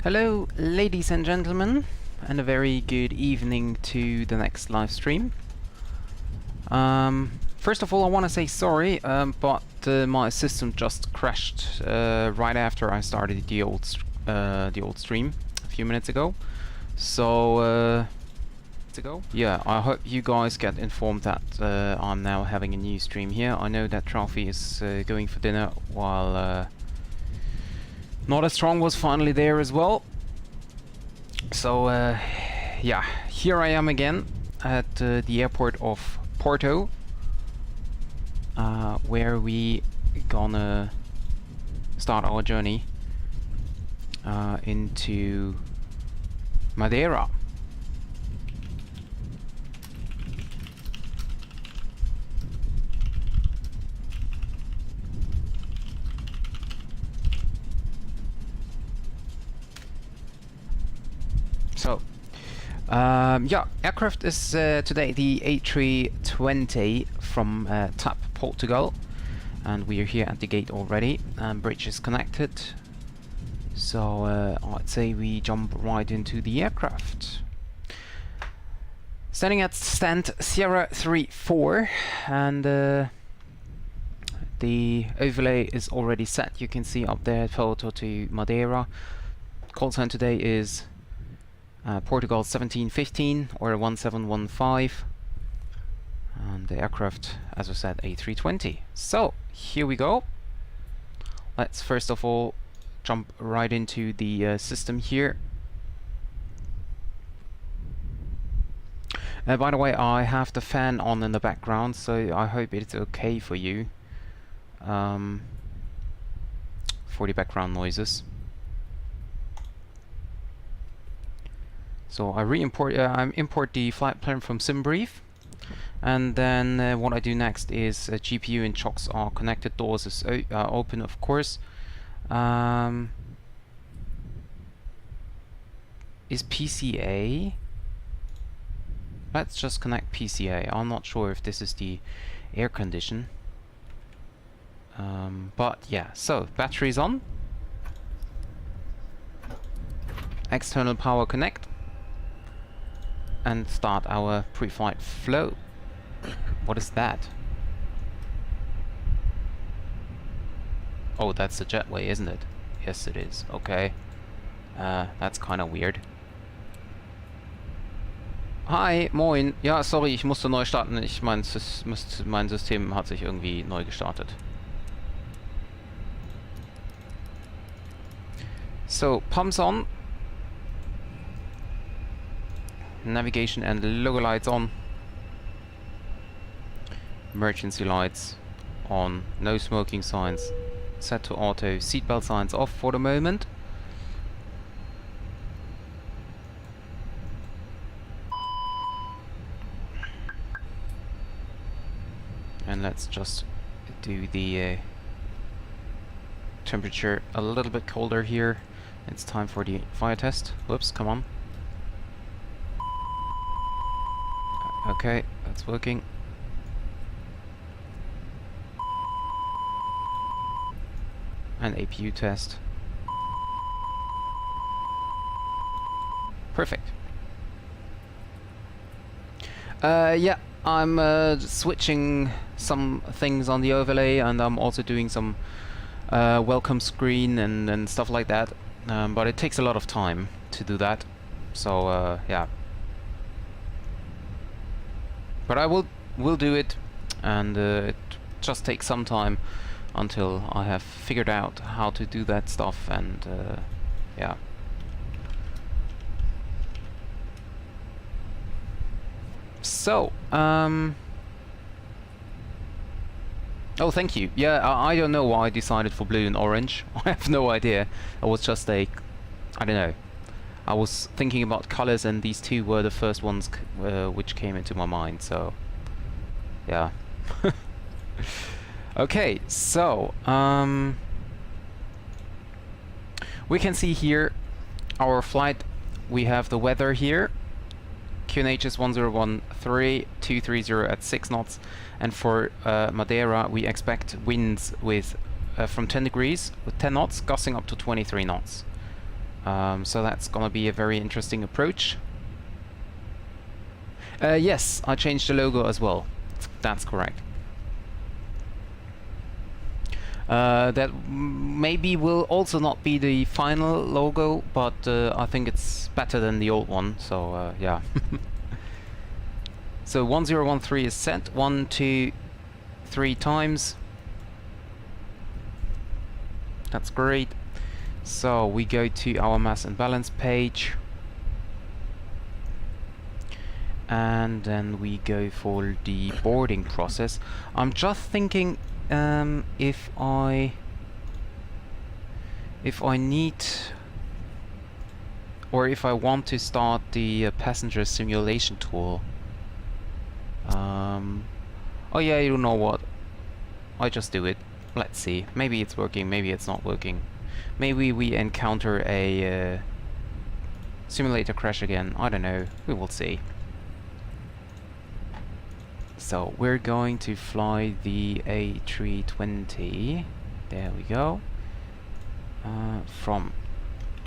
Hello ladies and gentlemen, and a very good evening to the next live stream. First of all, I want to say sorry, but my system just crashed right after I started the old stream a few minutes ago. So yeah, I hope you guys get informed that I'm now having a new stream here. I know that Trophy is going for dinner while Not As Strong was finally there as well. So yeah, here I am again at the airport of Porto, where we gonna start our journey into Madeira. So, yeah, aircraft is today the A320 from TAP Portugal, and we are here at the gate already, and bridge is connected. So I'd say we jump right into the aircraft. Standing at stand Sierra 34, and the overlay is already set. You can see up there photo to Madeira. Call sign today is Portugal 1715 or 1715, and the aircraft, as I said, A320. So here we go. Let's first of all jump right into the system here. By the way, I have the fan on in the background, so I hope it's okay for you for the background noises. So I import the flight plan from SimBrief, and then what I do next is GPU and chocks are connected, doors is open, of course. Is PCA? Let's just connect PCA. I'm not sure if this is the air condition, but yeah. So batteries on, external power connect, and start our pre-flight flow. What is that? Oh, that's the jetway, isn't it? Yes, it is. Okay. That's kind of weird. Hi, moin. Ja, sorry, ich musste neu starten. Mein System hat sich irgendwie neu gestartet. So, pumps on. Navigation and logo lights on. Emergency lights on. No smoking signs. Set to auto. Seatbelt signs off for the moment. And let's just do the temperature a little bit colder here. It's time for the fire test. Whoops, come on. Okay, that's working. And APU test. Perfect. Yeah, I'm switching some things on the overlay, and I'm also doing some welcome screen and stuff like that. But it takes a lot of time to do that. So yeah. But I will do it, and it just takes some time until I have figured out how to do that stuff, and yeah. So, oh, thank you. Yeah, I don't know why I decided for blue and orange. I have no idea. I was just I don't know. I was thinking about colors, and these two were the first ones which came into my mind, so yeah. Okay, so we can see here our flight. We have the weather here. QNH is 1013-230 at 6 knots, and for Madeira we expect winds with from 10 degrees with 10 knots, gusting up to 23 knots. So that's gonna be a very interesting approach. Yes, I changed the logo as well. That's correct. That maybe will also not be the final logo, but I think it's better than the old one, so yeah. So 1013 is set 1, 2, 3 times. That's great. So we go to our mass and balance page, and then we go for the boarding process. I'm just thinking if I need, or if I want to start the passenger simulation tool. Oh yeah, you know what? I just do it. Let's see. Maybe it's working, maybe it's not working. Maybe we encounter a simulator crash again. I don't know. We will see. So we're going to fly the A320. There we go. From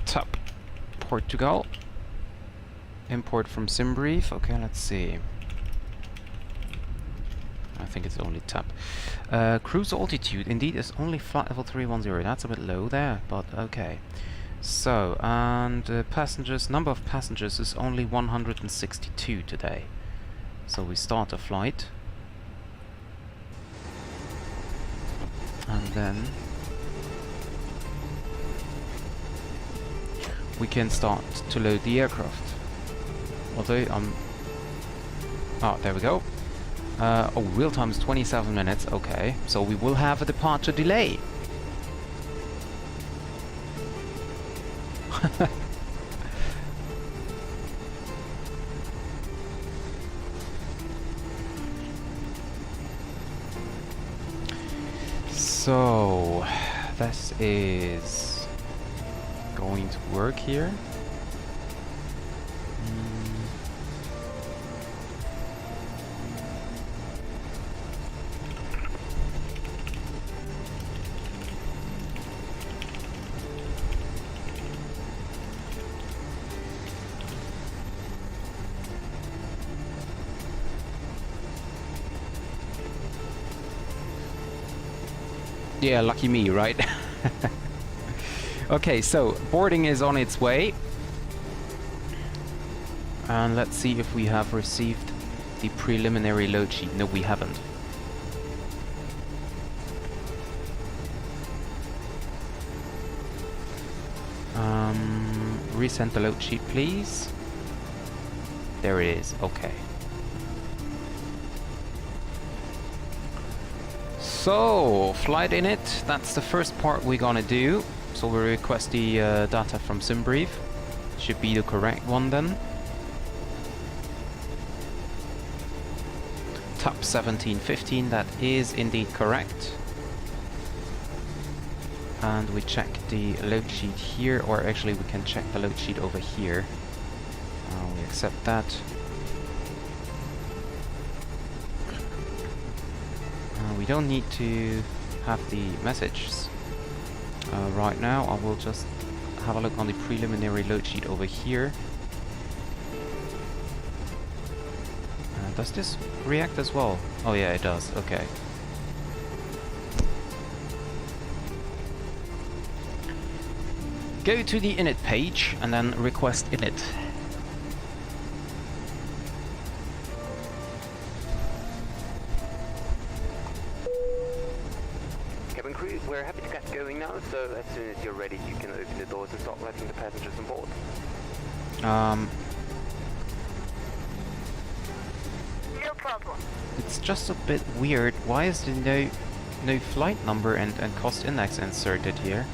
TAP, Portugal. Import from SimBrief. Okay, let's see. I think it's only TAP. Cruise altitude indeed is only flight level 310. That's a bit low there, but okay. So, and passengers, number of passengers is only 162 today. So we start a flight. And then we can start to load the aircraft. Although there we go. Oh, real time is 27 minutes. Okay, so we will have a departure delay. So this is going to work here. Yeah, lucky me, right? Okay, so boarding is on its way. And let's see if we have received the preliminary load sheet. No, we haven't. Resend the load sheet, please. There it is. Okay. So, flight init, that's the first part we're gonna do. So we request the data from SimBrief. Should be the correct one then. TAP 1715, that is indeed correct. And we check the load sheet here, or actually we can check the load sheet over here. We accept that. We don't need to have the messages right now. I will just have a look on the preliminary load sheet over here. Does this react as well? Oh yeah, it does. Okay. Go to the init page and then request init. We're happy to get going now, so as soon as you're ready you can open the doors and start letting the passengers on board. No problem. It's just a bit weird. Why is there no flight number and cost index inserted here?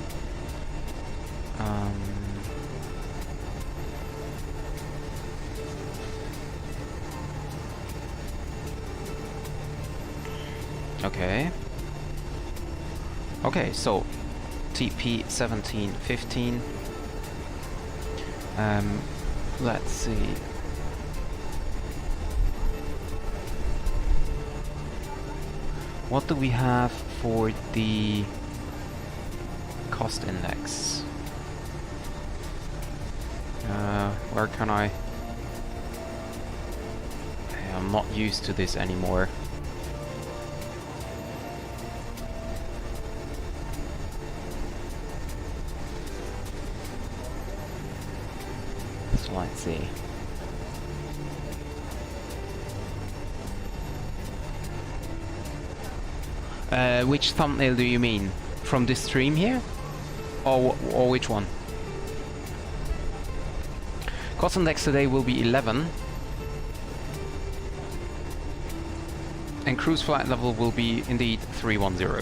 Okay. Okay, so TP 1715. Let's see. What do we have for the cost index? Where can I... I'm not used to this anymore. So let's see. Which thumbnail do you mean? From this stream here? Or which one? Cost index today will be 11. And cruise flight level will be indeed 310.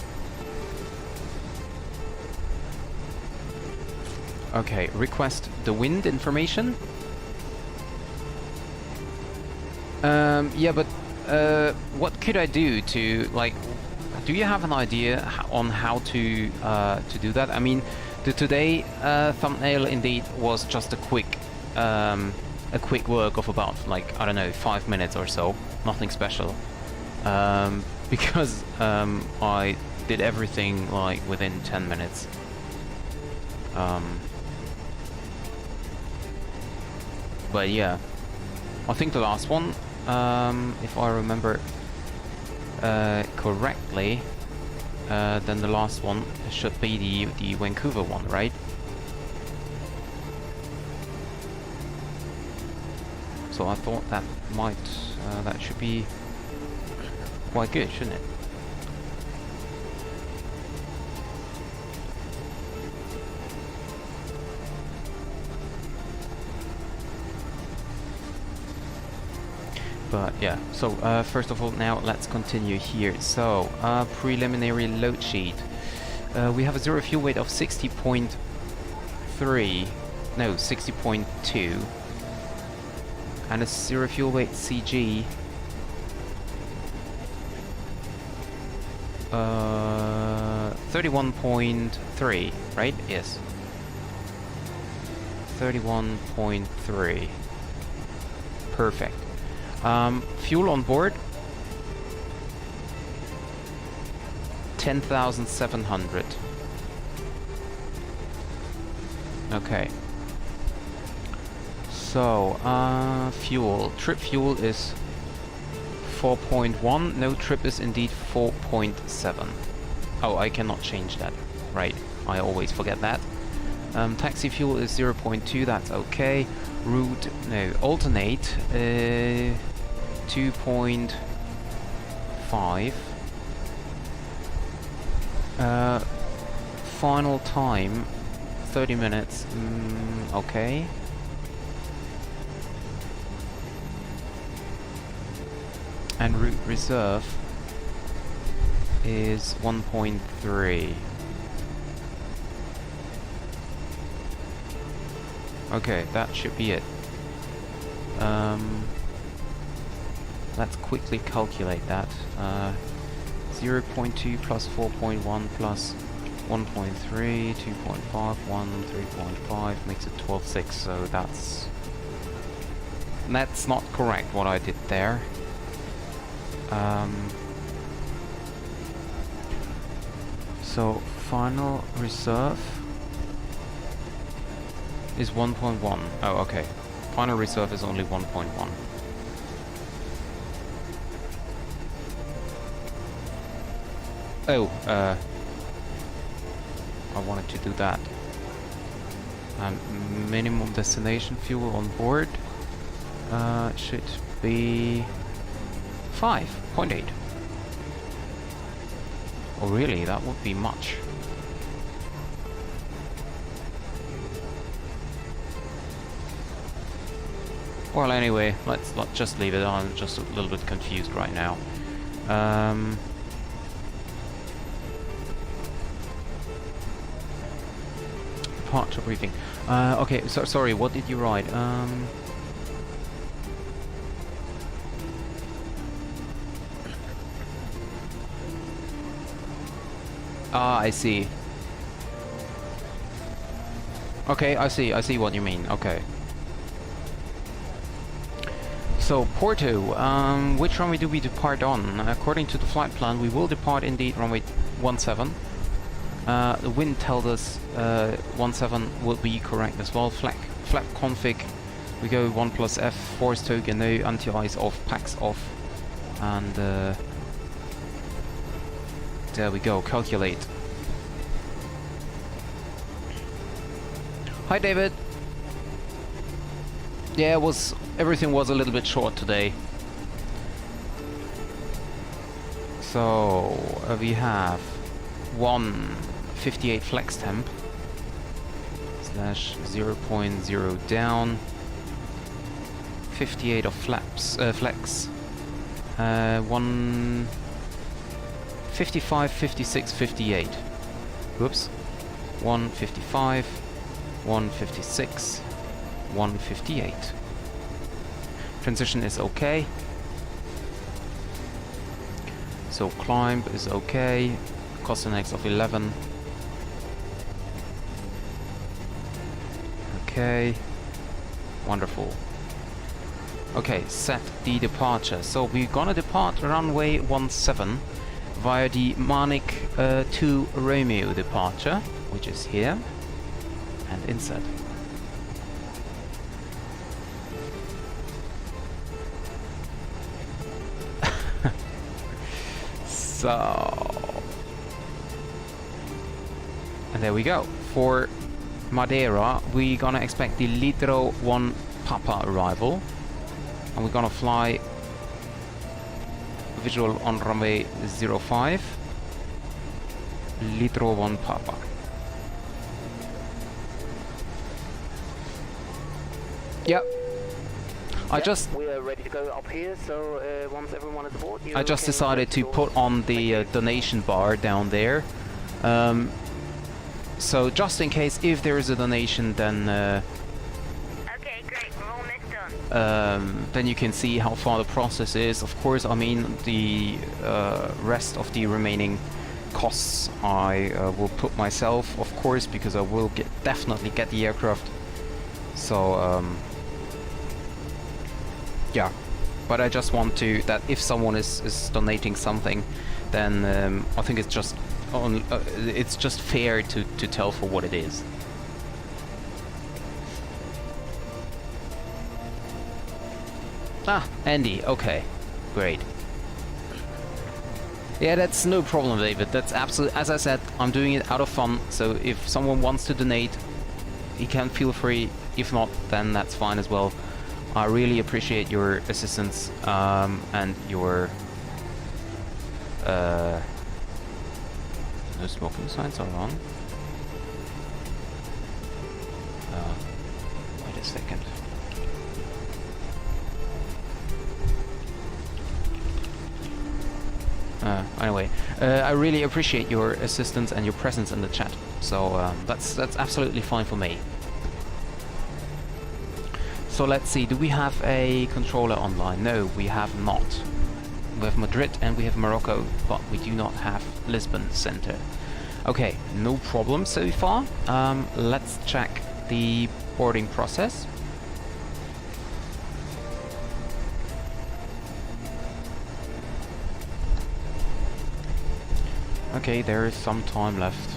Okay, request the wind information. Yeah, but what could I do to, like, do you have an idea on how to do that? I mean, the today thumbnail indeed was just a quick work of about, like, I don't know, 5 minutes or so, nothing special. Because I did everything like within 10 minutes. But yeah, I think the last one, if I remember correctly, then the last one should be the Vancouver one, right? So I thought that might, that should be quite good, shouldn't it? But yeah, so first of all, now let's continue here. So preliminary load sheet. We have a zero fuel weight of 60.3, no, 60.2, and a zero fuel weight CG 31.3, right? Yes. 31.3. Perfect. Fuel on board 10,700. Okay. So, fuel. Trip fuel is 4.1. No, trip is indeed 4.7. Oh, I cannot change that. Right. I always forget that. Taxi fuel is 0.2. That's okay. Route, no, alternate 2.5. Final time 30 minutes. Okay. And route reserve is 1.3. Okay, that should be it. Let's quickly calculate that. 0.2 plus 4.1 plus 1.3, 2.5, 1, 3.5 makes it 12.6, so that's not correct what I did there. So final reserve is 1.1. Oh, okay. Final reserve is only 1.1. Oh, I wanted to do that. Minimum destination fuel on board should be 5.8. Oh, really? That would be much. Well, anyway, let's just leave it on. I'm just a little bit confused right now. Departure briefing. Okay, so sorry. What did you write? Ah, I see. Okay, I see what you mean. Okay. So, Porto, which runway do we depart on? According to the flight plan, we will depart indeed runway 17. The wind tells us 17 will be correct as well. Flap config We go 1 plus F, force token, no, anti-ice off, packs off, and there we go, calculate. Hi David! Yeah, everything was a little bit short today. So, we have 158 flex temp, slash 0.0 down, 58 of flex, 155, 56, 58. Whoops. 155, 156, 158. Transition is okay. So climb is okay. Cost index of 11. Okay. Wonderful. Okay, set the departure. So we're gonna depart runway 17 via the Manic 2 Romeo departure, which is here, and insert. So, and there we go. For Madeira, we're gonna expect the Litro 1 Papa arrival, and we're gonna fly visual on runway 05, Litro 1 Papa. Yep. We are ready to go up here, so once everyone is aboard, I just decided to put on the donation bar down there. So just in case if there is a donation, then Okay, great. We're almost done. then you can see how far the process is. Of course, I mean the rest of the remaining costs I will put myself, of course, because I will definitely get the aircraft. So yeah, but I just want to that if someone is donating something, then I think it's just fair to tell for what it is. Ah, Andy, okay, great. Yeah, that's no problem, David. That's absolutely, as I said, I'm doing it out of fun. So if someone wants to donate, he can feel free. If not, then that's fine as well. I really appreciate your assistance and your no smoking signs are on. Wait a second. Anyway, I really appreciate your assistance and your presence in the chat. So that's absolutely fine for me. So let's see, do we have a controller online? No, we have not. We have Madrid and we have Morocco, but we do not have Lisbon Center. Okay, no problem so far. Let's check the boarding process. Okay, there is some time left.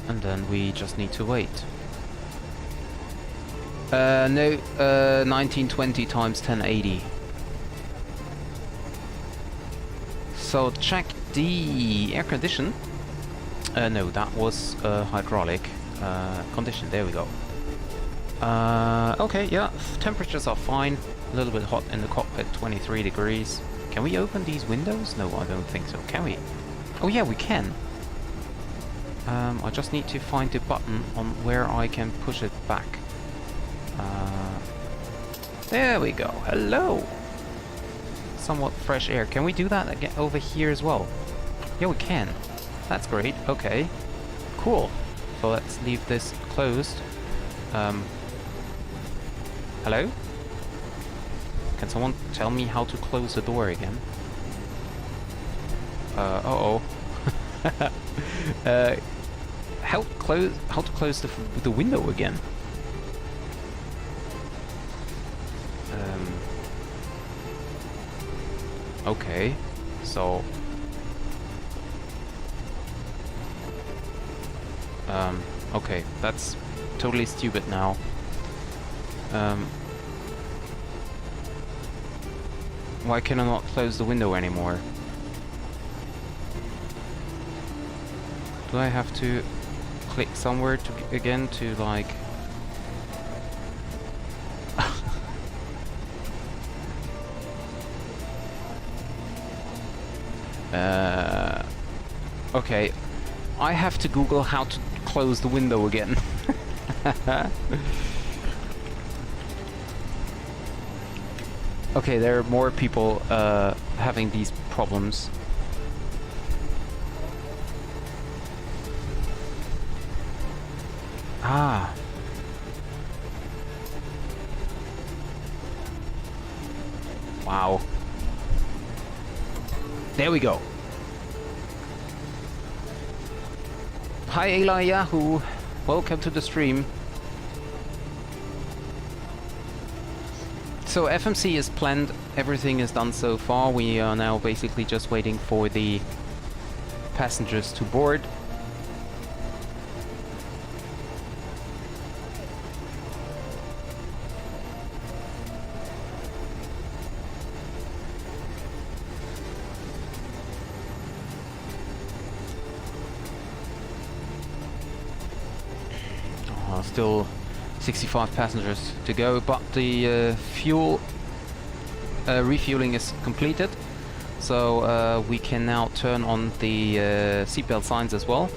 And then we just need to wait. No, 1920 times 1080. So check the air condition. No, that was hydraulic condition. There we go. Okay, yeah, temperatures are fine. A little bit hot in the cockpit, 23 degrees. Can we open these windows? No, I don't think so. Can we? Oh yeah, we can. I just need to find the button on where I can push it back. There we go. Hello. Somewhat fresh air. Can we do that again over here as well? Yeah, we can. That's great. Okay. Cool. So let's leave this closed. Hello? Can someone tell me how to close the door again? Uh-oh. How to close the window again? Okay, so Okay, that's totally stupid now. Why can I not close the window anymore? Do I have to click somewhere to again to like... Okay, I have to Google how to close the window again. Okay, there are more people having these problems. Ah. Wow. There we go. Hi Eli Yahoo! Welcome to the stream. So FMC is planned, everything is done so far. We are now basically just waiting for the passengers to board. Still 65 passengers to go, but the fuel refueling is completed, so we can now turn on the seatbelt signs as well.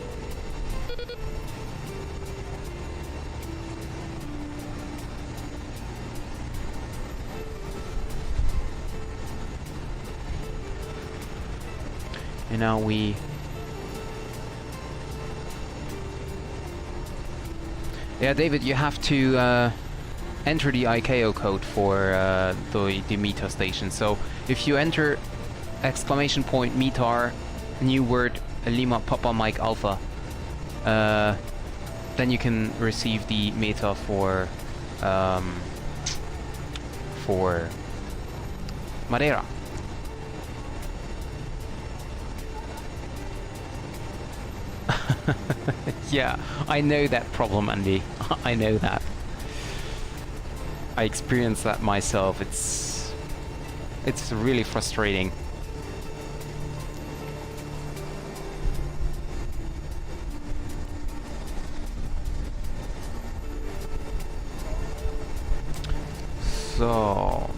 And now we... Yeah, David, you have to enter the ICAO code for the METAR station. So if you enter !METAR, new word, Lima Papa Mike Alpha, then you can receive the METAR for Madeira. Yeah, I know that problem, Andy. I know that. I experienced that myself. It's really frustrating. So...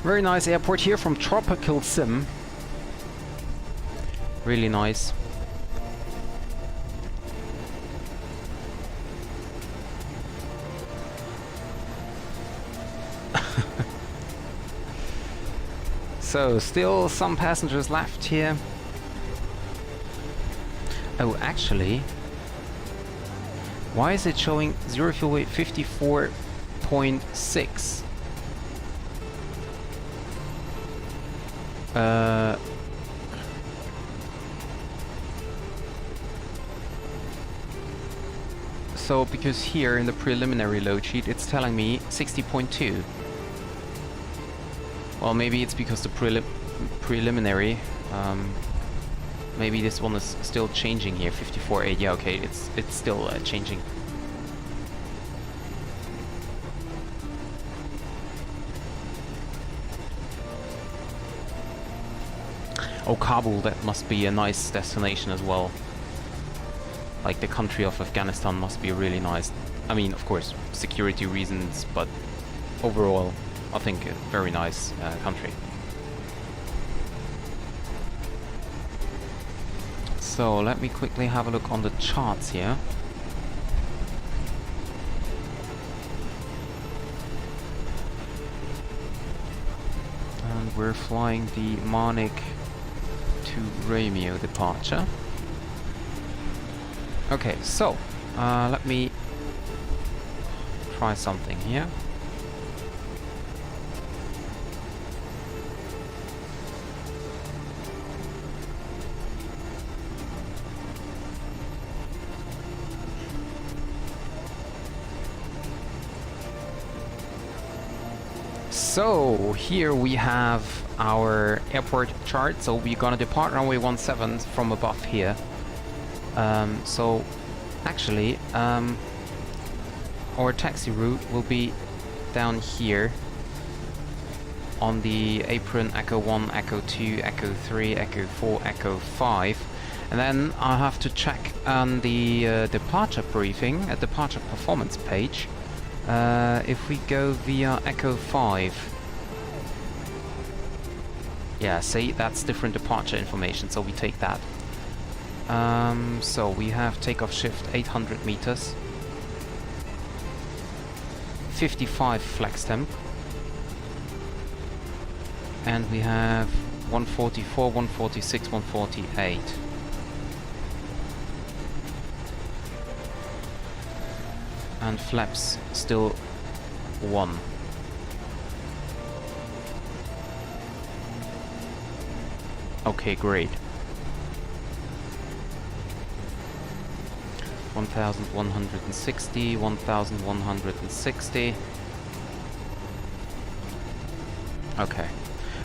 very nice airport here from Tropical Sim. Really nice. So, still some passengers left here. Oh, actually, why is it showing zero fuel weight 54.6? So, because here in the preliminary load sheet it's telling me 60.2. Well, maybe it's because the preliminary, maybe this one is still changing here, 54.8, yeah, okay, it's still changing. Oh, Kabul, that must be a nice destination as well. Like, the country of Afghanistan must be really nice. I mean, of course, security reasons, but overall, I think a very nice country. So, let me quickly have a look on the charts here. And we're flying the Marnik to Romeo departure. Okay, so let me try something here. So here we have our airport chart. So we're gonna depart runway 17 from above here. So actually our taxi route will be down here on the apron Echo 1, Echo 2, Echo 3, Echo 4, Echo 5. And then I'll have to check on the departure briefing, departure performance page. If we go via Echo 5. Yeah, see, that's different departure information, so we take that. So we have takeoff shift 800 meters. 55 flex temp. And we have 144, 146, 148. And flaps still 1. Okay, great. 1160, 1160. Okay.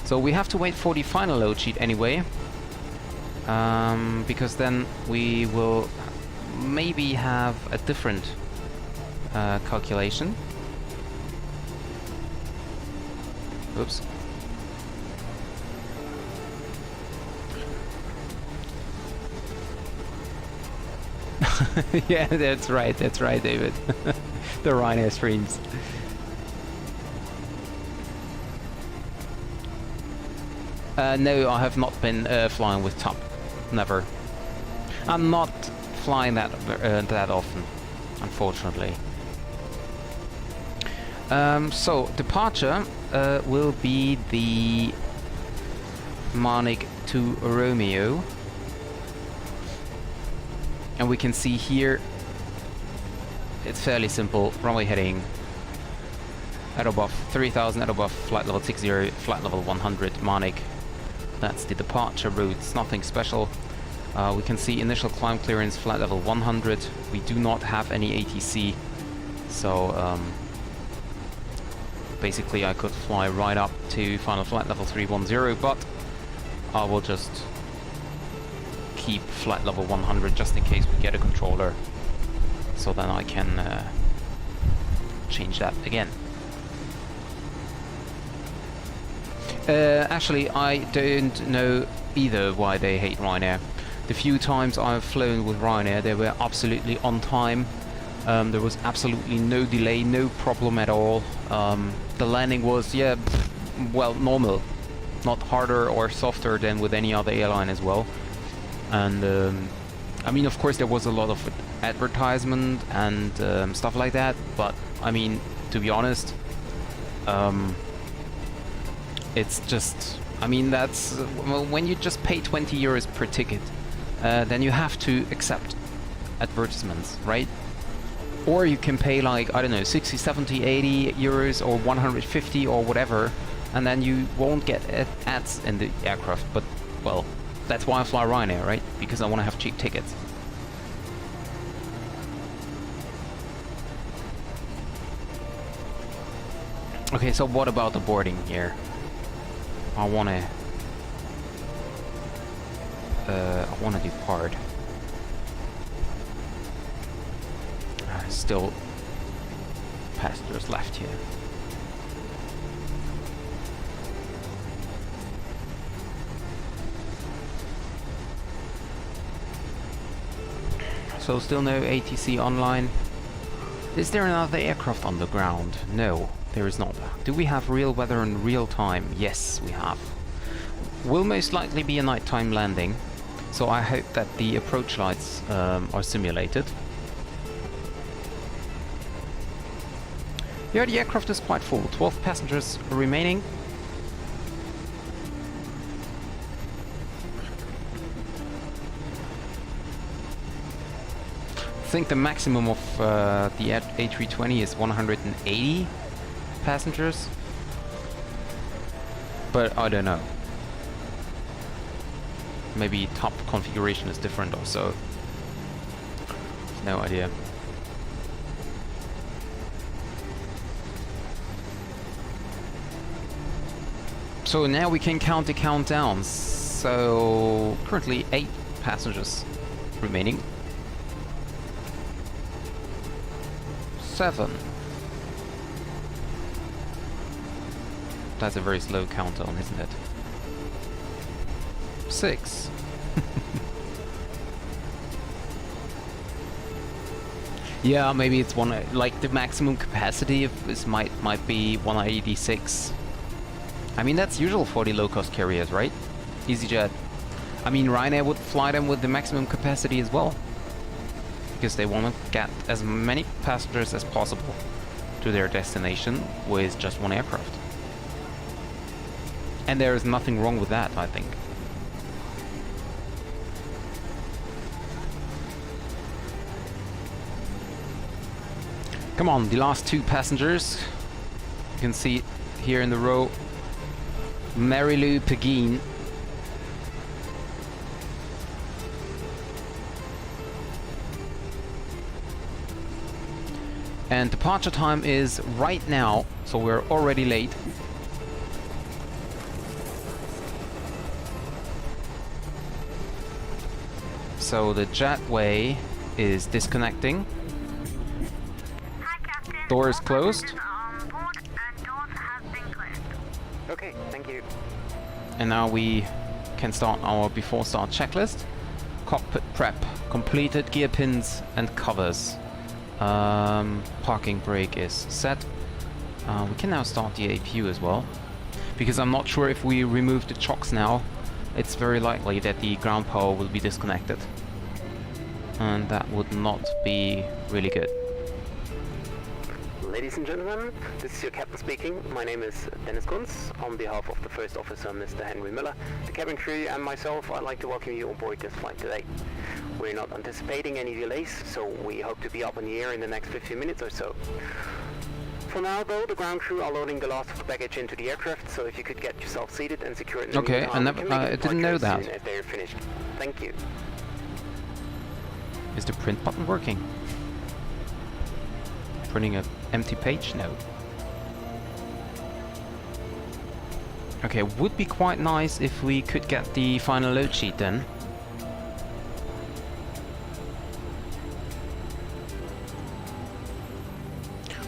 So we have to wait for the final load sheet anyway. Because then we will maybe have a different calculation. Oops. Yeah, that's right, David. The Ryanair streams. No, I have not been flying with top. Never. I'm not flying that often, unfortunately. So departure will be the Marnik to Romeo, and we can see here it's fairly simple. Runway heading at above 3000, at above flight level 60, flight level 100 Marnik. That's the departure route. It's nothing special. We can see initial climb clearance flight level 100. We do not have any ATC, so basically I could fly right up to final flight level 310, but I will just keep flight level 100 just in case we get a controller, so then I can change that again. Actually, I don't know either why they hate Ryanair. The few times I've flown with Ryanair, they were absolutely on time. There was absolutely no delay, no problem at all. The landing was, yeah, well, normal. Not harder or softer than with any other airline as well. And I mean, of course, there was a lot of advertisement and stuff like that. But I mean, to be honest, it's just, I mean, that's when you just pay 20 euros per ticket, then you have to accept advertisements, right? Or you can pay like, I don't know, 60, 70, 80 euros or 150 or whatever, and then you won't get ads in the aircraft. But, well, that's why I fly Ryanair, right? Because I want to have cheap tickets. Okay, so what about the boarding here? I wanna depart. Still passengers left here. So still no ATC online. Is there another aircraft on the ground? No, there is not. Do we have real weather in real time? Yes, we have. Will most likely be a nighttime landing, so I hope that the approach lights are simulated. Yeah, the aircraft is quite full. 12 passengers remaining. I think the maximum of the A320 is 180 passengers, but I don't know. Maybe top configuration is different or so. No idea. So now we can count the countdowns. So currently 8 passengers remaining. 7. That's a very slow countdown, isn't it? 6. Yeah, maybe it's one, like the maximum capacity of this might be 186. I mean, that's usual for the low-cost carriers, right? EasyJet. I mean, Ryanair would fly them with the maximum capacity as well, because they want to get as many passengers as possible to their destination with just one aircraft. And there is nothing wrong with that, I think. Come on, the last 2 passengers. You can see here in the row. Marilou Pegeen. And departure time is right now, so we're already late. So the jetway is disconnecting. Door is closed. Okay, thank you. And now we can start our before start checklist. Cockpit prep completed, gear pins and covers. Parking brake is set. We can now start the APU as well, because I'm not sure if we remove the chocks now, it's very likely that the ground power will be disconnected, and that would not be really good. Ladies and gentlemen, this is your captain speaking. My name is Dennis Kunz. On behalf of the first officer, Mr. Henry Miller, the cabin crew and myself, I'd like to welcome you on board this flight today. We're not anticipating any delays, so we hope to be up in the air in the next 15 minutes or so. For now though, the ground crew are loading the last of the baggage into the aircraft, so if you could get yourself seated and secure it in the meantime, I didn't know that. as soon as they're finished. Thank you. Is the print button working? Printing an empty page? No. Okay, would be quite nice if we could get the final load sheet then.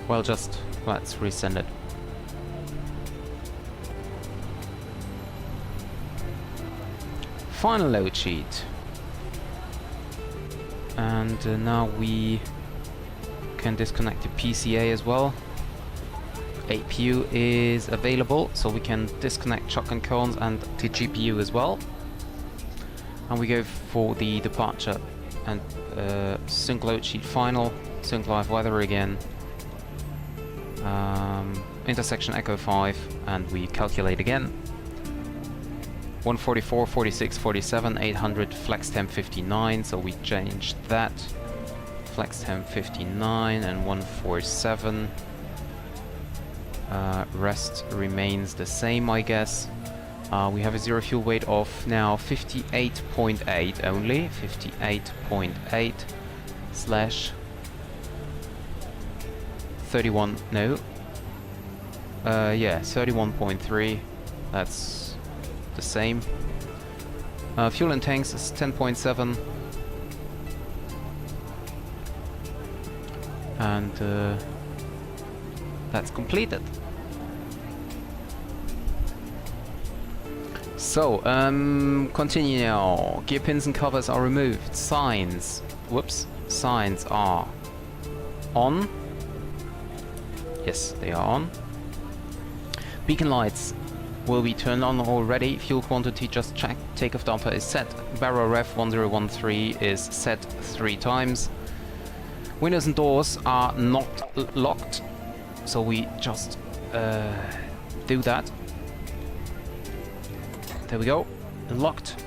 Well, just let's resend it. Final load sheet. And now we can disconnect the PCA as well. APU is available, so we can disconnect chock and cones and the GPU as well. And we go for the departure and sync load sheet final, sync live weather again, intersection echo 5, and we calculate again. 144, 46, 47, 800, flex temp 59, so we changed that. Flex temp 59 and 147. Rest remains the same, I guess. We have a zero fuel weight of now 58.8 only. 58.8 slash 31, no. Yeah, 31.3. That's the same. Fuel in tanks is 10.7. And that's completed. So, continue now. Gear pins and covers are removed. Signs are on. Yes, they are on. Beacon lights will be turned on already. Fuel quantity just checked. Takeoff damper is set. Barrel ref 1013 is set 3 times. Windows and doors are not locked, so we just do that. There we go, locked.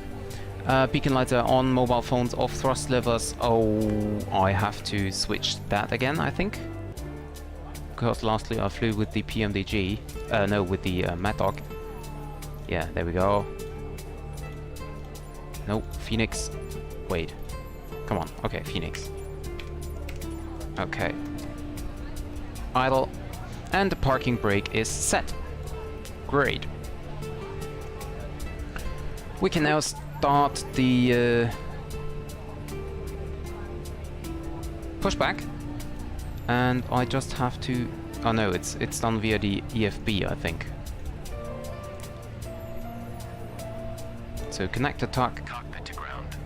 Beacon lights are on, mobile phones off, thrust levers. Oh, I have to switch that again, I think. Because lastly I flew with the PMDG, no, with the Mad Dog. Yeah, there we go. No, Fenix. Wait, come on, okay, Fenix. Okay. Idle. And the parking brake is set. Great. We can now start the pushback, and I just have to. Oh no, it's done via the EFB, I think. So connect the TUC. Cockpit to ground.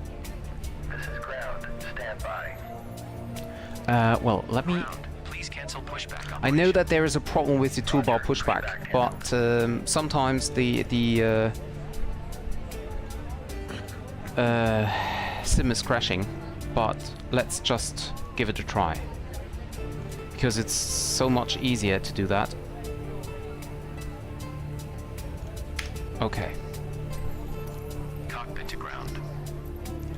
This is ground. Stand by. Well, let me. Please cancel pushback. I know that there is a problem with the toolbar pushback, but sometimes the sim is crashing. But let's just give it a try, because it's so much easier to do that. Okay. Cockpit to ground.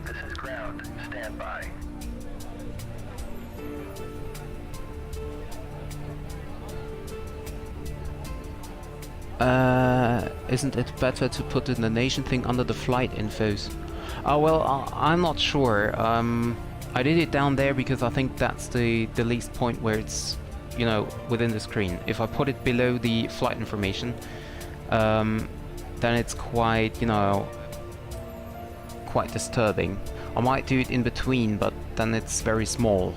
This is ground. Stand by. Isn't it better to put in the nation thing under the flight infos? Oh well, I'm not sure. I did it down there because I think that's the least point where it's, you know, within the screen. If I put it below the flight information, then it's quite, you know, quite disturbing. I might do it in between, but then it's very small.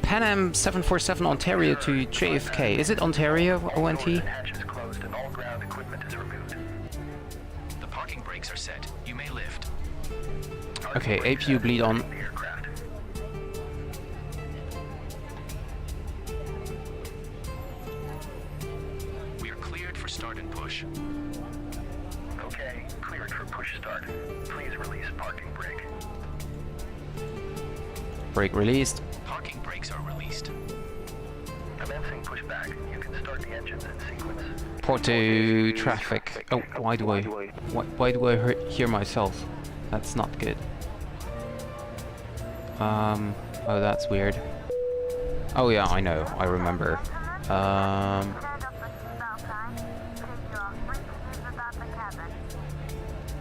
Pan Am 747 Ontario to JFK. Is it Ontario, ONT? Hatches closed and all ground equipment is removed. The parking brakes are set. You may lift. Okay, APU bleed on. The aircraft. We are cleared for start and push. Okay, cleared for push start. Please release parking brake. Brake released. Parking brakes are released. Commencing pushback. You can start the engines in sequence. Porto traffic. Oh, why do I hear myself? That's not good. Oh, that's weird. Oh yeah, I know. I remember.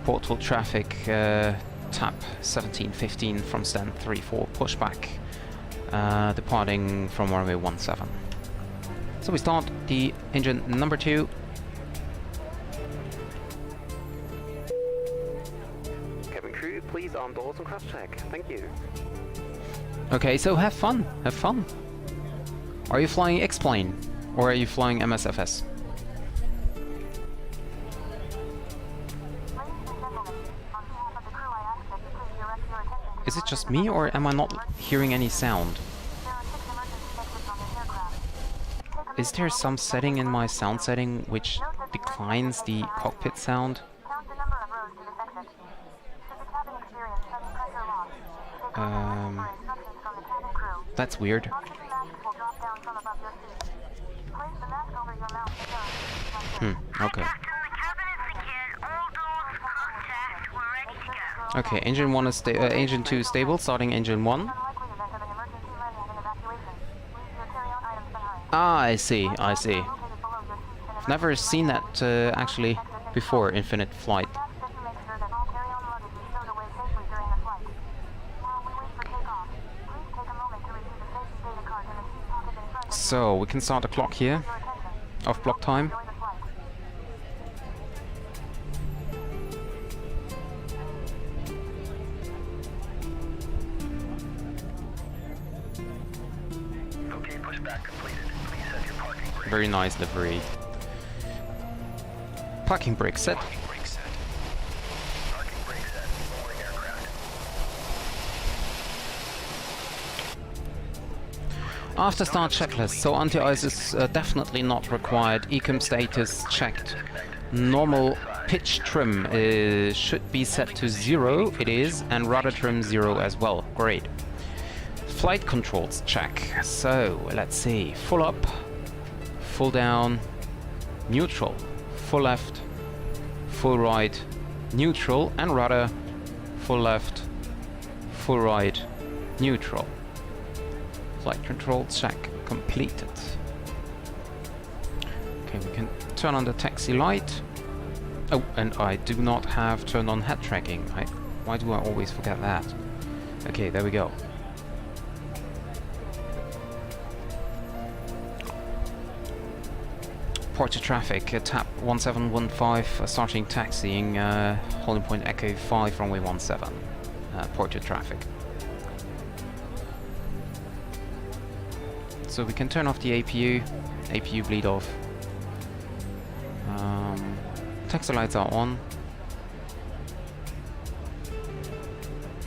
Portal traffic. Tap 1715 from stand 34 pushback. Departing from runway 17. So we start the engine number 2. Cabin crew, please arm doors and crash check. Thank you. Okay, so have fun. Have fun. Are you flying X-plane or are you flying MSFS? Is it just me, or am I not hearing any sound? Is there some setting in my sound setting which declines the cockpit sound? That's weird. Okay. Okay, engine 1 is engine 2 is stable, starting engine 1. Ah, I see, I see. I've never seen that actually before, infinite flight. So, we can start the clock here, off block time. Very nice livery. Parking brake set. Parking brake set. Parking brake set. Lowering aircraft. After start checklist, so anti-ice is definitely not required. Ecom status checked. Normal pitch trim should be set to 0, it is, and rudder trim 0 as well. Great. Flight controls check. So let's see. Full up, full down, neutral, full left, full right, neutral, and rudder, full left, full right, neutral. Flight control check completed. Okay, we can turn on the taxi light. Oh, and I do not have turned on head tracking. Why do I always forget that? Okay, there we go. Porto traffic, tap 1715, starting taxiing, holding point Echo 5, runway 17, Porto traffic. So we can turn off the APU bleed off. Taxi lights are on.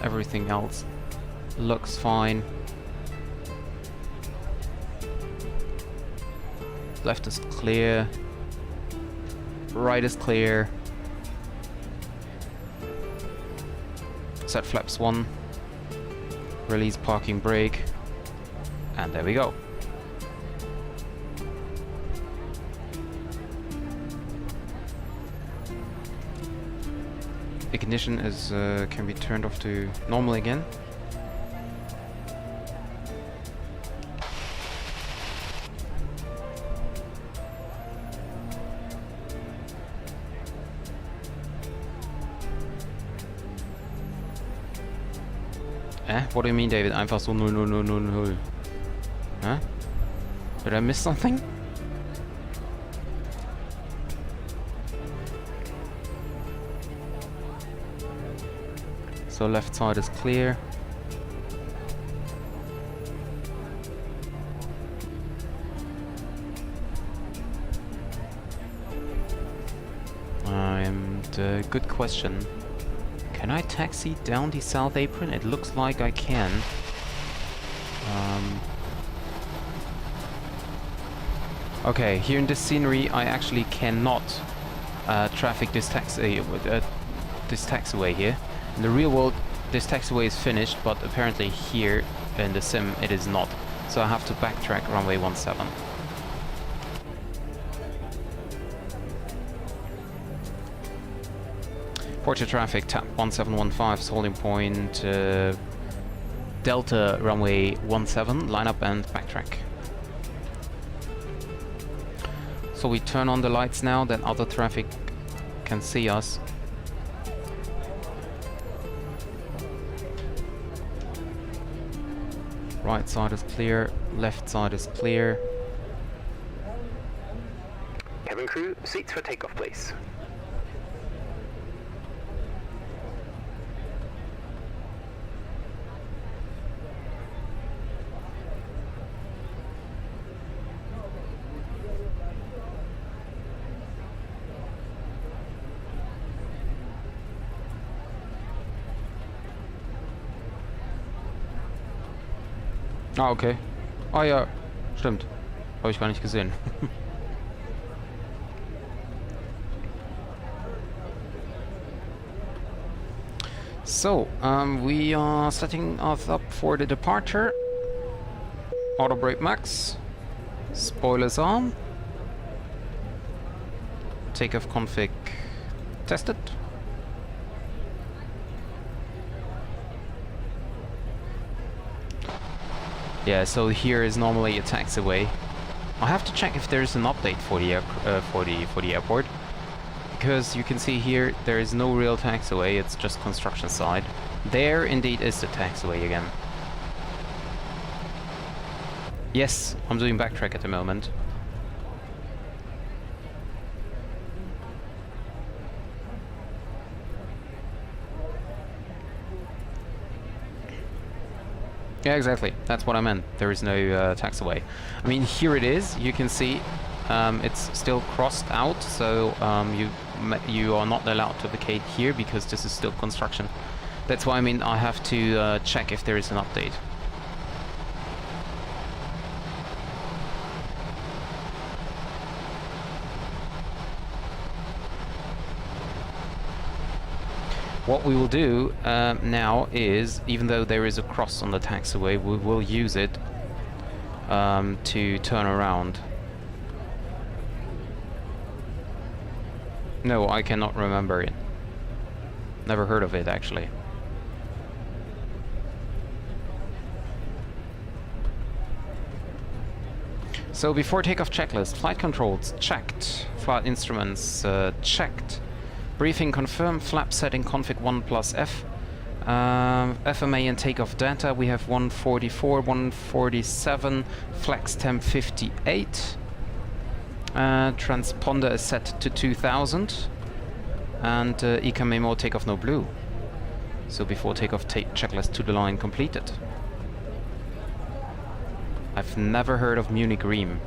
Everything else looks fine. Left is clear. Right is clear. Set flaps 1. Release parking brake. And there we go. Ignition is can be turned off to normal again. What do you mean, David? Einfach so 0000. Huh? Did I miss something? So left side is clear. Good question. Can I taxi down the south apron? It looks like I can. Okay, here in this scenery I actually cannot traffic this taxiway here. In the real world this taxiway is finished, but apparently here in the sim it is not. So I have to backtrack runway 17. Porto traffic, tap 1715, holding point Delta runway 17, line up and backtrack. So we turn on the lights now, that other traffic can see us. Right side is clear, left side is clear. Cabin crew, seats for takeoff, please. Ah, okay. Ah ja, stimmt. Habe ich gar nicht gesehen. So, we are setting us up for the departure. Auto brake max. Spoilers on. Takeoff config tested. Yeah, so here is normally a taxiway. I have to check if there's an update for the airport, because you can see here there is no real taxiway. It's just construction side. There indeed is the taxiway again. Yes, I'm doing backtrack at the moment. Yeah, exactly. That's what I meant. There is no taxiway. I mean, here it is. You can see it's still crossed out, so you are not allowed to vacate here because this is still construction. That's why I mean I have to check if there is an update. What we will do now is, even though there is a cross on the taxiway, we will use it to turn around. No, I cannot remember it. Never heard of it, actually. So before takeoff checklist, flight controls checked, flight instruments checked. Briefing confirmed, flap setting config 1 plus F. FMA and takeoff data, we have 144, 147, flex temp 58. Transponder is set to 2000. And ECA memo takeoff no blue. So before takeoff, checklist to the line completed. I've never heard of Munich Ream.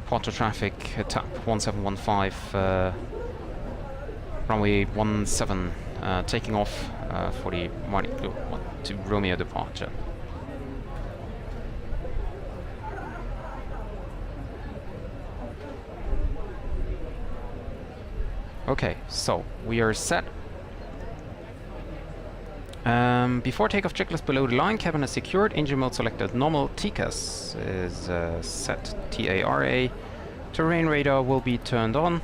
Porto traffic, TAP 1715, runway 17, taking off for the to Romeo departure. Okay, so we are set. Before takeoff, checklist below the line, cabin is secured, engine mode selected, normal, TCAS is set, TARA, terrain radar will be turned on,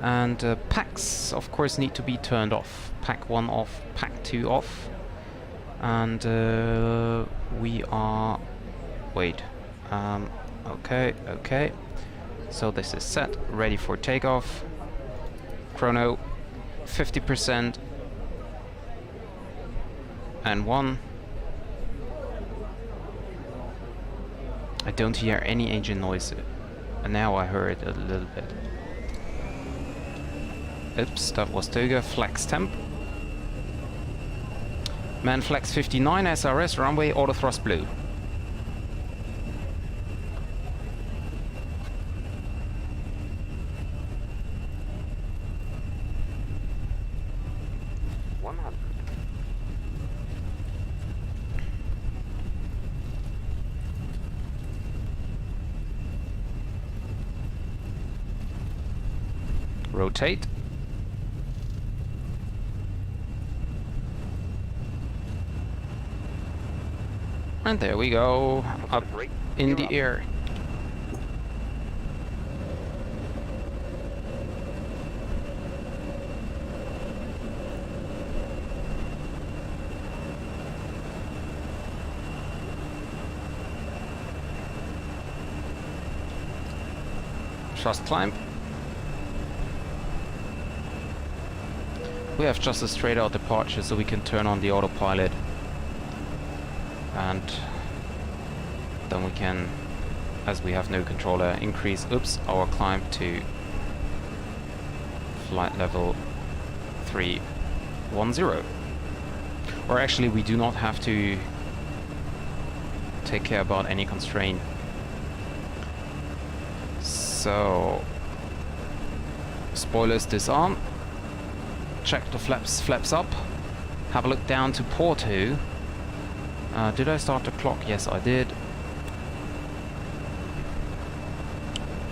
and packs of course need to be turned off. Pack 1 off, pack 2 off, and we are, okay, so this is set, ready for takeoff. Chrono 50% and 1. I don't hear any engine noise, and now I heard a little bit. Oops, that was Toga. Flex temp. Man flex 59 SRS, runway auto thrust blue. Rotate. And there we go, up in the air. Thrust climb. We have just a straight out departure, so we can turn on the autopilot, and then we can, as we have no controller, increase our climb to flight level 310. Or actually, we do not have to take care about any constraint. So spoilers disarm. Check the flaps up. Have a look down to Porto. Did I start the clock? Yes, I did.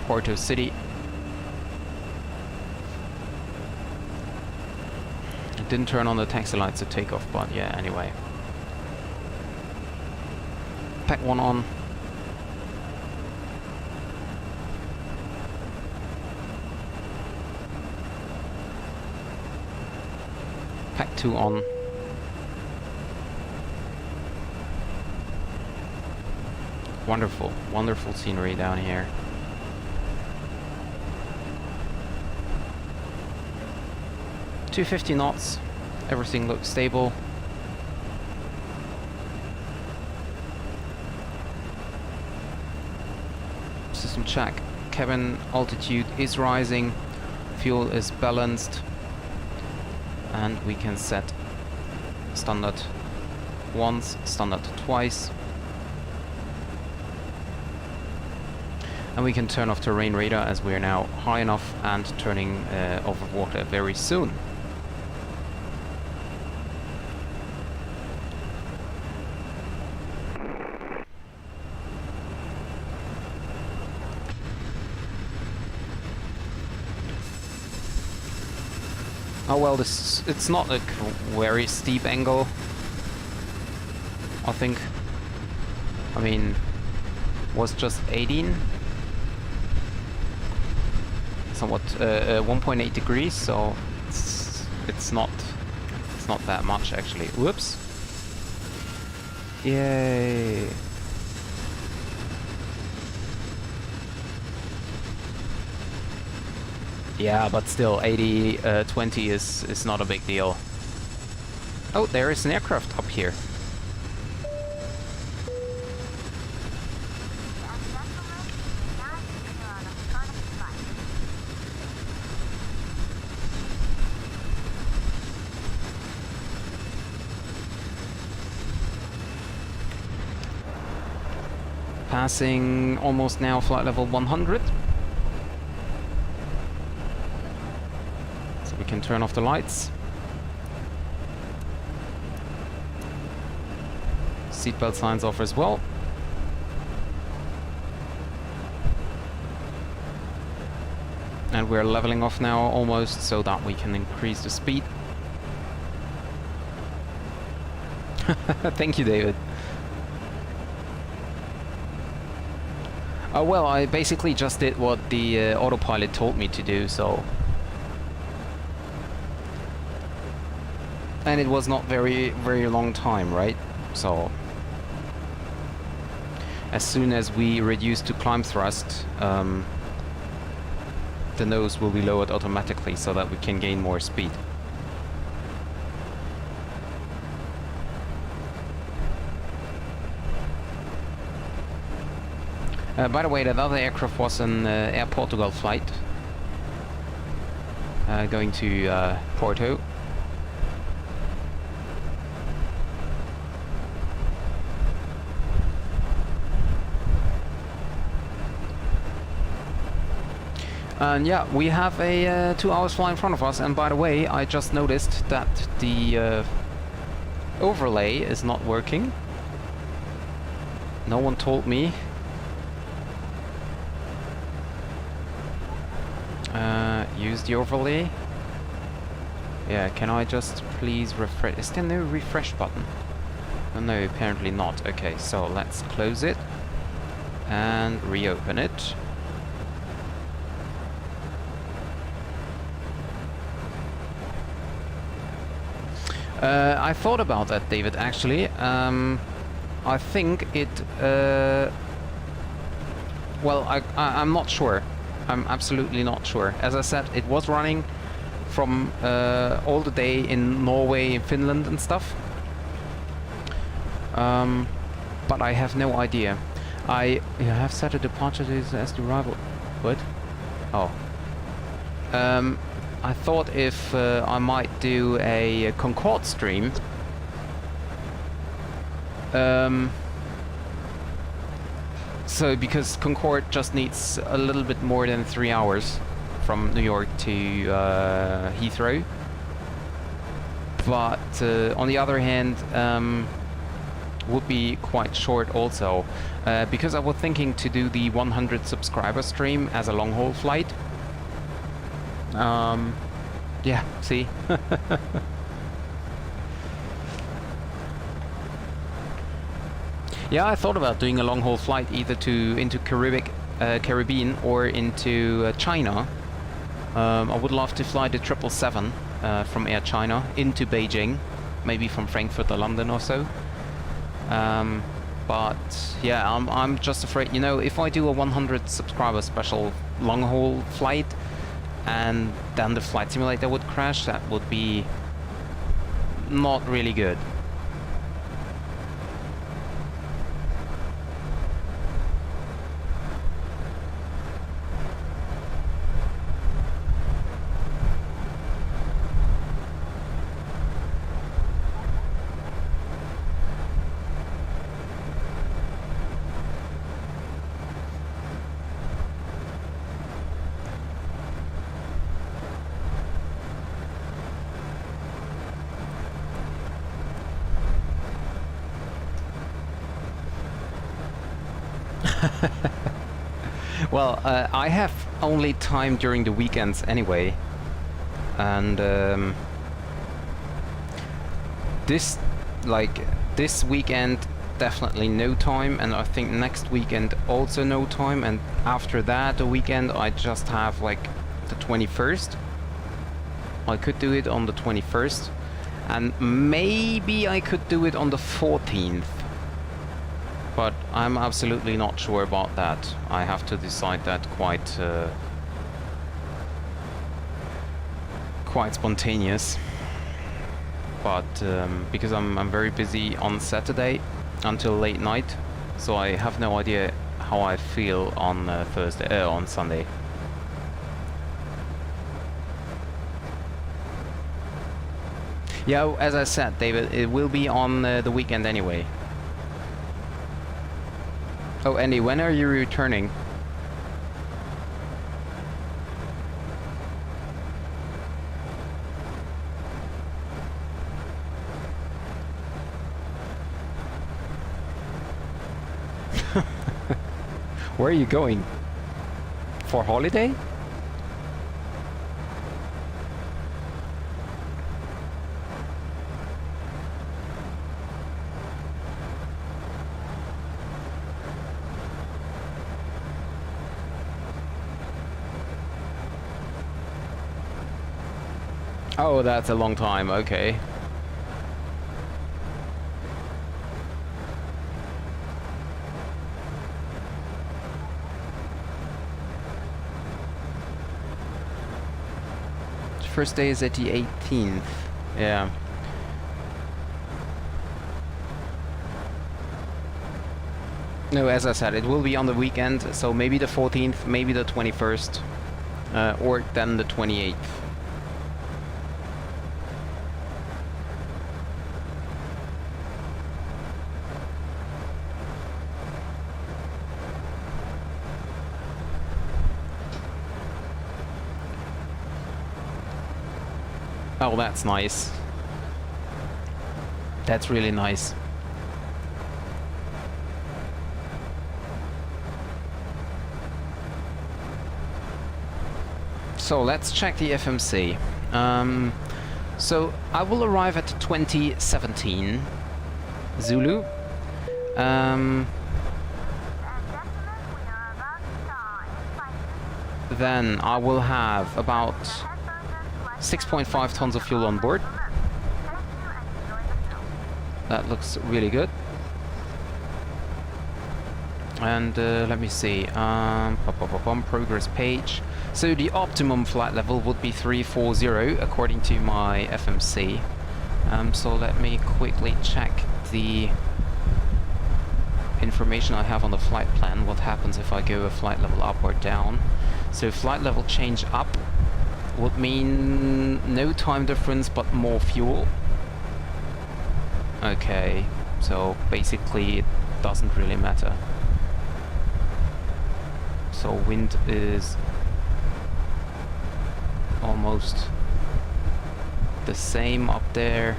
Porto City. I didn't turn on the taxi lights at takeoff, but yeah, anyway. Pack 1 on. Pack 2 on. Wonderful, wonderful scenery down here. $250 knots. Everything looks stable. System check. Cabin altitude is rising. Fuel is balanced. And we can set standard once, standard twice. And we can turn off terrain radar as we are now high enough and turning over water very soon. Oh well, it's not a very steep angle, I think. I mean, was just 18, somewhat 1.8 degrees, so it's not that much actually. Whoops! Yay! Yeah, but still, 80-20 is not a big deal. Oh, there is an aircraft up here. Passing almost now flight level 100. So we can turn off the lights. Seatbelt signs off as well. And we're leveling off now almost so that we can increase the speed. Thank you, David. Well, I basically just did what the autopilot told me to do, so... And it was not very long time, right? So... As soon as we reduce to climb thrust, the nose will be lowered automatically so that we can gain more speed. By the way, that other aircraft was an Air Portugal flight going to Porto. And yeah, we have a 2 hours flight in front of us, and by the way, I just noticed that the overlay is not working. No one told me. Use the overlay. Yeah, can I just please refresh? Is there no refresh button? Oh, no, apparently not. Okay, so let's close it and reopen it. I thought about that, David, actually. I think it... well, I'm not sure. I'm absolutely not sure. As I said, it was running from all the day in Norway, Finland and stuff. But I have no idea. I have set a departure date as the arrival. What? Oh. I thought if I might do a Concorde stream. So, because Concorde just needs a little bit more than 3 hours from New York to Heathrow. But on the other hand, would be quite short also. Because I was thinking to do the 100 subscriber stream as a long-haul flight. Yeah, see? Yeah, I thought about doing a long-haul flight either into Caribbean or into China. I would love to fly the 777 from Air China into Beijing, maybe from Frankfurt or London or so. But yeah, I'm just afraid, you know, if I do a 100 subscriber special long-haul flight and then the flight simulator would crash, that would be not really good. Well, I have only time during the weekends anyway, and this weekend definitely no time, and I think next weekend also no time, and after that the weekend I just have like the 21st. I could do it on the 21st, and maybe I could do it on the 14th. But I'm absolutely not sure about that. I have to decide that quite spontaneous. but because I'm very busy on Saturday until late night, so I have no idea how I feel on on Sunday. Yeah, as I said, David, it will be on the weekend anyway. Oh, Andy, when are you returning? Where are you going? For holiday? Oh, that's a long time, okay. First day is at the 18th. Yeah. No, as I said, it will be on the weekend, so maybe the 14th, maybe the 21st, or then the 28th. Oh, that's nice. That's really nice. So let's check the FMC. So I will arrive at 2017 Zulu. Then I will have about 6.5 tons of fuel on board. That looks really good. And let me see, progress page. So the optimum flight level would be 340 according to my FMC. So let me quickly check the information I have on the flight plan. What happens if I go a flight level up or down? So flight level change up would mean no time difference but more fuel. Okay, so basically it doesn't really matter. So wind is almost the same up there.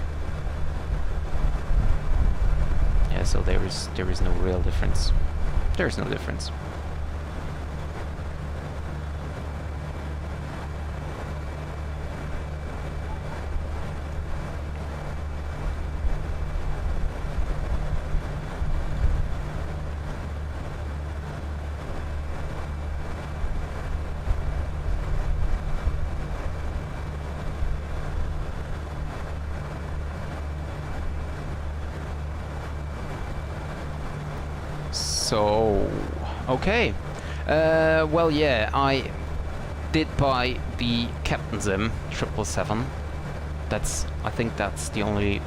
Yeah, so there is no real difference. There is no difference. So, okay. Well, yeah, I did buy the Captain Zim 777. I think that's the only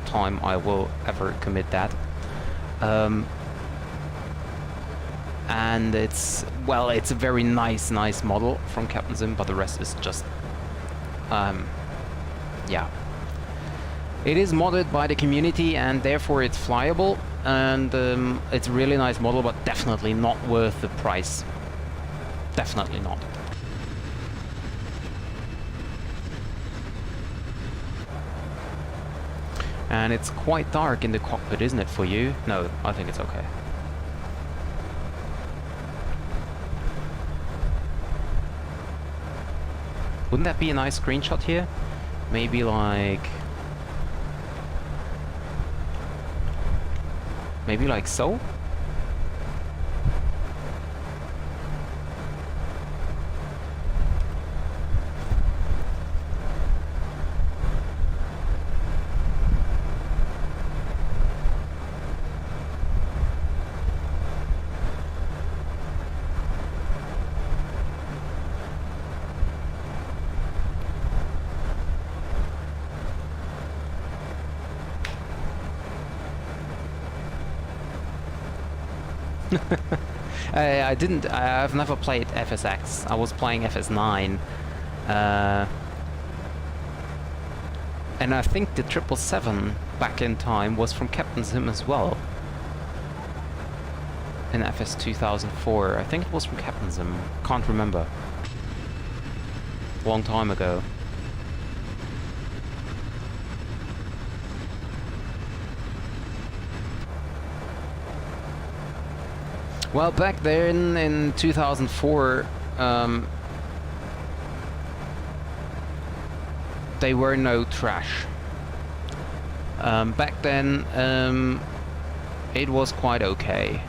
time I will ever commit that. And it's, well, it's a very nice model from Captain Zim, but the rest is just, yeah. It is modded by the community and therefore it's flyable. And it's a really nice model, but definitely not worth the price. Definitely not. And it's quite dark in the cockpit, isn't it, for you? No, I think it's okay. Wouldn't that be a nice screenshot here? Maybe like so? I didn't. I've never played FSX. I was playing FS9, and I think the 777 back in time was from Captain Sim as well. In FS 2004, I think it was from Captain Sim. Can't remember. Long time ago. Well, back then in 2004, they were no trash. Back then, it was quite okay.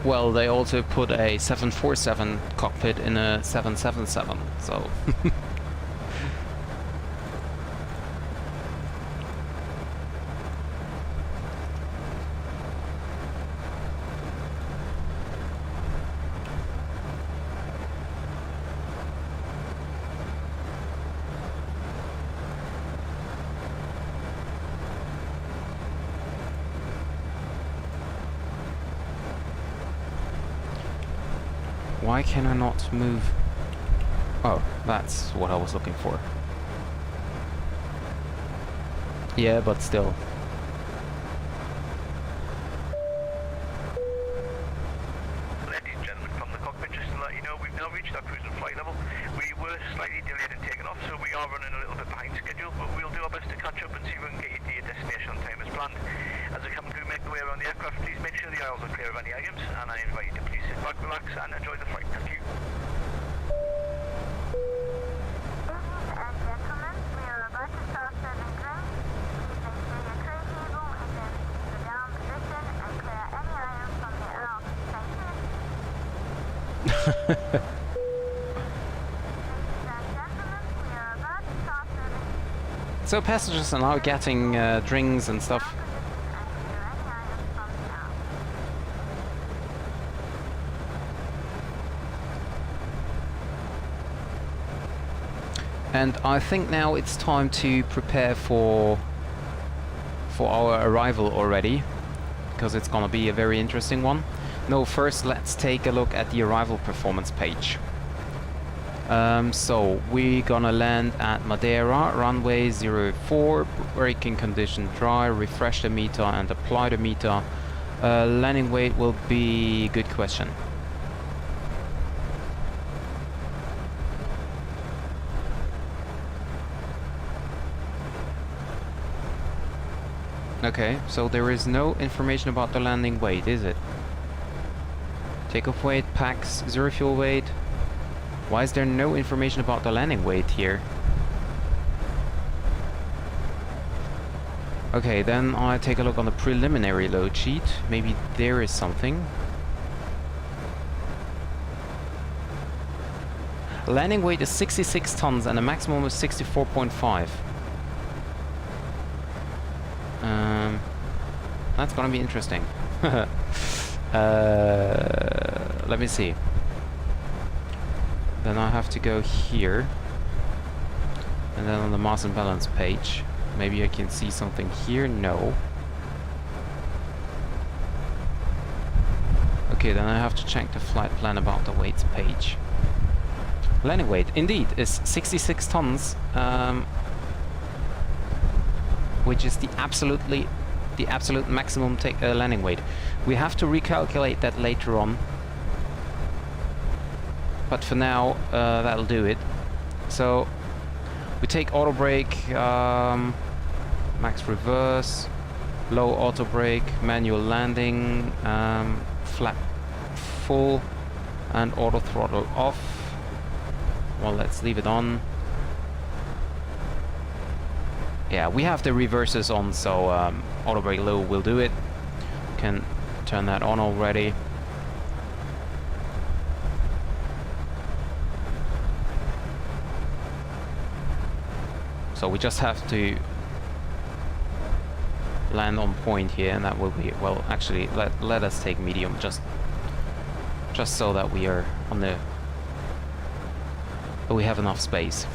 Well, they also put a 747 cockpit in a 777, so... Why can I not move? Oh, that's what I was looking for. Yeah, but still. Ladies and gentlemen, from the cockpit, just to let you know, we've now reached our cruise and flight level. We were slightly delayed in taking off, so we are running a little bit behind schedule, but we'll do our best to catch up and see if we can get you to your destination on time as planned. As the cabin crew make their way around the aircraft, please make sure the aisles are clear of any items, and I invite you to please sit back, relax, and enjoy the flight. Thank you. Ladies and gentlemen, we are about to start serving drinks. Please make sure your tray table is in the down position and clear any items from the aisle. Thank you. Ladies and gentlemen, we are about to start serving So passengers are now getting drinks and stuff. and clear any items from the aisle. And I think now it's time to prepare for our arrival already, because it's gonna be a very interesting one. No, first let's take a look at the arrival performance page. So we're gonna land at Madeira, runway 04, braking condition dry, refresh the meter and apply the meter. Landing weight will be good question. Okay, so there is no information about the landing weight, is it? Takeoff weight, packs, zero fuel weight. Why is there no information about the landing weight here? Okay, then I take a look on the preliminary load sheet. Maybe there is something. Landing weight is 66 tons and the maximum is 64.5. That's gonna be interesting. Let me see. Then I have to go here. And then on the mass and balance page. Maybe I can see something here? No. Okay, then I have to check the flight plan about the weights page. Landing weight, indeed, is 66 tons. Which is the absolute maximum landing weight. We have to recalculate that later on, but for now that'll do it. So we take auto brake, max reverse, low auto brake, manual landing, flap full, and auto throttle off. Well, let's leave it on. Yeah, we have the reverses on, so auto brake low will do it. Can turn that on already. So we just have to land on point here, and that will be, well, actually let us take medium just so that we are on the, we have enough space.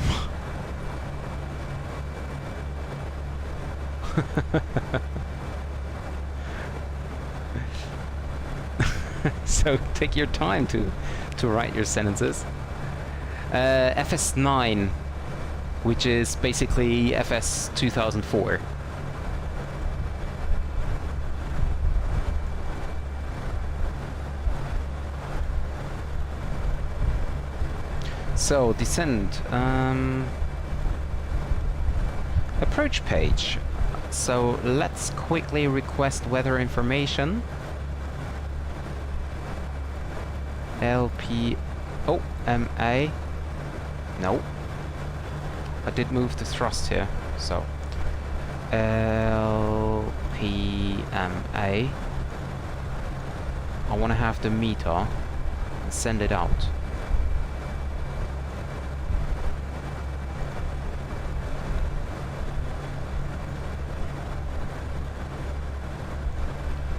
So take your time to write your sentences. FS9, which is basically FS 2004. So descend. Approach page. So let's quickly request weather information. LP. Oh, MA. No. I did move the thrust here. So LPMA. I want to have the meter and send it out.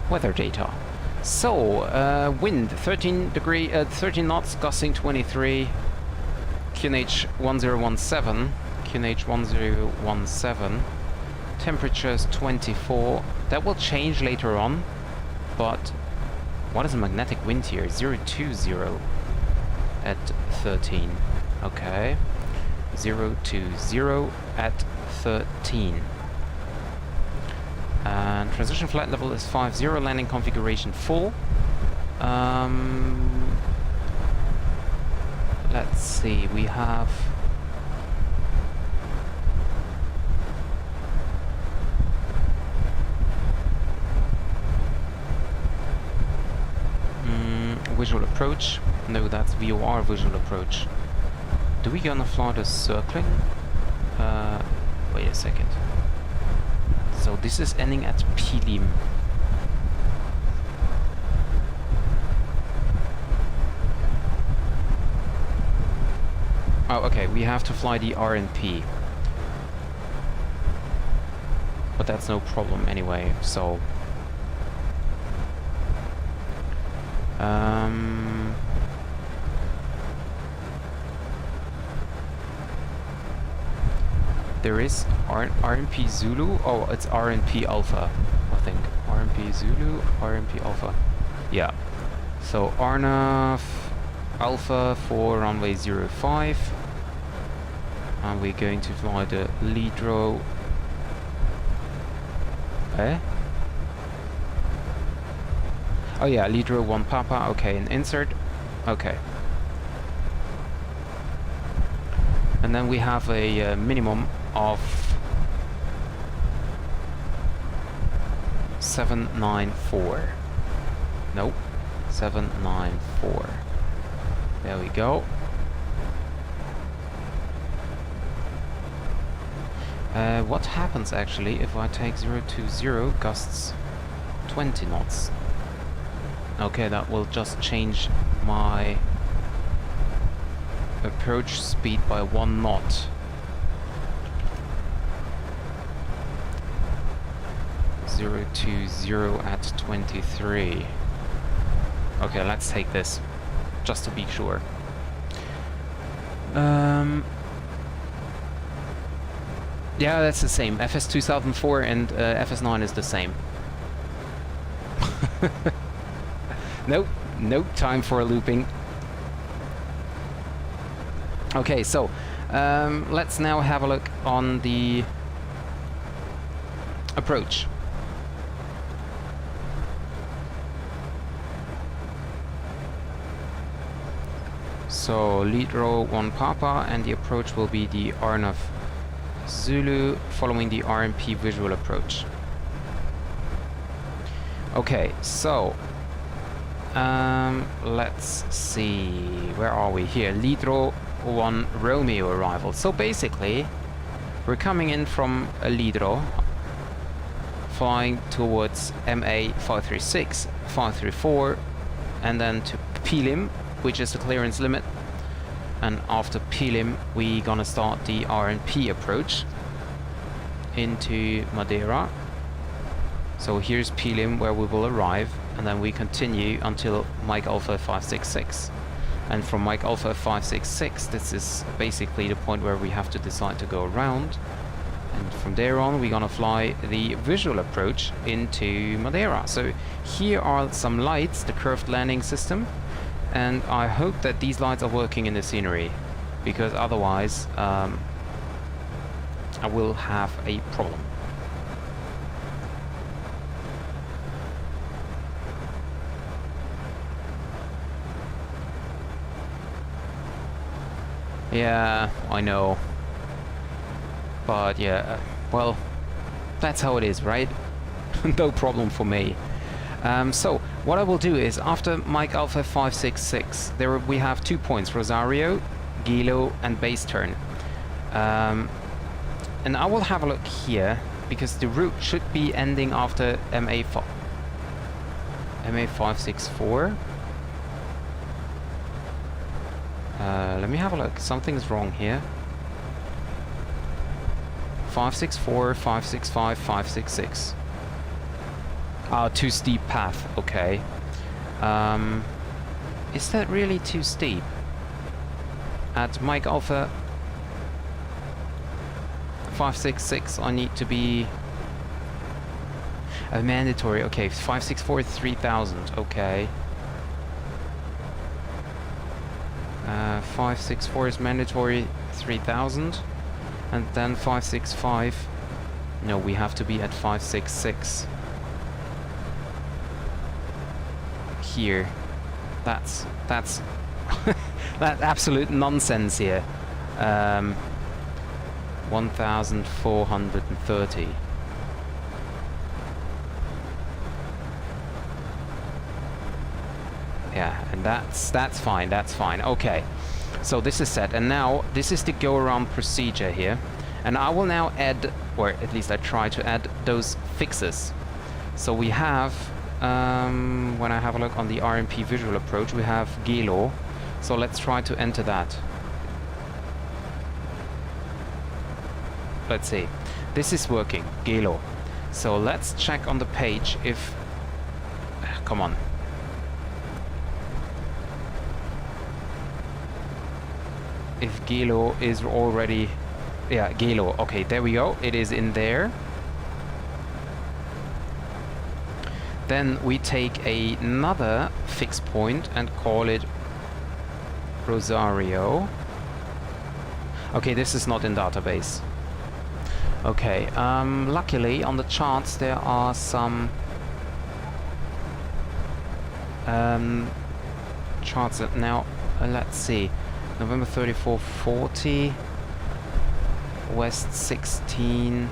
Weather data. So, wind 13 knots, gusting 23, QNH 1017, QNH 1017, temperatures 24. That will change later on, but what is the magnetic wind here? 020 at 13. Okay, 020 at 13. And transition flight level is 50, landing configuration full. Let's see, we have visual approach. No, that's VOR visual approach. Do we gonna fly the circling? Wait a second. So this is ending at Pilim. Oh, okay, we have to fly the RNP. But that's no problem anyway, so... there is RNP Zulu. Oh, it's RNP Alpha, I think. RNP Zulu, RNP Alpha. Yeah. So Arnav Alpha for runway 05. And we're going to fly the Lidro. Oh yeah, Lidro 1 Papa. Okay, and insert. Okay. And then we have a minimum of 794. Nope, 794. There we go. What happens actually if I take 020 gusts 20 knots? Okay, that will just change my approach speed by 1 knot. 020 at 23. Okay, let's take this, just to be sure. Yeah, that's the same. FS 2004 and FS9 is the same. Nope, no time for looping. Okay, so let's now have a look on the approach. So lead row 1 Papa, and the approach will be the Arnav Zulu following the RMP visual approach. Okay, so let's see, where are we here? Lidro 1 Romeo arrival. So basically we're coming in from a Lidro, flying towards MA 536, 534, and then to Pilim, which is the clearance limit. And after Pilim we gonna start the RNP approach into Madeira. So here's Pilim, where we will arrive, and then we continue until Mike Alpha 566. And from Mike Alpha 566, this is basically the point where we have to decide to go around. And from there on, we're gonna fly the visual approach into Madeira. So here are some lights, the curved landing system, and I hope that these lights are working in the scenery, because otherwise I will have a problem. Yeah, I know. But yeah, well, that's how it is, right? No problem for me. So, what I will do is, after Mike Alpha 566, there we have 2 points, Rosario, Gilo, and base turn. And I will have a look here, because the route should be ending after MA564. Let me have a look. Something's wrong here. 564, 565, 566. Ah, too steep path. Okay. Is that really too steep? At Mike Alpha 566, I need to be mandatory. Okay, 564 3000. Okay. 564 is mandatory 3000, and then 565. No, we have to be at 566. Here. That's that's absolute nonsense here. 1430. Yeah, and that's fine, that's fine. Okay, so this is set, and now this is the go around procedure here, and I will now add, or at least I try to add, those fixes. So we have, when I have a look on the RMP visual approach, we have Gelo. So let's try to enter that. Let's see. This is working, Gelo. So let's check on the page if... Come on. If Gelo is already... Yeah, Gelo. Okay, there we go. It is in there. Then we take another fixed point and call it Rosario. Okay, this is not in database. Okay, luckily on the charts there are some charts that now, let's see, November 34, 40, West 16,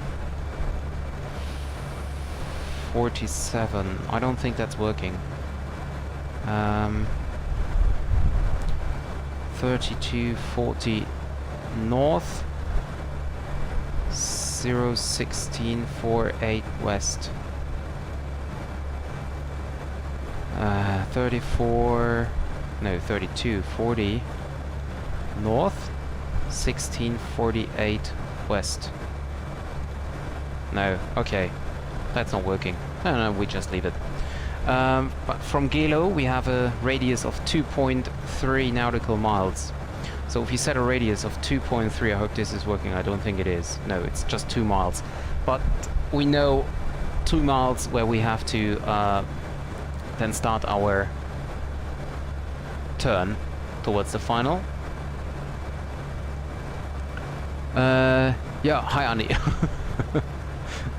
47. I don't think that's working. 32, 40 north, 016, 48 west. 34, no, 32, 40 north, 1648 west. No, okay, that's not working. No, we just leave it. But from Gelo we have a radius of 2.3 nautical miles. So if you set a radius of 2.3, I hope this is working. I don't think it is. No, it's just 2 miles. But we know 2 miles where we have to then start our turn towards the final. Yeah, hi Annie.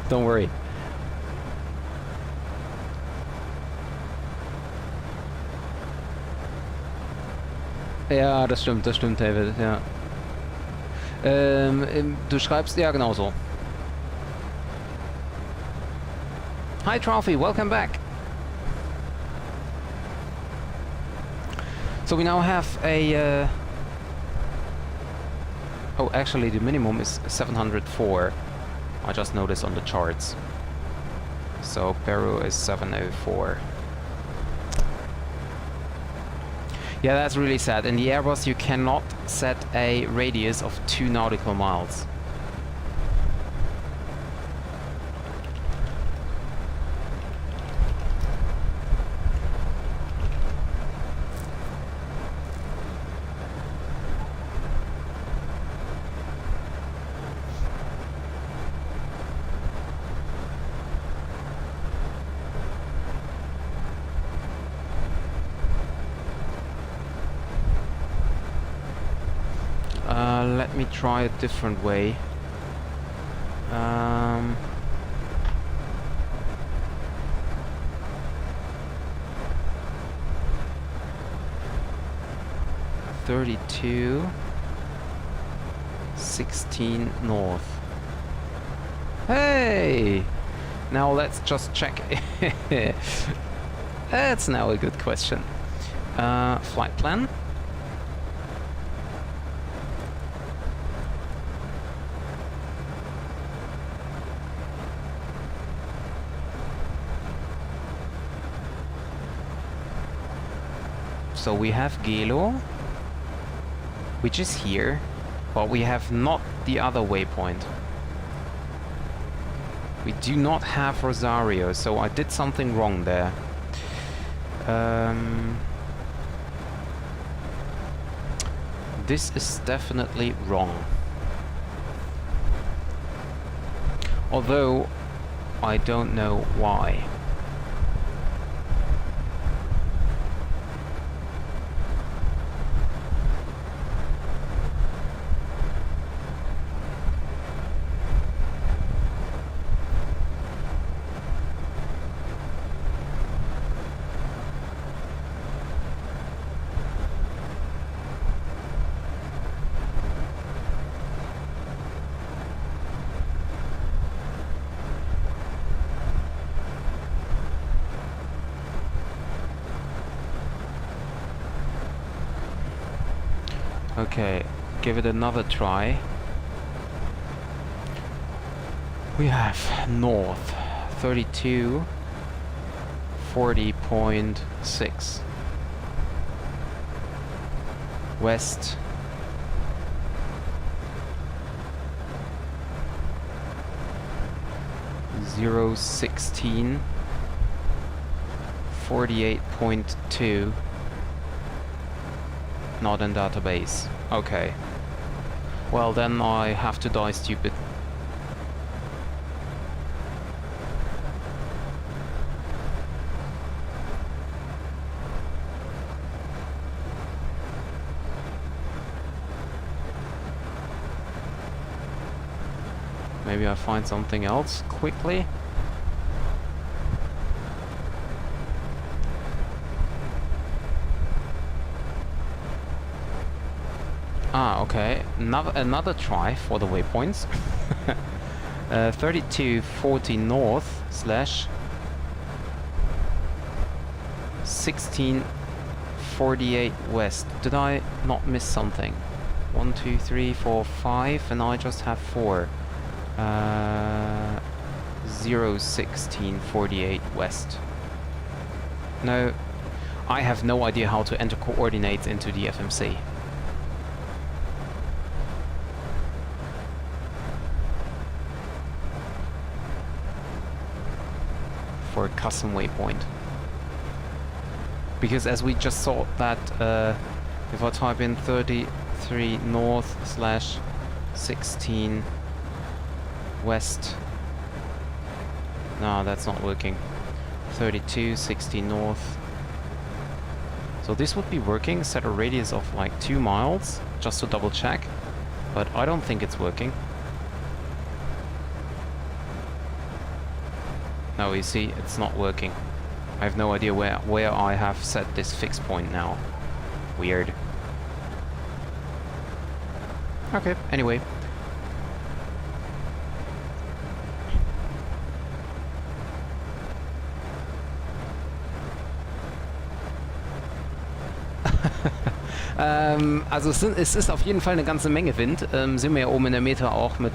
Don't worry. Ja, das stimmt, David, ja. Du schreibst, ja, genauso. Hi Trophy, welcome back. So we now have a... oh, actually the minimum is 704. I just noticed on the charts. So Peru is 704. Yeah, that's really sad. In the Airbus you cannot set a radius of 2 nautical miles. Let me try a different way. 32 16 north. Hey! Now let's just check. That's now a good question. Flight plan. So we have Gelo, which is here, but we have not the other waypoint. We do not have Rosario, so I did something wrong there. This is definitely wrong. Although, I don't know why. Okay, give it another try. We have north 32 40.6, west 016 48.2. Not in database. Okay. Well, then I have to die stupid. Maybe I find something else quickly. Ah, okay. Another try for the waypoints. 3240 north slash 1648 west. Did I not miss something? 1, 2, 3, 4, 5, and I just have 4. 01648 west. No, I have no idea how to enter coordinates into the FMC. For a custom waypoint. Because as we just saw that if I type in 33 north slash 16 west, no, that's not working. 32 60 north. So this would be working, set a radius of like 2 miles, just to double check, but I don't think it's working. No, you see, it's not working. I have no idea where I have set this fixed point now. Weird. Okay, anyway. Also es ist auf jeden Fall eine ganze Menge Wind. Sind wir ja oben in der Meter auch mit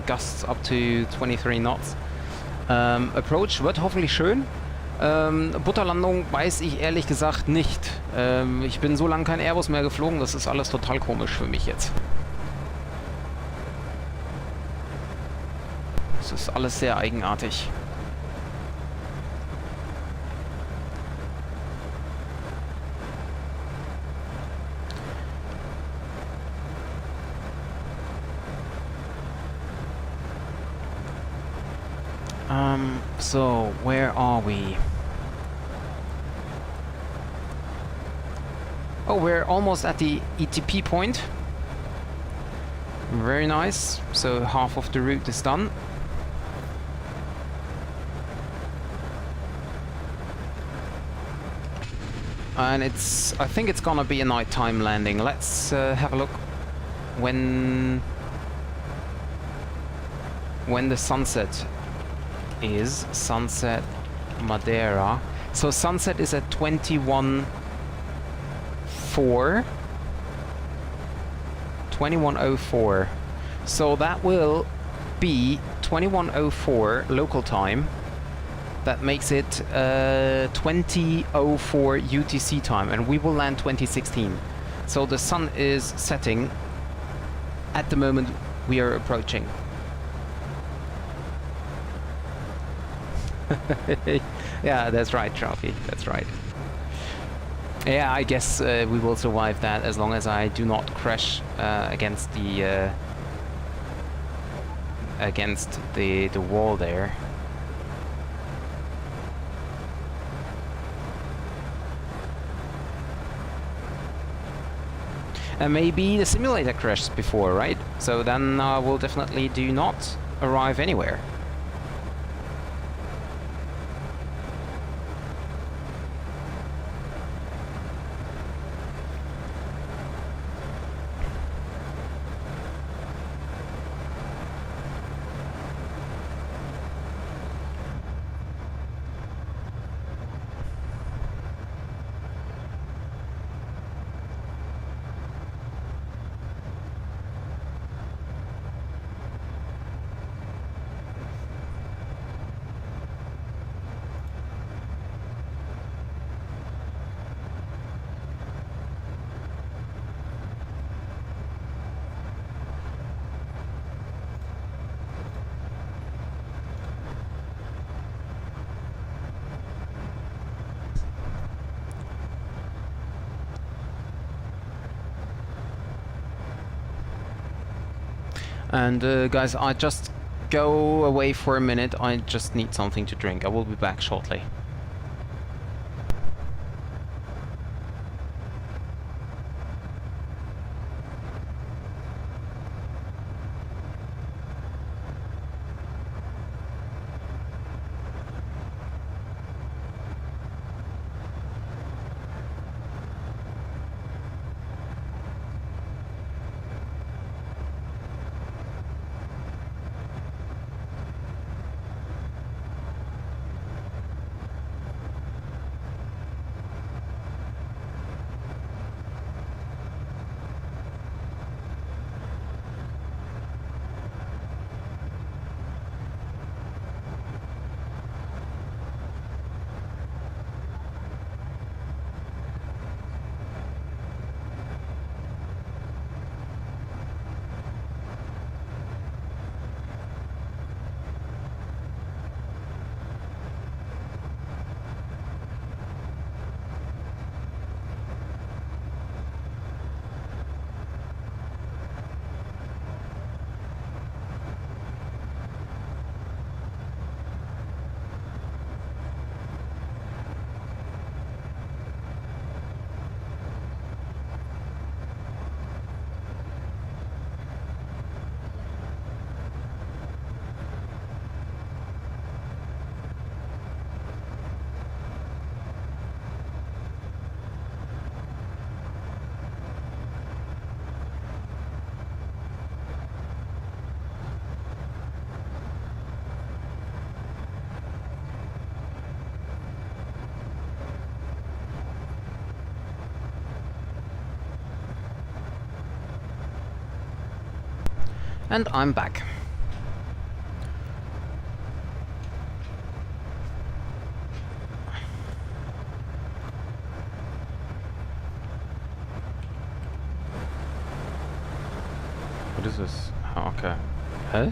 gusts up to 23 knots. Approach wird hoffentlich schön. Butterlandung weiß ich ehrlich gesagt nicht. Ich bin so lange kein Airbus mehr geflogen, das ist alles total komisch für mich jetzt. Das ist alles sehr eigenartig. So, where are we? Oh, we're almost at the ETP point. Very nice. So half of the route is done. And I think it's gonna be a nighttime landing. Let's have a look when the sunset is. Sunset Madeira. So sunset is at 21:04. So that will be 21:04 local time. That makes it 20:04 UTC time, and we will land 2016. So the sun is setting at the moment we are approaching. Yeah, that's right, Trophy. That's right. Yeah, I guess we will survive that as long as I do not crash against the wall there. And maybe the simulator crashed before, right? So then we'll definitely do not arrive anywhere. And guys, I just go away for a minute. I just need something to drink. I will be back shortly. And I'm back. What is this? Oh, okay. Huh?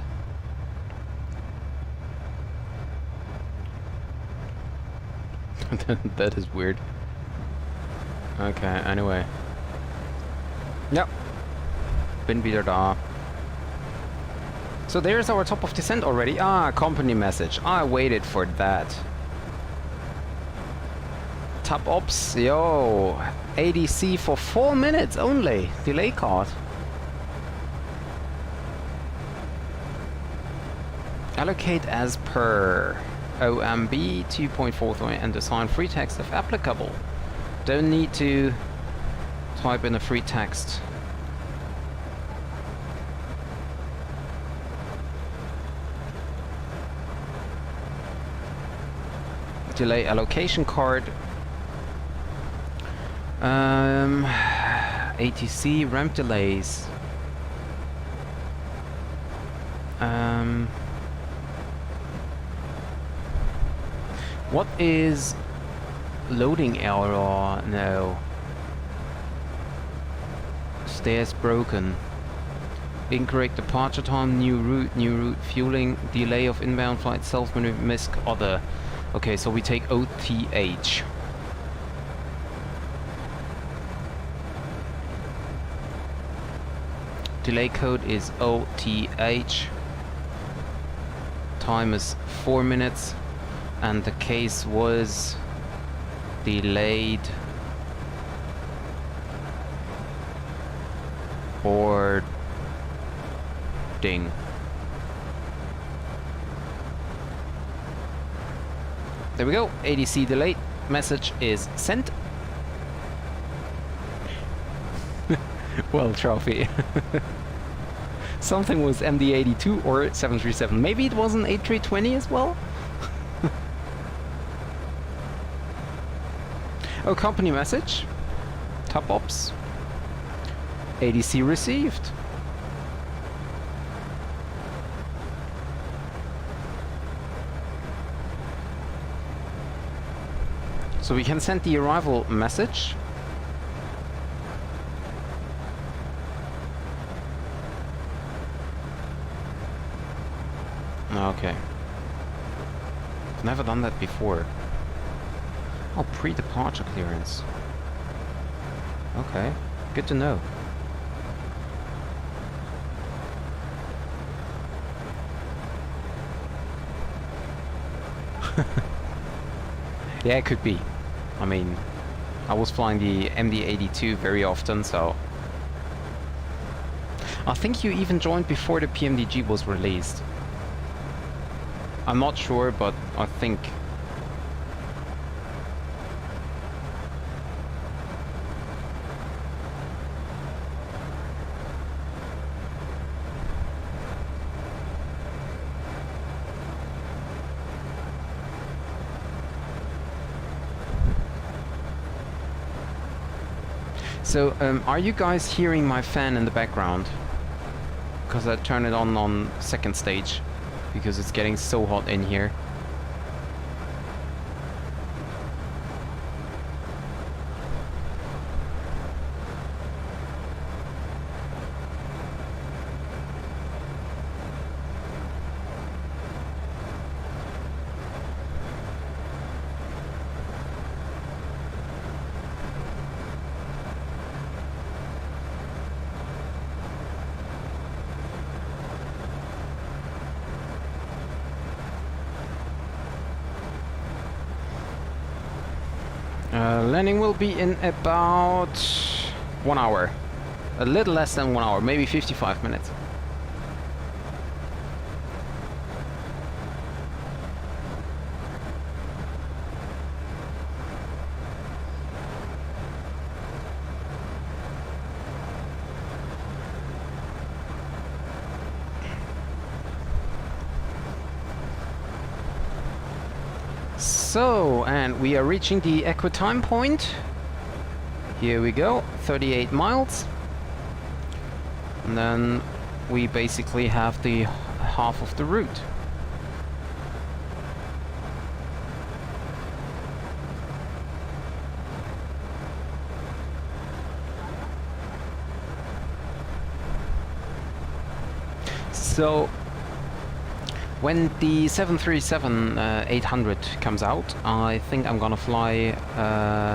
That is weird. Okay, anyway. Yep. Bin wieder da. So there's our top of descent already. Ah, company message. I waited for that. Top ops, yo. ADC for 4 minutes only. Delay card. Allocate as per OMB 2.43 and assign free text if applicable. Don't need to type in a free text. Delay allocation card. ATC ramp delays. What is loading error? No. Stairs broken. Incorrect departure time, new route, fueling, delay of inbound flight, self-maneuver, misc, other. Okay, so we take OTH. Delay code is OTH. Time is 4 minutes, and the case was delayed boarding. There we go. ADC delayed. Message is sent. Well, trophy. Something was MD82 or 737. Maybe it was an A320 as well? Oh, company message. Top ops. ADC received. So we can send the arrival message. Okay. I've never done that before. Oh, pre-departure clearance. Okay, good to know. Yeah, it could be. I mean, I was flying the MD82 very often, so... I think you even joined before the PMDG was released. I'm not sure, but I think... So, are you guys hearing my fan in the background? Because I turned it on second stage, because it's getting so hot in here. Landing will be in about 1 hour. A little less than 1 hour, maybe 55 minutes. So, and we are reaching the equitime point. Here we go, 38 miles. And then we basically have the half of the route. So, when the 737-800 comes out, I think I'm gonna fly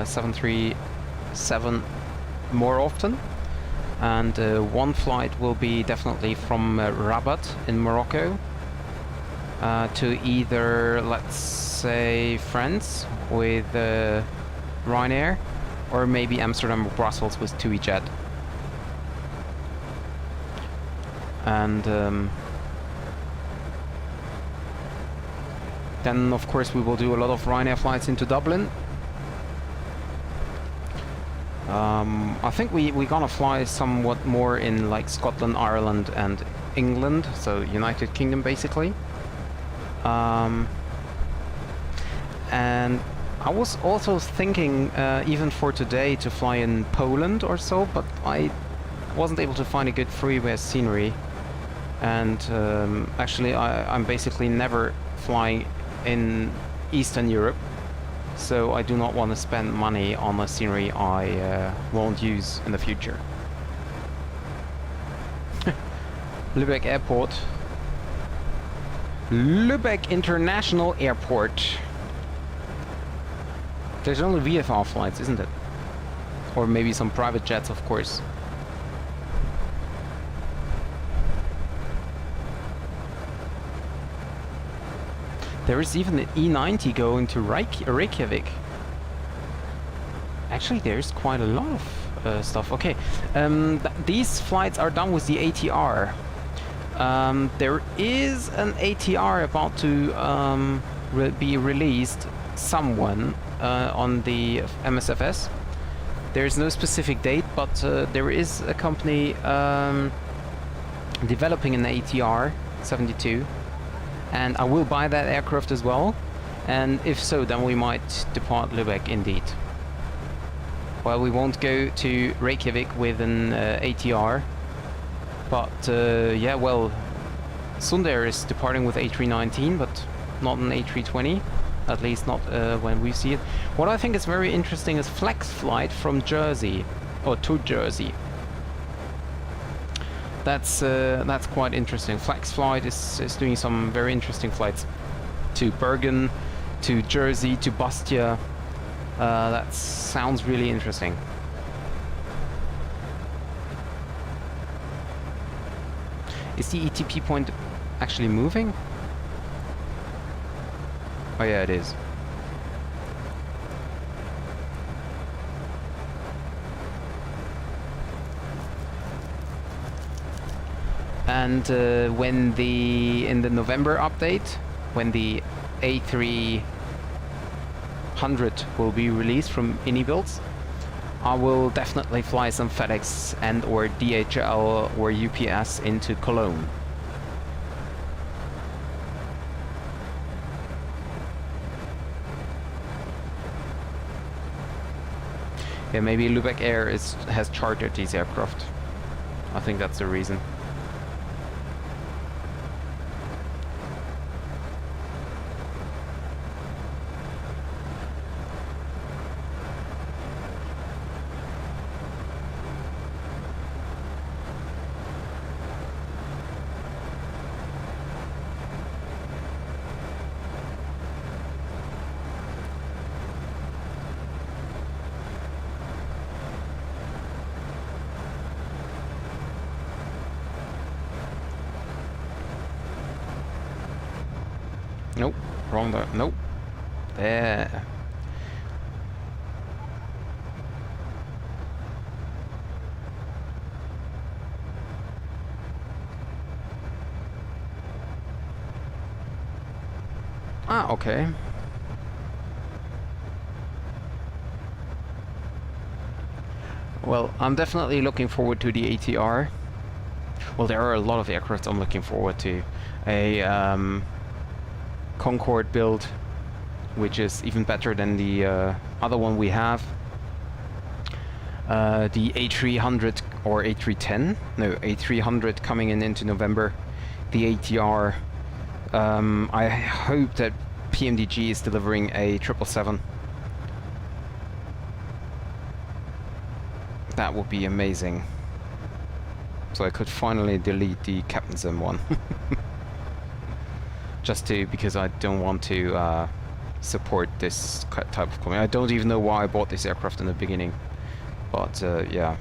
737 more often. And one flight will be definitely from Rabat in Morocco to either, let's say, France with Ryanair, or maybe Amsterdam or Brussels with TUI-Jet. And Then of course we will do a lot of Ryanair flights into Dublin. I think we're gonna fly somewhat more in like Scotland, Ireland and England, so United Kingdom basically. And I was also thinking even for today to fly in Poland or so, but I wasn't able to find a good freeway scenery. And actually I'm basically never flying in Eastern Europe, so I do not want to spend money on a scenery I won't use in the future. Lübeck Airport. Lübeck International Airport. There's only VFR flights, isn't it? Or maybe some private jets, of course. There is even an E90 going to Reykjavik. Actually, there's quite a lot of stuff. Okay, these flights are done with the ATR. There is an ATR about to be released someone on the MSFS. There is no specific date, but there is a company developing an ATR 72. And I will buy that aircraft as well, and if so, then we might depart Lübeck indeed. Well, we won't go to Reykjavik with an ATR, but yeah, well, Sundair is departing with A319, but not an A320, at least not when we see it. What I think is very interesting is flex flight from Jersey, or to Jersey. That's quite interesting. Flex flight is doing some very interesting flights to Bergen, to Jersey, to Bastia. That sounds really interesting. Is the ETP point actually moving? Oh yeah, it is. And when in the November update, when the A300 will be released from InniBuilds, I will definitely fly some FedEx and or DHL or UPS into Cologne. Yeah, maybe Lübeck Air has chartered these aircraft. I think that's the reason. Nope, wrong there. Nope. There. Ah, okay. Well, I'm definitely looking forward to the ATR. Well, there are a lot of aircraft I'm looking forward to. A Concorde build, which is even better than the other one we have. The A300 or A310? No, A300 coming into November. The ATR. I hope that PMDG is delivering a 777. That would be amazing. So I could finally delete the Captain Sim one. Because I don't want to support this type of company. I don't even know why I bought this aircraft in the beginning, but yeah.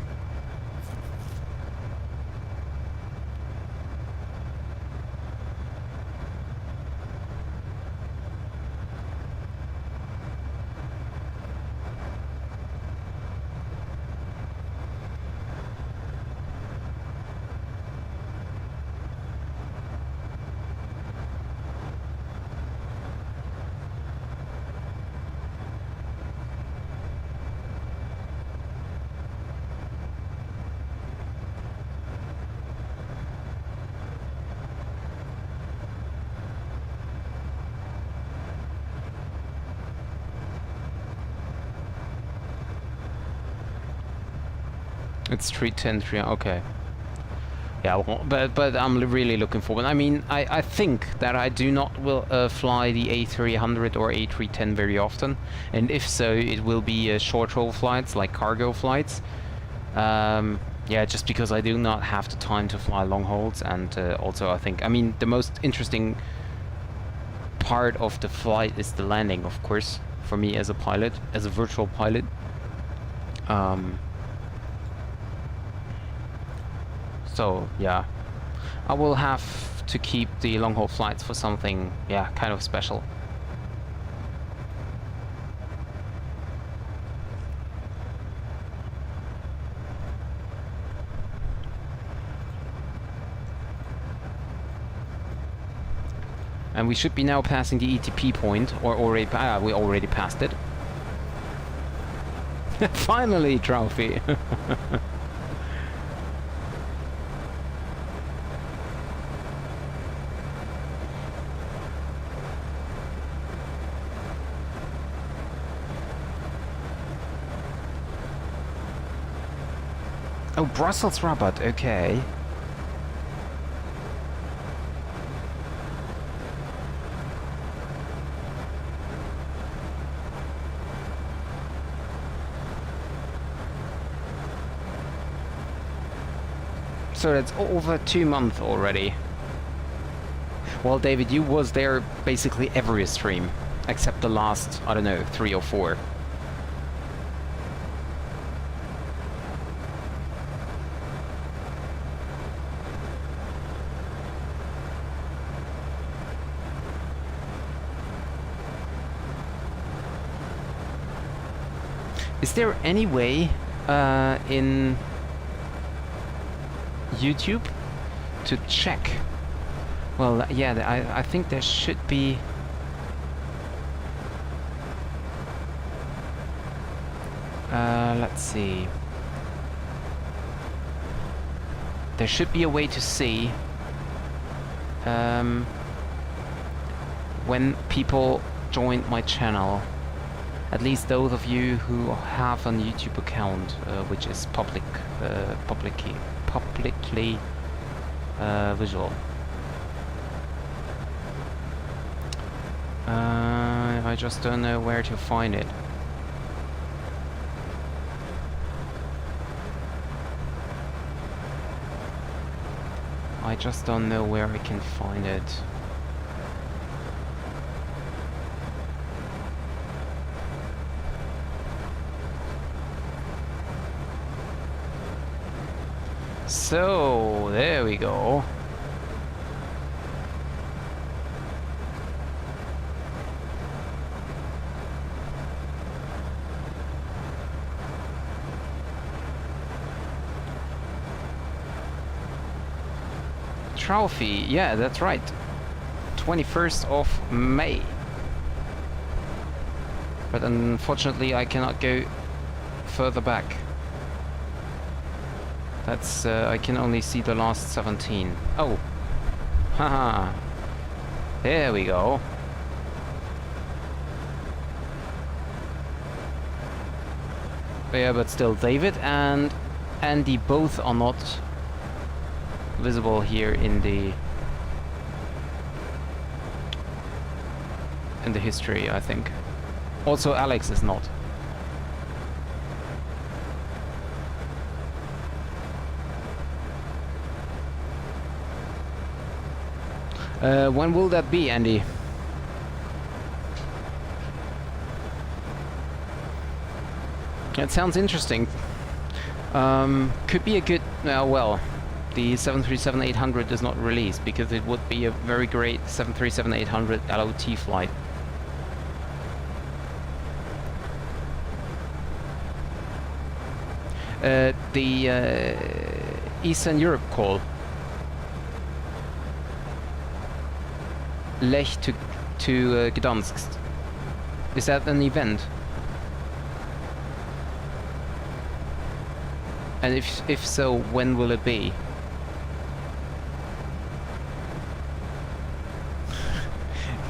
It's 310, okay. Yeah, well, but I'm really looking forward. I mean, I think that I do not will fly the A300 or A310 very often, and if so, it will be short haul flights, like cargo flights. Yeah, just because I do not have the time to fly long hauls, and also I think, I mean, the most interesting part of the flight is the landing, of course, for me as a pilot, as a virtual pilot. So yeah, I will have to keep the long haul flights for something, yeah, kind of special. And we should be now passing the ETP point, or already, we already passed it. Finally, trophy! Oh, Brussels Rabat, okay. So that's over 2 months already. Well, David, you was there basically every stream, except the last, I don't know, 3 or 4. Is there any way in YouTube to check? Well, yeah, I think there should be. Let's see. There should be a way to see when people joined my channel. At least those of you who have an YouTube account, which is publicly visual. I just don't know where to find it. I just don't know where I can find it. So, there we go. Trophy, yeah, that's right. 21st of May. But unfortunately I cannot go further back. That's, I can only see the last 17. Oh! Haha! There we go. Yeah, but still, David and Andy both are not visible here in the history, I think. Also, Alex is not. When will that be, Andy? That sounds interesting. Could be a good... well, the 737-800 is not released because it would be a very great 737-800 LOT flight. The Eastern Europe call. Lech to Gdansk. Is that an event? And if so, when will it be?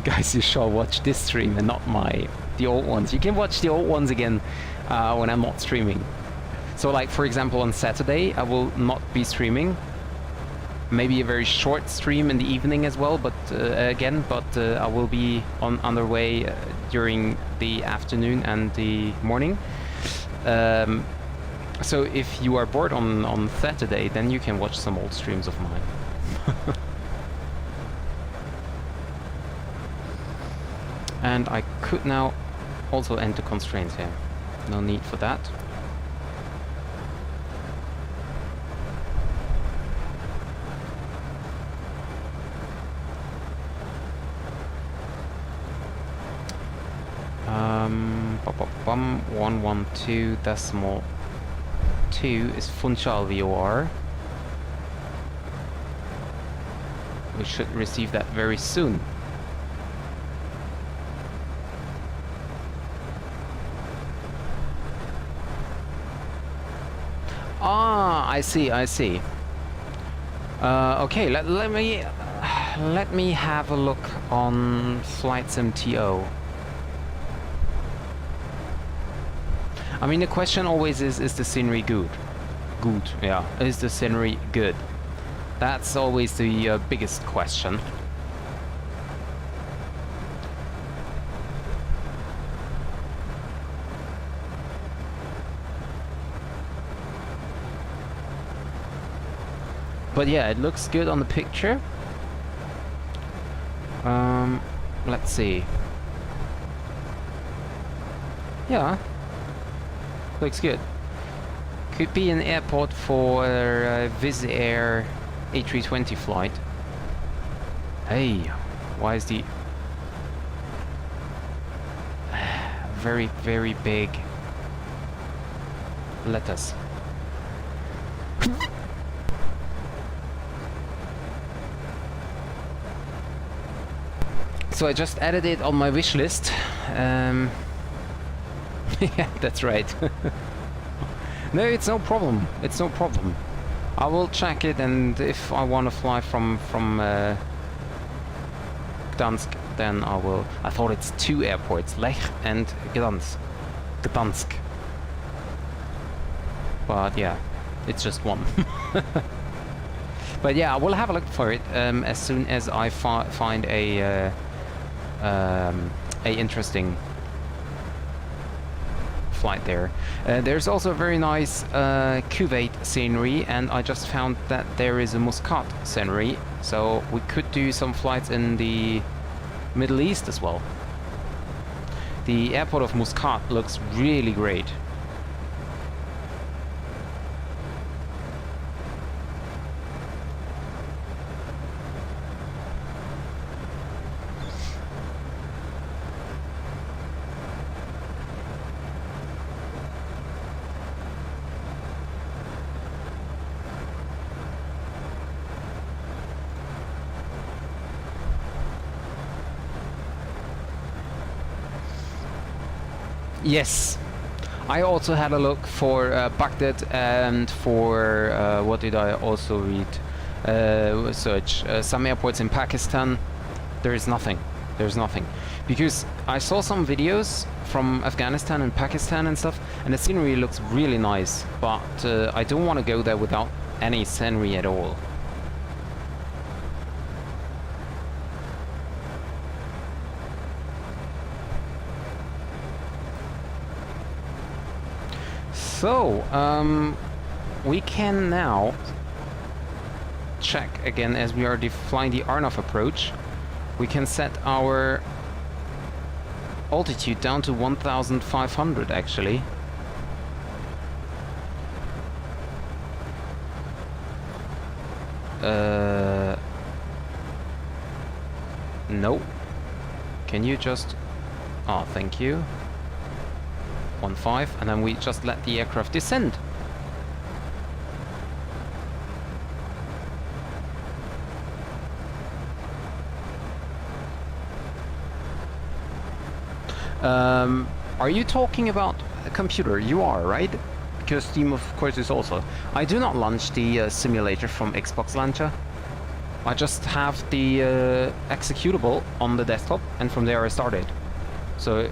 Guys, you shall watch this stream and not the old ones. You can watch the old ones again when I'm not streaming. So like for example on Saturday I will not be streaming. Maybe a very short stream in the evening as well, but I will be on the way during the afternoon and the morning. So if you are bored on Saturday, then you can watch some old streams of mine. And I could now also enter constraints here. No need for that. Bum 112.2 is Funchal VOR. We should receive that very soon. Ah, I see. Okay, let me have a look on FlightSimTO. I mean, the question always is the scenery good? Good, yeah. Is the scenery good? That's always the biggest question. But yeah, it looks good on the picture. Let's see. Yeah. Looks good. Could be an airport for a Wizz Air A320 flight. Hey, why is the very, very big letters? So I just added it on my wish list. Yeah, that's right. No, it's no problem. It's no problem. I will check it, and if I want to fly from Gdansk, then I will. I thought it's two airports, Lech and Gdansk. But yeah, it's just one. But yeah, I will have a look for it as soon as I find a interesting flight there. There's also a very nice Kuwait scenery, and I just found that there is a Muscat scenery, so we could do some flights in the Middle East as well. The airport of Muscat looks really great. Yes, I also had a look for Baghdad and for what did I also read? Search some airports in Pakistan. There is nothing. There's nothing, because I saw some videos from Afghanistan and Pakistan and stuff, and the scenery looks really nice. But I don't want to go there without any scenery at all. So, we can now check again, as we are flying the Arnav approach. We can set our altitude down to 1,500 actually. No. Can you just... Oh, thank you. 1.5, and then we just let the aircraft descend. Are you talking about a computer? You are, right? Because Steam, of course, is also. I do not launch the simulator from Xbox Launcher. I just have the executable on the desktop, and from there I started. So,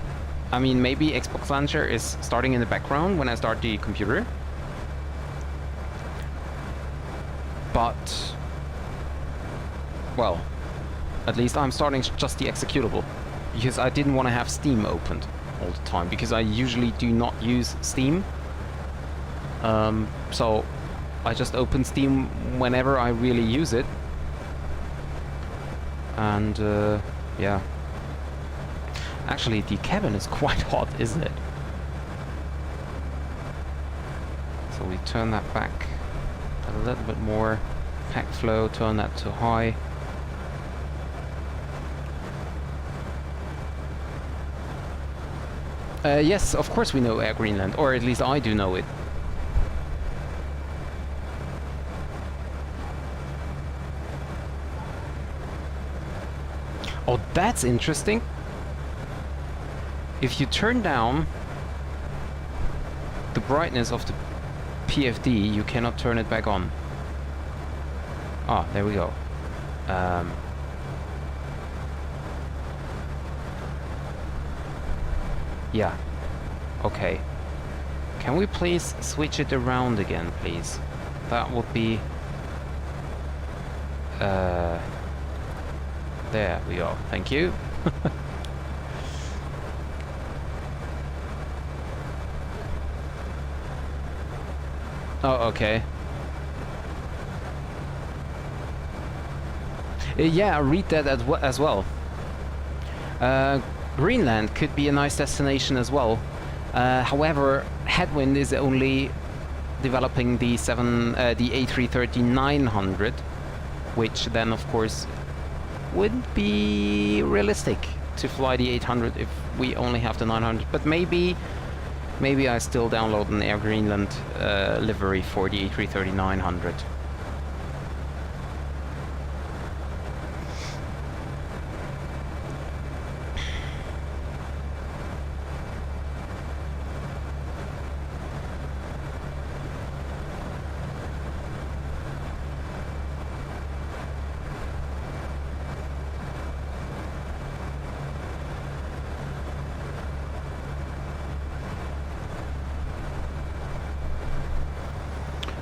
I mean, maybe Xbox Launcher is starting in the background when I start the computer, but well, at least I'm starting just the executable, because I didn't want to have Steam opened all the time, because I usually do not use Steam. So I just open Steam whenever I really use it. And yeah. Actually, the cabin is quite hot, isn't it? So we turn that back a little bit more. Pack flow, turn that to high. Yes, of course we know Air Greenland, or at least I do know it. Oh, that's interesting. If you turn down the brightness of the PFD, you cannot turn it back on. Ah, there we go. Yeah. Okay. Can we please switch it around again, please? That would be... There we go. Thank you. Oh, okay. Yeah, I read that as well. Greenland could be a nice destination as well. However, Headwind is only developing the A330-900, which then, of course, wouldn't be realistic to fly the 800 if we only have the 900. But maybe I still download an Air Greenland livery for the A330-900.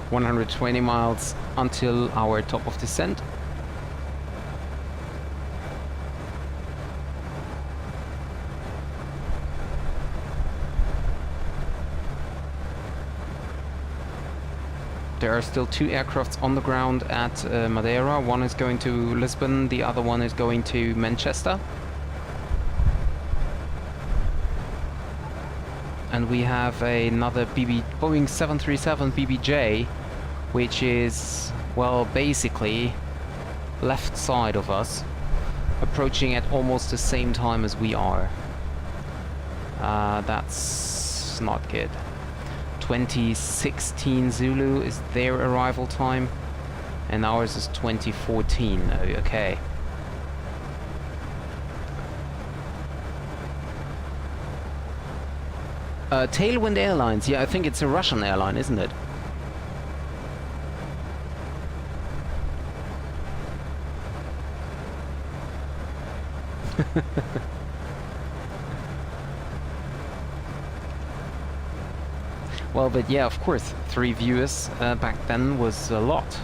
...120 miles until our top of descent. There are still 2 aircrafts on the ground at Madeira. One is going to Lisbon, the other one is going to Manchester. And we have another Boeing 737 BBJ, which is, well, basically left side of us, approaching at almost the same time as we are. That's not good. 2016 Zulu is their arrival time, and ours is 2014. Okay. Tailwind Airlines, yeah, I think it's a Russian airline, isn't it? Well, but yeah, of course, 3 viewers back then was a lot.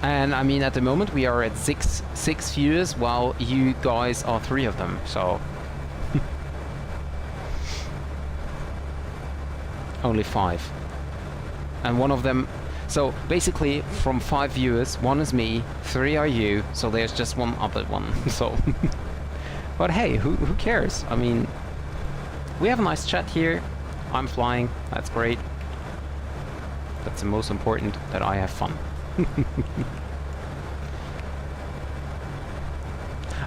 And I mean, at the moment we are at six viewers, while you guys are 3 of them, so... Only 5. And one of them... So, basically, from 5 viewers, 1 is me, 3 are you, so there's just 1 other one, so... But hey, who cares? I mean... We have a nice chat here, I'm flying, that's great. That's the most important, that I have fun.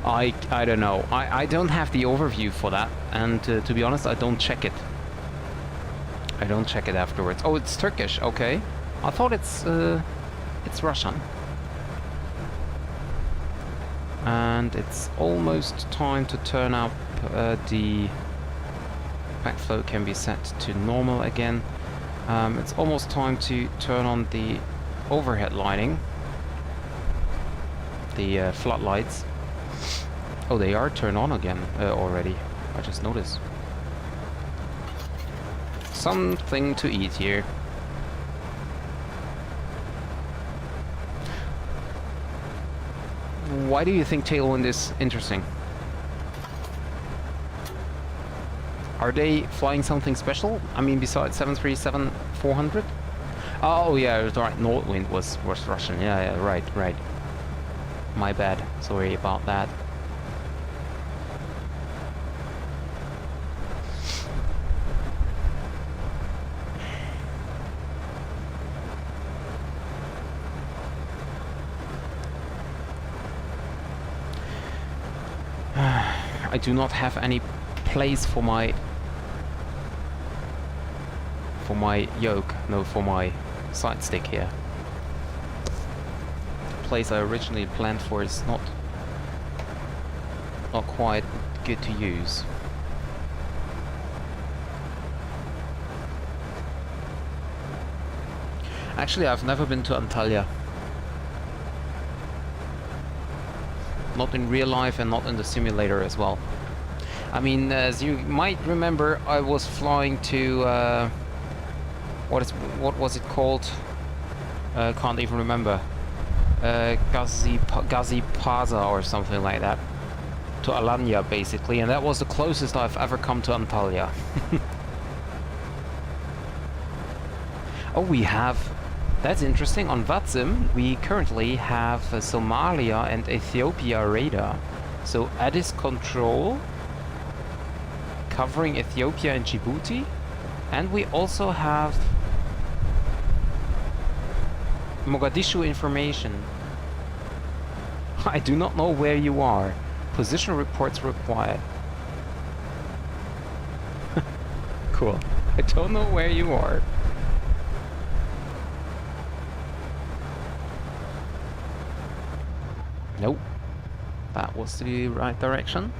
I don't know. I don't have the overview for that, and to be honest, I don't check it. I don't check it afterwards. Oh, it's Turkish. Okay, I thought it's Russian. And it's almost time to turn up. The backflow can be set to normal again. It's almost time to turn on the overhead lighting, the floodlights. Oh, they are turned on again already. I just noticed. something to eat here. Why do you think tailwind is interesting? Are they flying something special? I mean, besides 737-400? Oh yeah, right. Northwind was Russian. Yeah, right. My bad. Sorry about that. I do not have any place for my yoke, no, for my side stick here. The place I originally planned for is not quite good to use. Actually, I've never been to Antalya. Not in real life and not in the simulator as well. I mean, as you might remember, I was flying to what was it called? Can't even remember. Gazi Paza or something like that. To Alanya, basically, and that was the closest I've ever come to Antalya. Oh, we have... That's interesting. On VATSIM, we currently have Somalia and Ethiopia radar. So Addis control, covering Ethiopia and Djibouti. And we also have Mogadishu information. I do not know where you are. Position reports required. Cool. I don't know where you are. Nope. That was the right direction.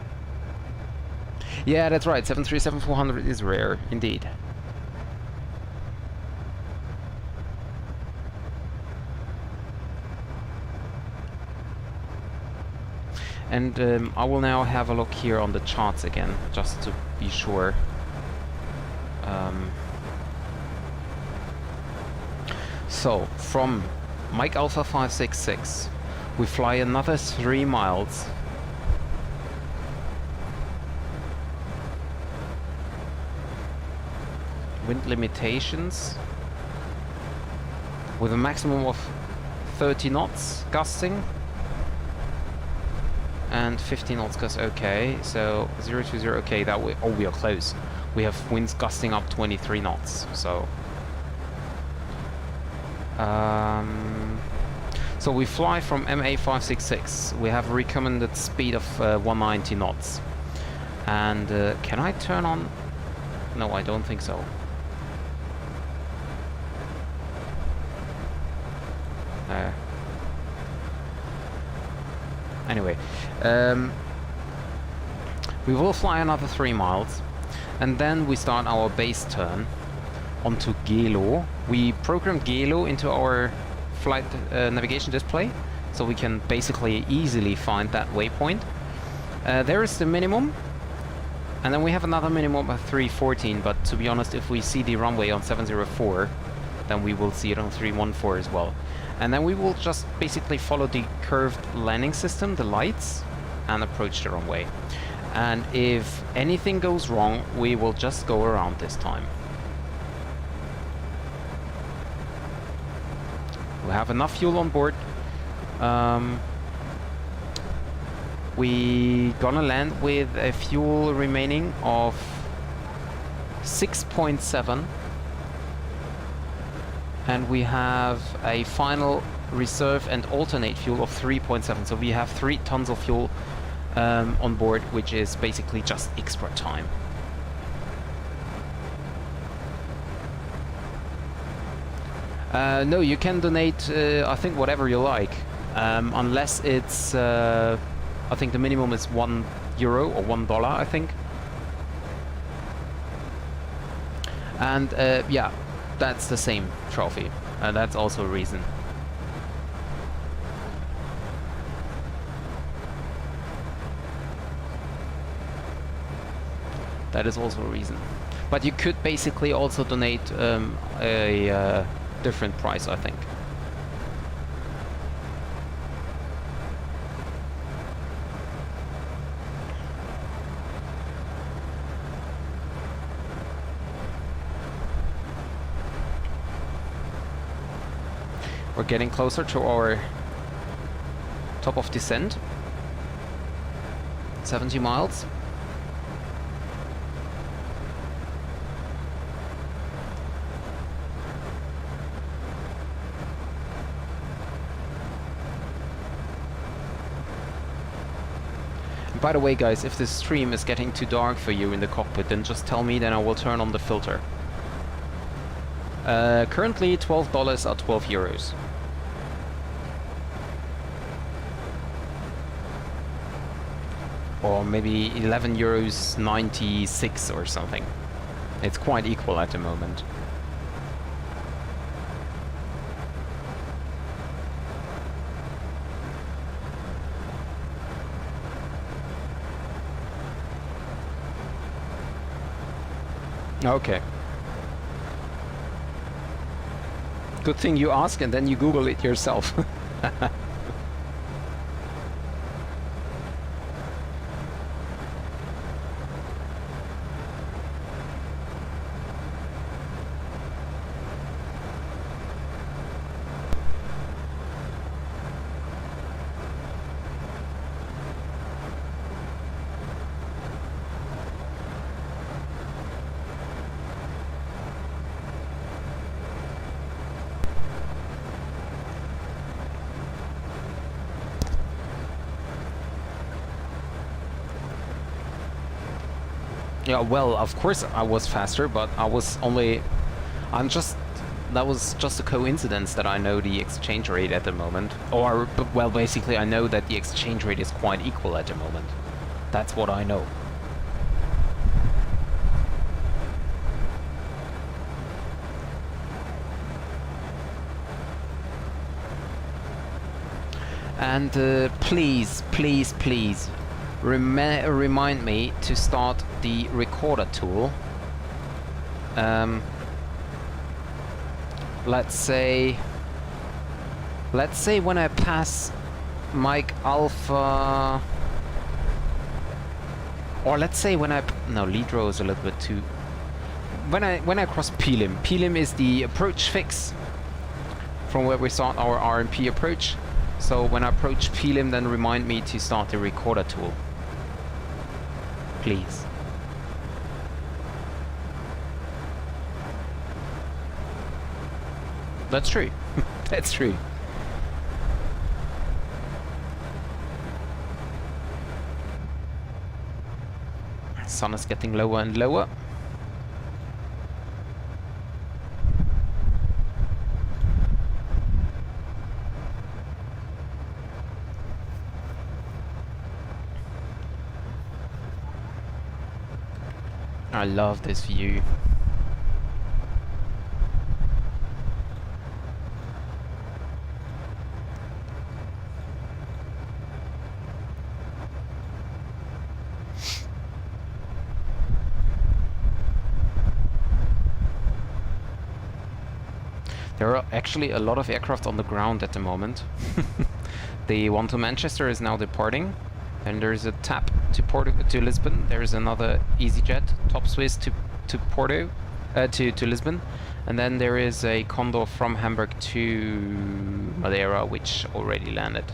Yeah, that's right. 737-400 is rare, indeed. And I will now have a look here on the charts again, just to be sure. So, from Mike Alpha 566, we fly another 3 miles. Wind limitations with a maximum of 30 knots gusting and 50 knots gust. Okay, so 020. Okay, that way. Oh, we are close. We have winds gusting up 23 knots. So so we fly from MA566. We have a recommended speed of 190 knots. And can I turn on? No, I don't think so. Anyway, we will fly another 3 miles, and then we start our base turn onto Gelo. We programmed Gelo into our flight navigation display, so we can basically easily find that waypoint. There is the minimum, and then we have another minimum of 314, but to be honest, if we see the runway on 704, then we will see it on 314 as well. And then we will just basically follow the curved landing system, the lights, and approach the runway. And if anything goes wrong, we will just go around this time. We have enough fuel on board. We gonna land with a fuel remaining of 6.7. And we have a final reserve and alternate fuel of 3.7. So we have 3 tons of fuel on board, which is basically just extra time. No, you can donate, I think, whatever you like, unless it's, I think the minimum is €1 or $1, I think. And yeah, that's the same trophy. That's also a reason. That is also a reason. But you could basically also donate a different price, I think. We're getting closer to our top of descent. 70 miles. By the way, guys, if this stream is getting too dark for you in the cockpit, then just tell me, then I will turn on the filter. Currently $12 or 12 euros. Or maybe 11 euros 96 or something. It's quite equal at the moment. Okay. Good thing you ask and then you Google it yourself. Yeah, well, of course I was faster, but that was just a coincidence that I know the exchange rate at the moment. Or, well, basically I know that the exchange rate is quite equal at the moment. That's what I know. And please, please, please, remind me to start the recorder tool. Let's say when I pass Mike Alpha, or let's say when I no, lead row is a little bit too. When I cross Pilim. Pilim is the approach fix from where we start our RMP approach. So when I approach Pilim, then remind me to start the recorder tool. Please. That's true. That's true. Sun is getting lower and lower. I love this view. There are actually a lot of aircraft on the ground at the moment. The one to Manchester is now departing. And there's a TAP to Porto to Lisbon. There's another EasyJet, Top Swiss to Porto, to Lisbon, and then there is a Condor from Hamburg to Madeira, which already landed.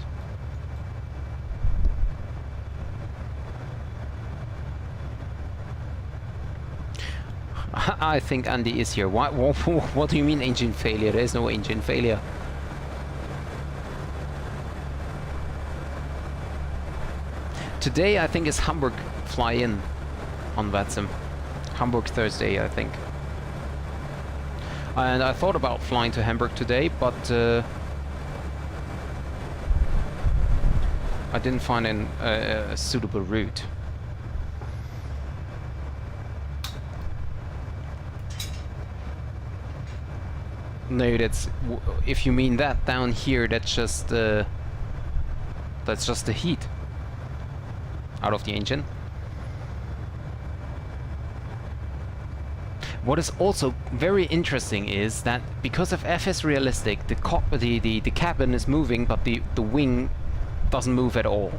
I think Andy is here. What do you mean engine failure? There is no engine failure. Today I think is Hamburg fly-in on VATSIM. Hamburg Thursday, I think. And I thought about flying to Hamburg today, but I didn't find a suitable route. No, that's if you mean that down here, that's just the heat out of the engine. What is also very interesting is that because of FS Realistic, the cabin is moving, but the wing doesn't move at all.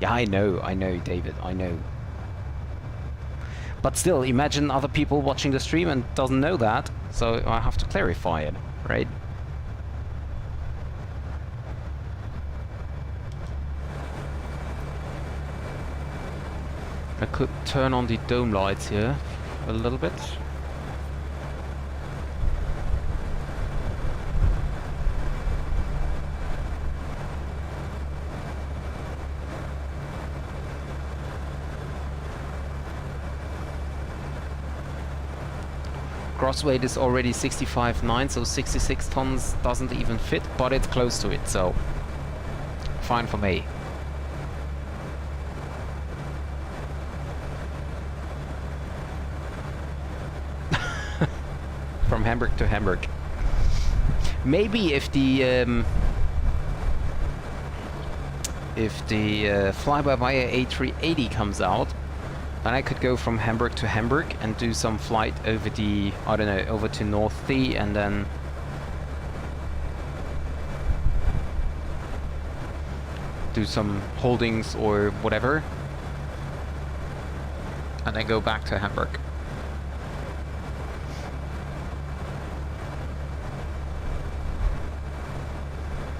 Yeah, I know, David, I know. But still, imagine other people watching the stream and doesn't know that, so I have to clarify it, right? I could turn on the dome lights here a little bit. Gross weight is already 65.9, so 66 tons doesn't even fit, but it's close to it, so fine for me. From Hamburg to Hamburg. Maybe if the fly-by-wire A380 comes out, then I could go from Hamburg to Hamburg and do some flight over the, I don't know, over to North Sea and then do some holdings or whatever, and then go back to Hamburg.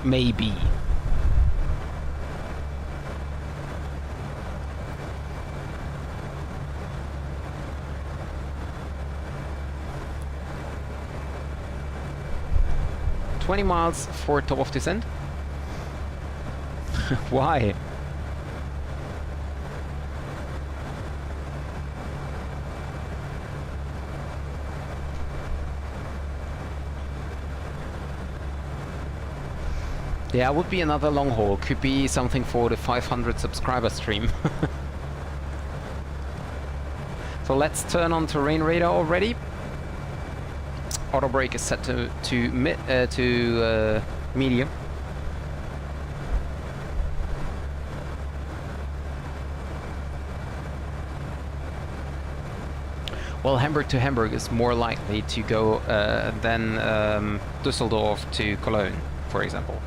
Maybe. $20 miles for top of descent? Why? Yeah, would be another long haul. Could be something for the 500 subscriber stream. So let's turn on terrain radar already. Auto brake is set to medium. Well, Hamburg to Hamburg is more likely to go than Düsseldorf to Cologne, for example.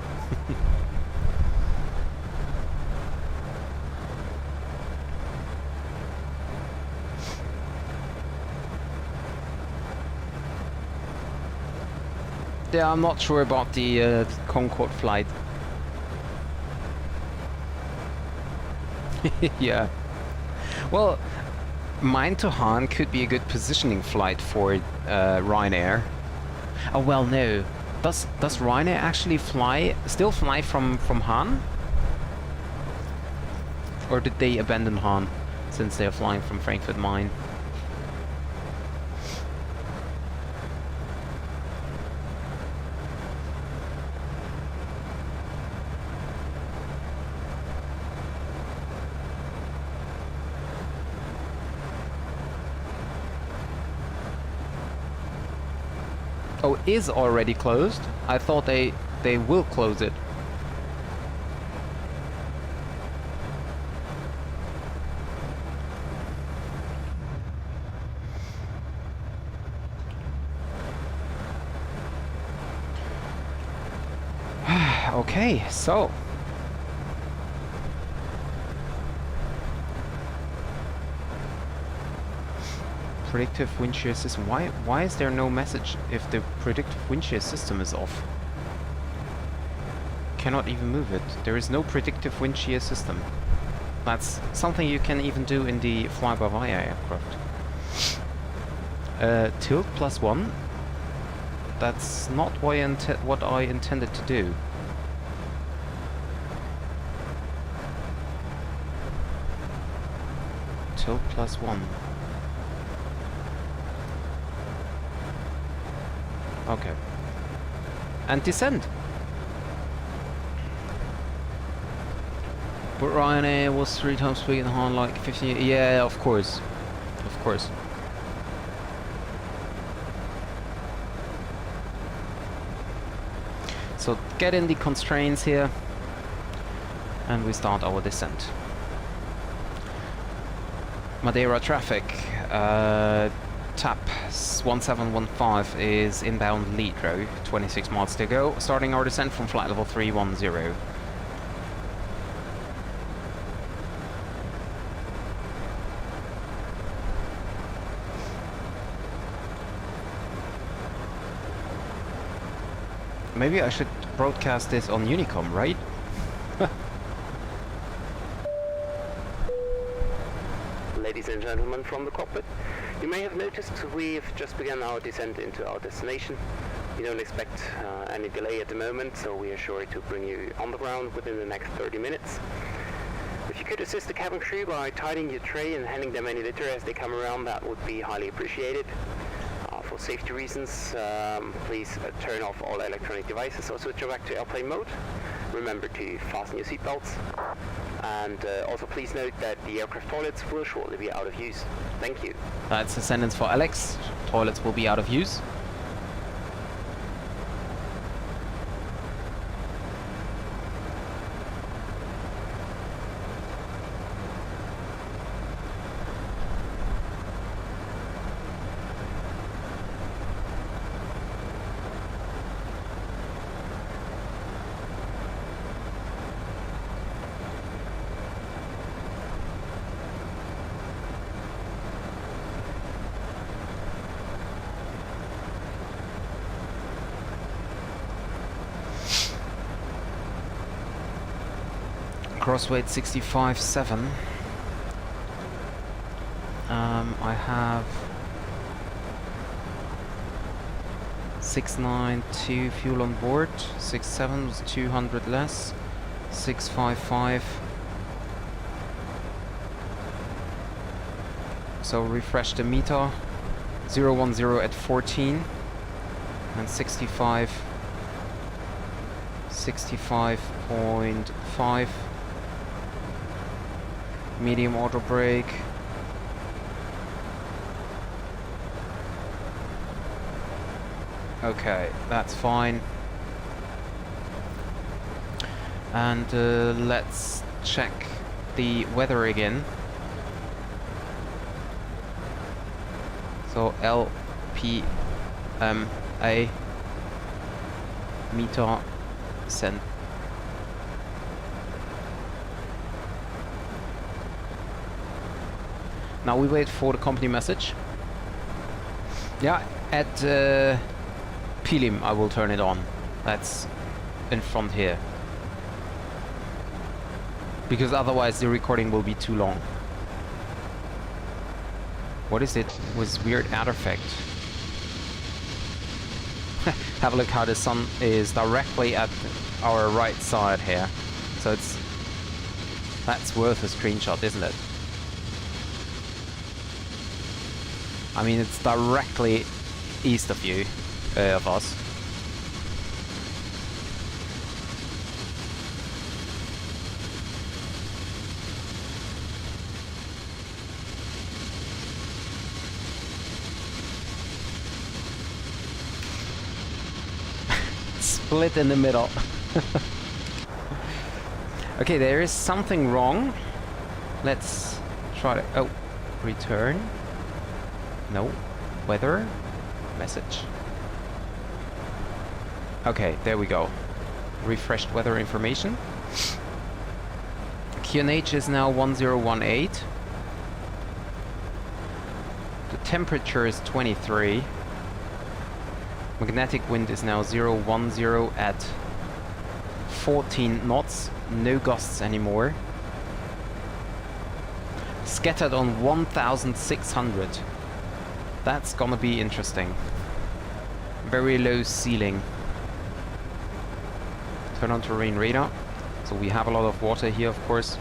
Yeah, I'm not sure about the Concorde flight. Yeah. Well, Main to Hahn could be a good positioning flight for Ryanair. Oh well, no. Does Ryanair actually still fly from Hahn? Or did they abandon Hahn since they're flying from Frankfurt Main? Oh, is already closed? I thought they will close it. Okay, so predictive wind shear system. Why is there no message if the predictive wind shear system is off? Cannot even move it. There is no predictive wind shear system. That's something you can even do in the fly-by-wire aircraft. Tilt +1. That's not what I intended to do. Tilt +1. Okay. And descend. But Ryanair was 3 times bigger than Han, like 15 years. Yeah, of course. Of course. So get in the constraints here. And we start our descent. Madeira traffic. TAP 1715 is inbound lead row, 26 miles to go, starting our descent from flight level 310. Maybe I should broadcast this on Unicom, right? Ladies and gentlemen from the cockpit, you may have noticed we've just begun our descent into our destination. We don't expect any delay at the moment, so we are sure to bring you on the ground within the next 30 minutes. If you could assist the cabin crew by tidying your tray and handing them any litter as they come around, that would be highly appreciated. For safety reasons, please turn off all electronic devices or switch back to airplane mode. Remember to fasten your seatbelts. And also please note that the aircraft toilets will shortly be out of use. Thank you. That's a sentence for Alex. Toilets will be out of use. Crossweight 65.7. I have 692 fuel on board. 67 was 200 less. 655. So refresh the meter. 010 at 14 and 65.5. Medium auto brake. Okay, that's fine. And let's check the weather again. So LPMA meter sent. Now we wait for the company message. Yeah, at Pilim I will turn it on. That's in front here. Because otherwise the recording will be too long. What is it with weird add effect? Have a look how the sun is directly at our right side here. So that's worth a screenshot, isn't it? I mean, it's directly east of you, of us. Split in the middle. Okay, there is something wrong. Let's try to... Oh, return. No. Weather. Message. Okay, there we go. Refreshed weather information. QNH is now 1018. The temperature is 23. Magnetic wind is now 010 at 14 knots. No gusts anymore. Scattered on 1600. That's gonna be interesting. Very low ceiling. Turn on terrain radar. So we have a lot of water here, of course.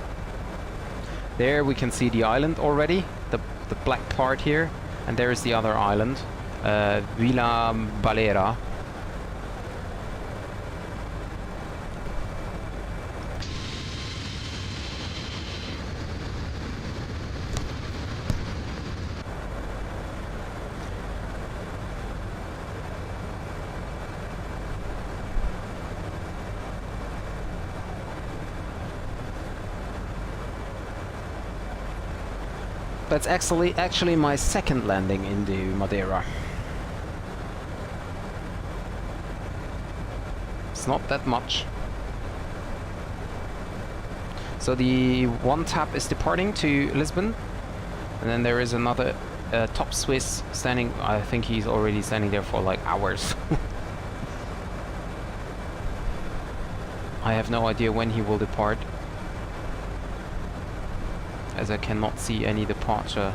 There we can see the island already, the black part here, and there is the other island, Villa Balera. That's actually my second landing into Madeira. It's not that much. So the one tap is departing to Lisbon, and then there is another top Swiss standing. I think he's already standing there for like hours. I have no idea when he will depart, as I cannot see any departure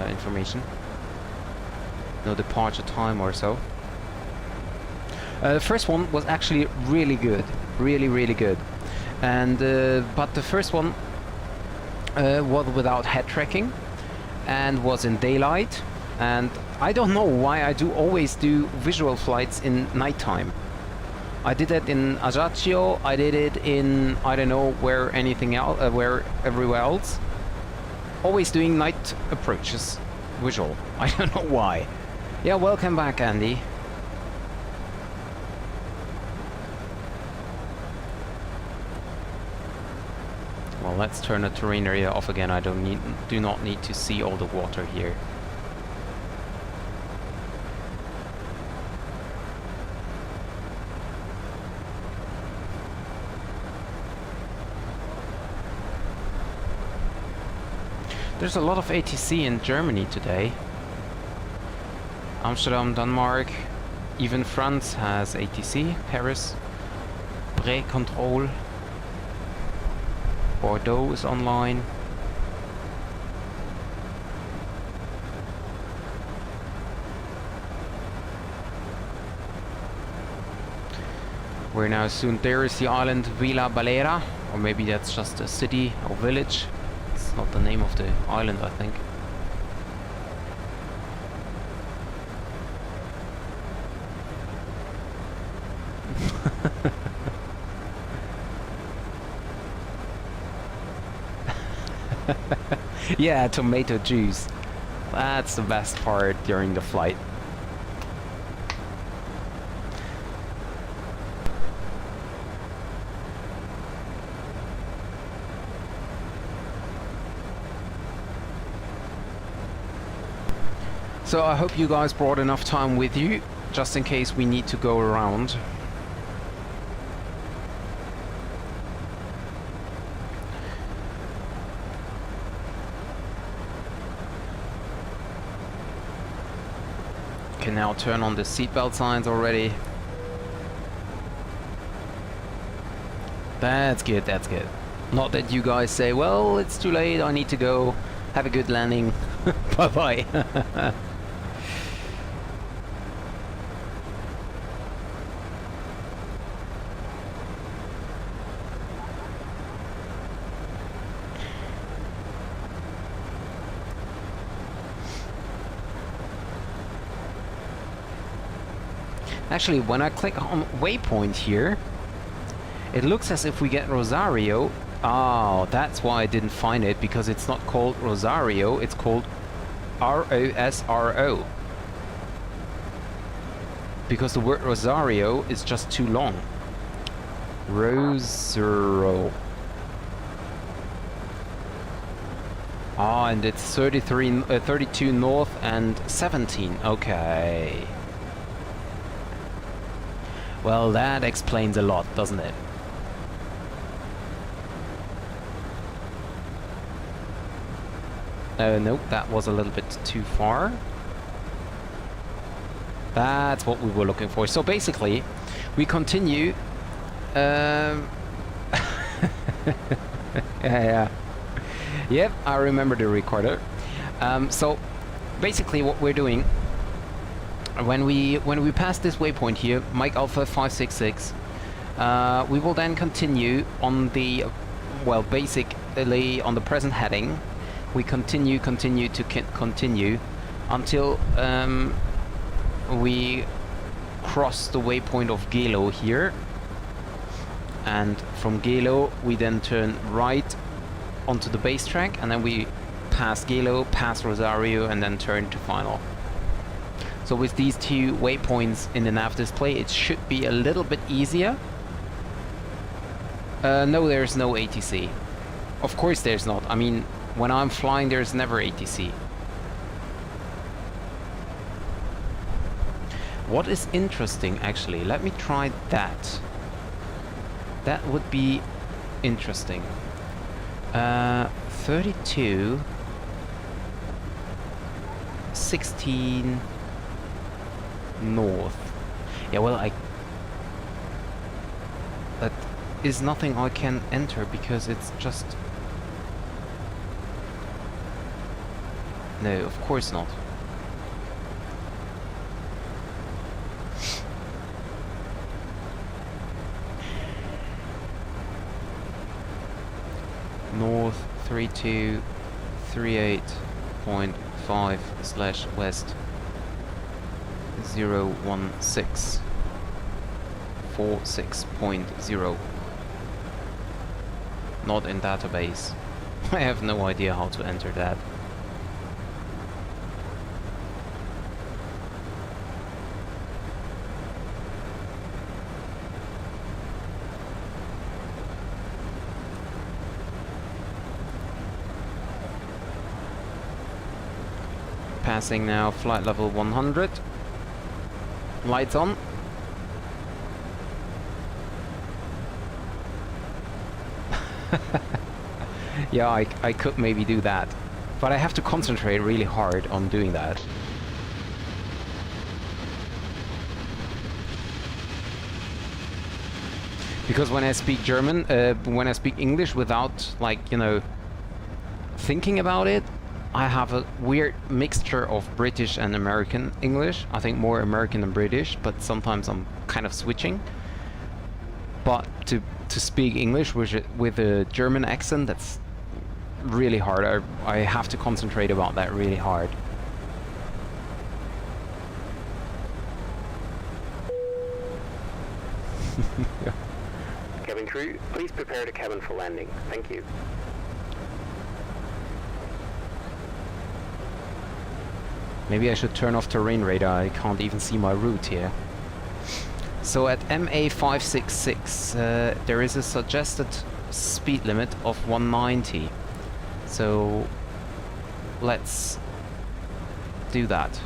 information. No departure time or so. The first one was actually really good, really good, and but the first one was without head tracking and was in daylight, and I don't know why I always do visual flights in nighttime. I did that in Ajaccio, I did it in I don't know where anything else, where everywhere else. Always doing night approaches, visual. I don't know why. Yeah, welcome back, Andy. Well, let's turn the terrain area off again. I do not need to see all the water here. There's a lot of ATC in Germany today. Amsterdam, Denmark, even France has ATC. Paris, Pré-Control. Porto is online. We're now soon. There is the island Vila Baleira, or maybe that's just a city or village. It's not the name of the island, I think. Yeah, tomato juice. That's the best part during the flight. So I hope you guys brought enough time with you, just in case we need to go around. Can now turn on the seatbelt signs already. That's good, that's good. Not that you guys say, well, it's too late, I need to go. Have a good landing. Bye-bye. Actually, when I click on waypoint here, it looks as if we get Rosario. Oh, that's why I didn't find it, because it's not called Rosario, it's called ROSRO. Because the word Rosario is just too long. Rosero. Ah, and it's 32 north and 17. Okay. Well, that explains a lot, doesn't it? Nope, that was a little bit too far. That's what we were looking for. So basically, we continue. Yeah. Yep, I remember the recorder. So basically, what we're doing when we pass this waypoint here, Mike Alpha 566, we will then continue on the, well, basically on the present heading. We continue until we cross the waypoint of Gelo here, and from Gelo we then turn right onto the base track, and then we pass Gelo, pass Rosario, and then turn to final. So with these two waypoints in the nav display, it should be a little bit easier. No, there's no ATC. Of course there's not. I mean, when I'm flying, there's never ATC. What is interesting, actually, let me try that. That would be interesting. 32, 16 north. Yeah, well, that is nothing I can enter because it's just... No, of course not. North 3238.5 slash west 016 46.0. Not in database. I have no idea how to enter that. Passing now flight level 100. Lights on. Yeah, I could maybe do that. But I have to concentrate really hard on doing that. Because when I speak German, when I speak English without, like, you know, thinking about it, I have a weird mixture of British and American English. I think more American than British, but sometimes I'm kind of switching. But to speak English with a German accent, that's really hard. I have to concentrate about that really hard. Yeah. Cabin crew, please prepare the cabin for landing. Thank you. Maybe I should turn off terrain radar. I can't even see my route here. So at MA566 there is a suggested speed limit of 190. So let's do that.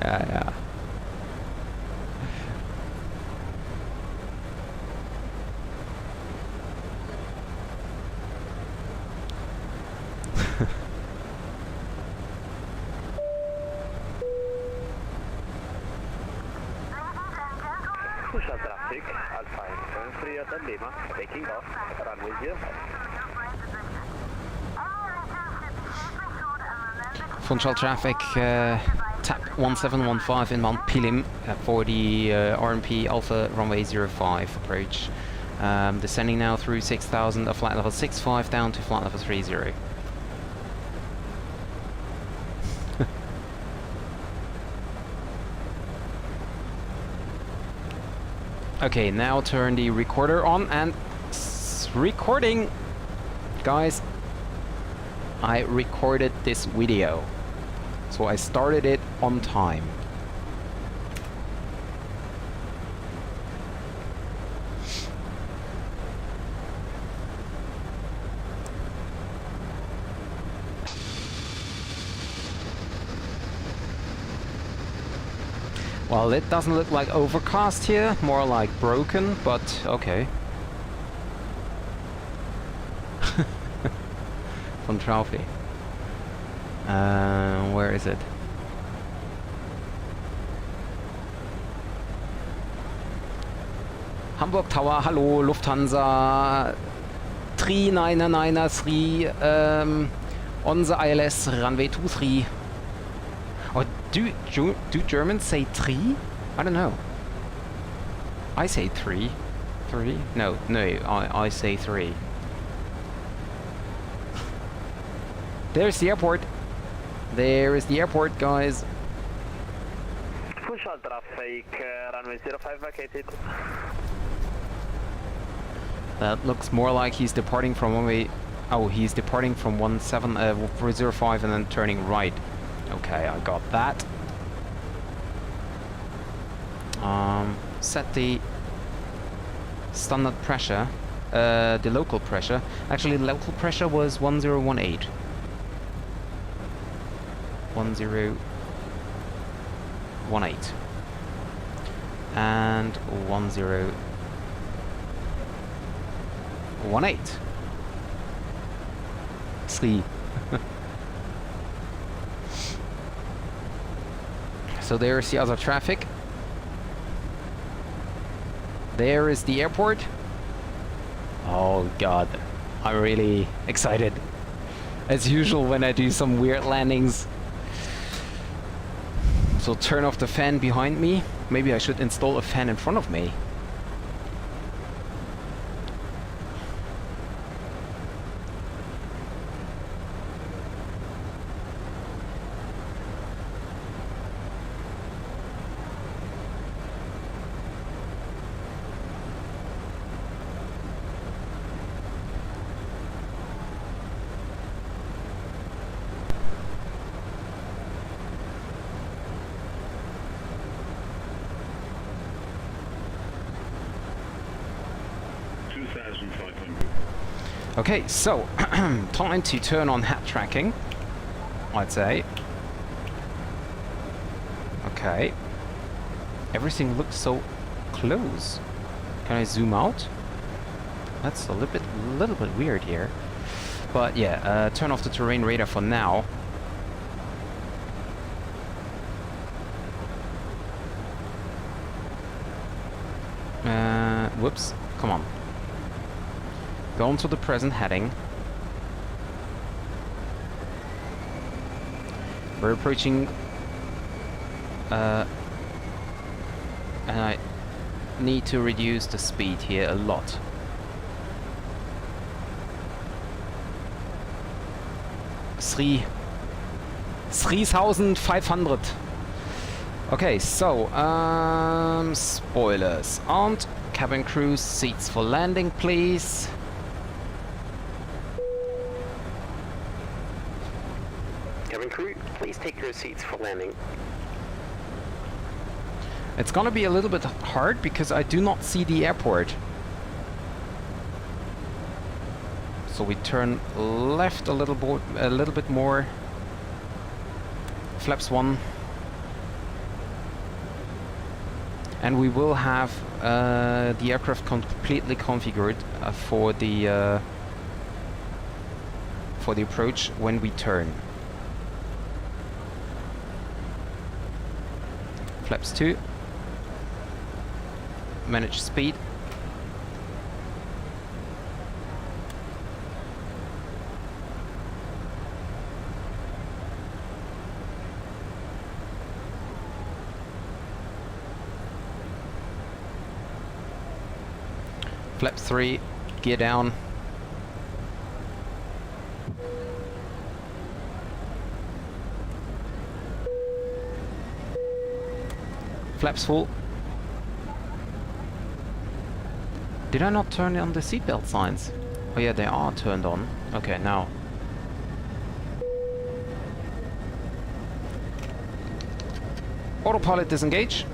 Yeah. Push out traffic, Alpha 3 at Lima, taking off, runway 05. Funchal traffic, tap 1715 in Mount Pilim for the RMP Alpha runway 05 approach. Descending now through 6000 at flight level 65 down to flight level 30. Okay, now turn the recorder on and recording. Guys, I recorded this video, so I started it on time. Well, it doesn't look like overcast here, more like broken, but okay. Von Traufi. Where is it? Hamburg Tower, hallo, Lufthansa 3993, on the ILS, runway 23. Or do Germans say 3? I don't know. I say 3. 3? No, I say 3. There's the airport. There is the airport, guys. Push out traffic, runway 05 vacated. That looks more like he's departing from runway Oh, he's departing from 405 and then turning right. Okay, I got that. Set the standard pressure, the local pressure. Actually, local pressure was 1018. 1018. And 1018. 3. So there's the other traffic. There is the airport. Oh god, I'm really excited. As usual when I do some weird landings. So turn off the fan behind me. Maybe I should install a fan in front of me. Okay, so time to turn on hat tracking, I'd say. Okay. Everything looks so close. Can I zoom out? That's a little bit weird here. But yeah, turn off the terrain radar for now. Whoops, come on. Go on to the present heading. We're approaching and I need to reduce the speed here a lot. Three 3,500. Okay, so spoilers aren't. Cabin crew, seats for landing, please. Cabin crew, please take your seats for landing. It's gonna be a little bit hard because I do not see the airport. So we turn left a little bit more. Flaps 1. And we will have the aircraft completely configured for the approach when we turn. Flaps 2. Manage speed. Flap 3, gear down. Flaps full. Did I not turn on the seatbelt signs? Oh yeah, they are turned on. Okay, now. Autopilot disengage.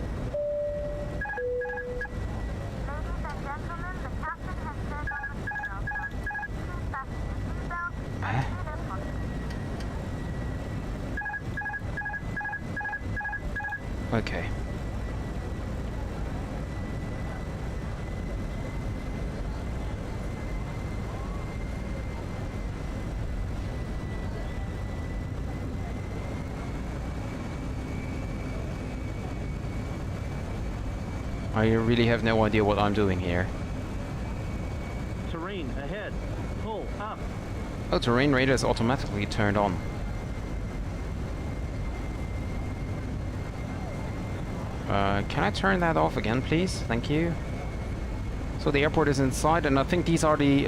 Okay. I really have no idea what I'm doing here. Terrain ahead. Pull up. Oh, terrain radar is automatically turned on. Can I turn that off again, please? Thank you. So the airport is inside, and I think these are the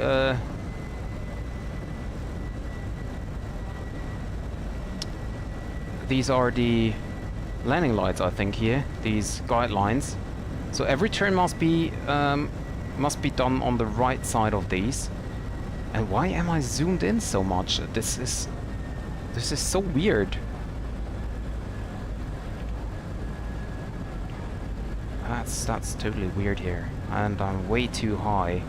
landing lights, I think, here. These guidelines. So every turn must be done on the right side of these. And why am I zoomed in so much? This is so weird. That's totally weird here. And I'm way too high.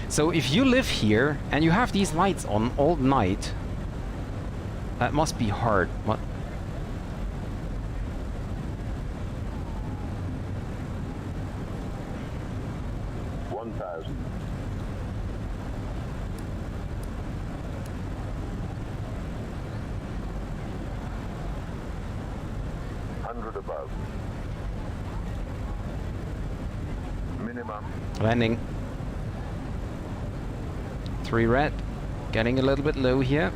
So if you live here and you have these lights on all night, that must be hard. What? Above. Minimum. Landing. 3 red. Getting a little bit low here.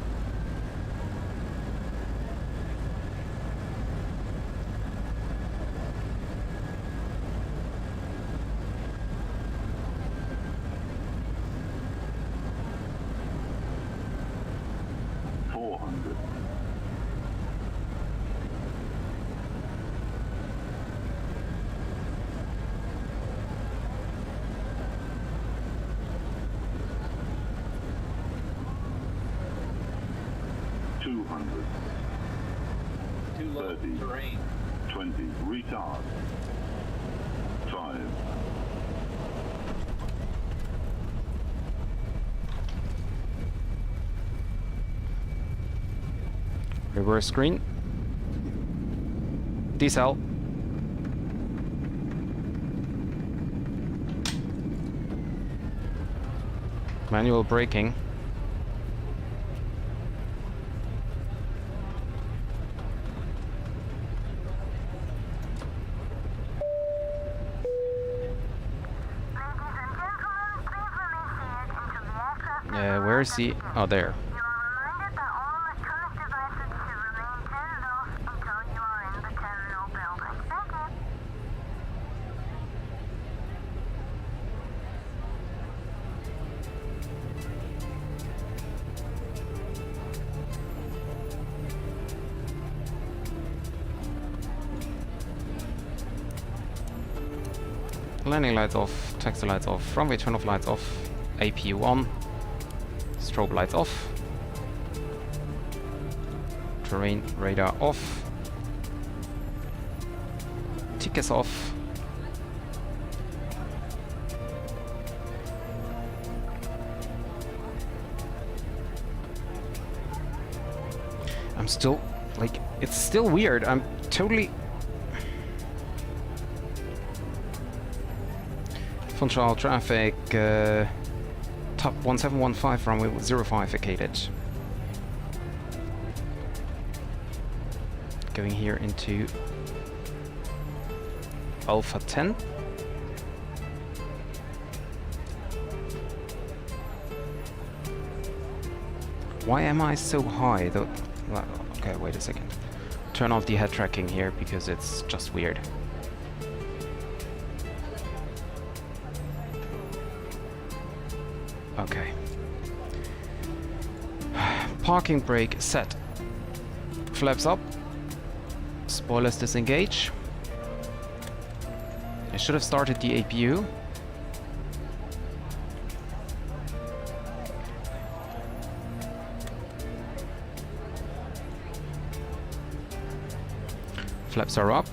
Too low 30, terrain. 20, retard. 5. Reverse screen. Decel. Manual braking. Where is he? Oh, there. You are reminded that all electronic devices should remain turned off until you are in the terminal building. Thank you. Landing lights off, taxi lights off, runway turn off lights off, APU on, strobe lights off, terrain radar off, tickets off, I'm still, like, it's still weird, I'm totally... Funchal traffic, top 1715 runway 05 vacated. Going here into Alpha 10. Why am I so high though? Okay, wait a second. Turn off the head tracking here because it's just weird. Okay. Parking brake set. Flaps up. Spoilers disengage. I should have started the APU. Flaps are up.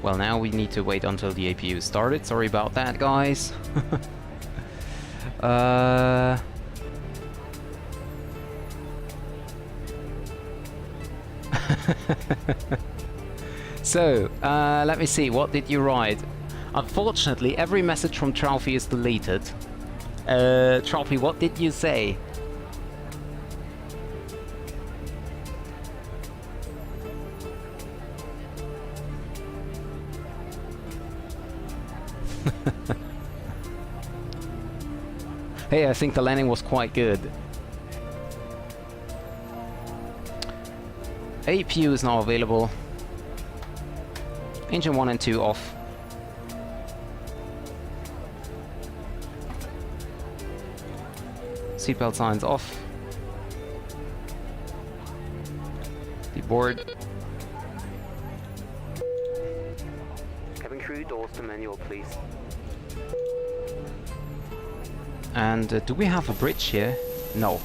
Well, now we need to wait until the APU started. Sorry about that, guys. So, let me see. What did you write? Unfortunately, every message from Trophy is deleted. Trophy, what did you say? Hey, I think the landing was quite good. APU is now available. Engine 1 and 2 off. Seatbelt signs off. The board. the manual, please. And do we have a bridge here? No.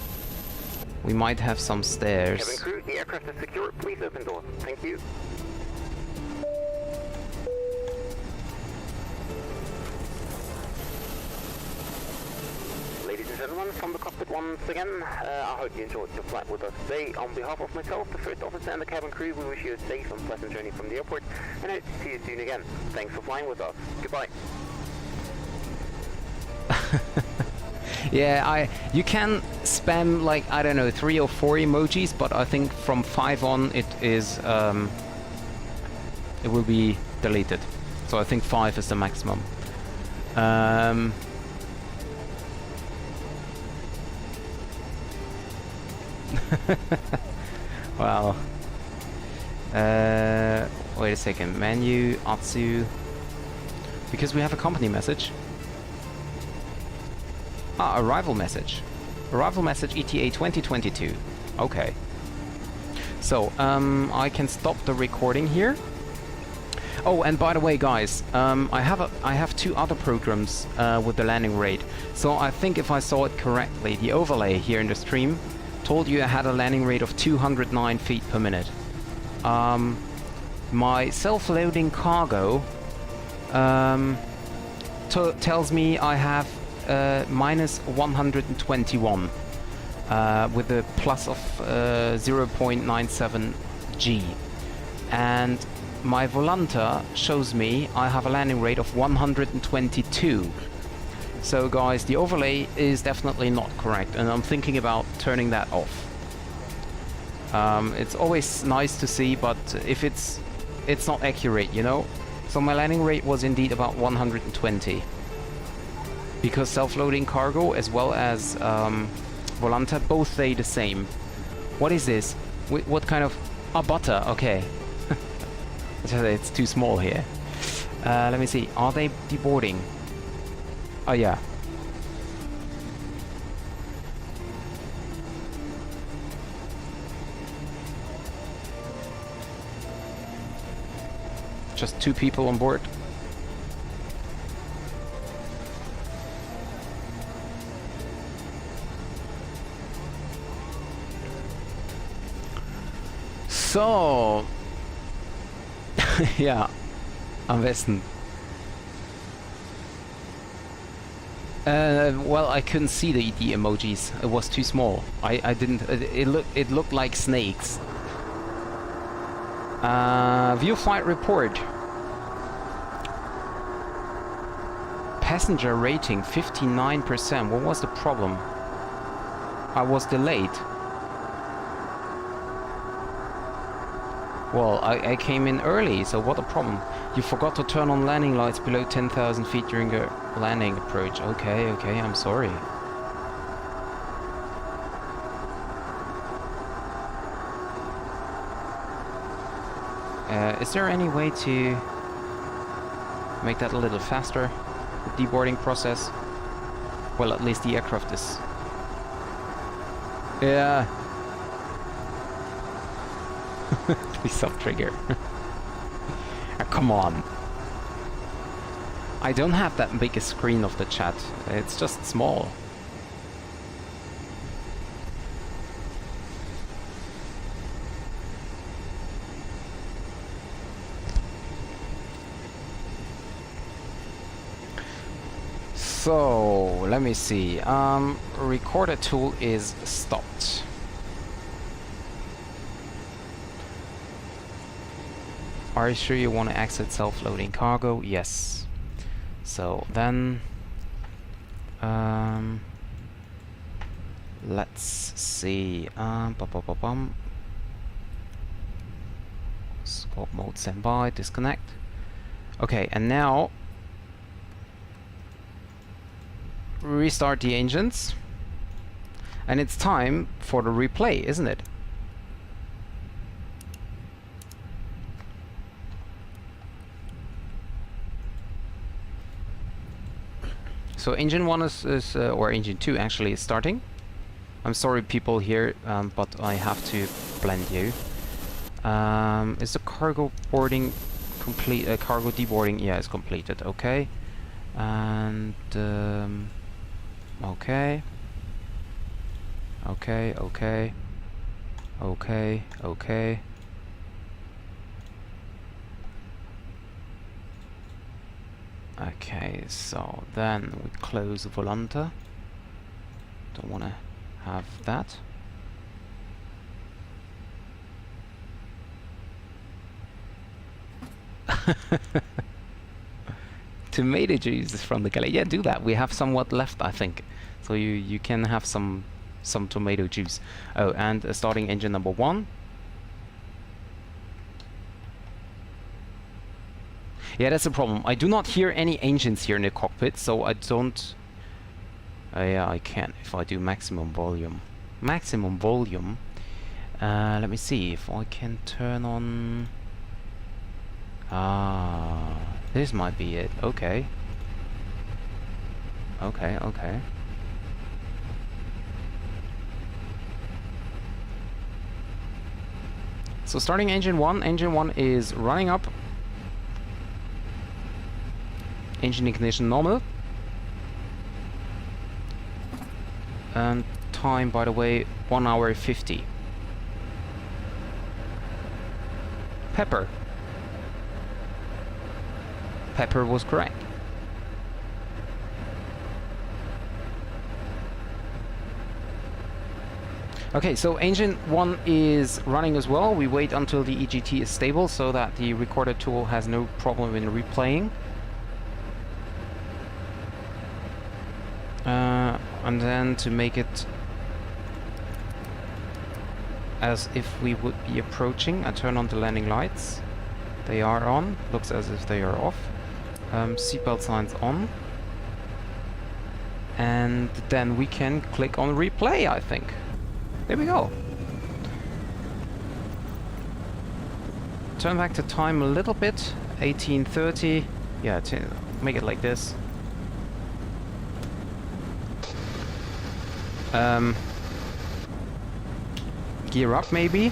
We might have some stairs. Cabin crew, the aircraft is secure. Please open doors. Thank you. Ladies and gentlemen, from the cockpit once again, I hope you enjoyed your flight with us today. On behalf of myself, the first officer and the cabin crew, we wish you a safe and pleasant journey from the airport, and hope to see you soon again. Thanks for flying with us. Goodbye. Yeah, you can spam like, I don't know, 3 or 4 emojis, but I think from 5 on it is it will be deleted. So I think 5 is the maximum. Well, wait a second, menu, Atsu, because we have a company message. Ah, arrival message. Arrival message ETA 2022. Okay. So, I can stop the recording here. Oh, and by the way, guys, I have 2 other programs with the landing rate. So I think if I saw it correctly, the overlay here in the stream told you I had a landing rate of 209 feet per minute. My self-loading cargo tells me I have minus 121 with a plus of 0.97 G, and my Volanta shows me I have a landing rate of 122. So guys, the overlay is definitely not correct, and I'm thinking about turning that off. It's always nice to see, but if it's not accurate, you know. So my landing rate was indeed about 120. Because self-loading cargo as well as Volanta both say the same. What is this? What kind of... Ah, butter, okay. It's too small here. Let me see, are they deboarding? Oh yeah. Just 2 people on board. So, ja, am besten. Well, I couldn't see the emojis. It was too small. I didn't. It looked like snakes. View flight report. Passenger rating 59%. What was the problem? I was delayed. Well, I came in early, so what a problem. You forgot to turn on landing lights below 10,000 feet during your landing approach. Okay, I'm sorry. Is there any way to make that a little faster? The deboarding process? Well, at least the aircraft is... Yeah. Please stop trigger. Come on. I don't have that big a screen of the chat. It's just small. So, let me see. Recorder tool is stopped. Are you sure you want to exit self-loading cargo? Yes. So then, let's see. Scope mode standby, disconnect. Okay, and now restart the engines, and it's time for the replay, isn't it? So engine 1 is or engine 2 actually is starting. I'm sorry people here, but I have to blend you. Is the cargo boarding complete cargo deboarding. Yeah, it's completed. Okay, and okay, okay, okay, okay, okay. Okay, so then we close Volante. Don't want to have that. Tomato juice from the galley. Yeah, do that. We have somewhat left, I think. So you can have some tomato juice. Oh, and starting engine number 1. Yeah, that's the problem. I do not hear any engines here in the cockpit, so I don't... yeah, I can if I do maximum volume. Maximum volume. Let me see if I can turn on... Ah, this might be it. Okay. Okay, okay. So starting engine 1. Engine 1 is running up. Engine ignition normal. And time, by the way, 1 hour 50. Pepper. Pepper was correct. Okay, so engine 1 is running as well. We wait until the EGT is stable so that the recorder tool has no problem in replaying. And then to make it as if we would be approaching, I turn on the landing lights. They are on. Looks as if they are off. Seatbelt signs on. And then we can click on replay, I think. There we go. Turn back to time a little bit. 1830. Yeah, make it like this. Gear up, maybe.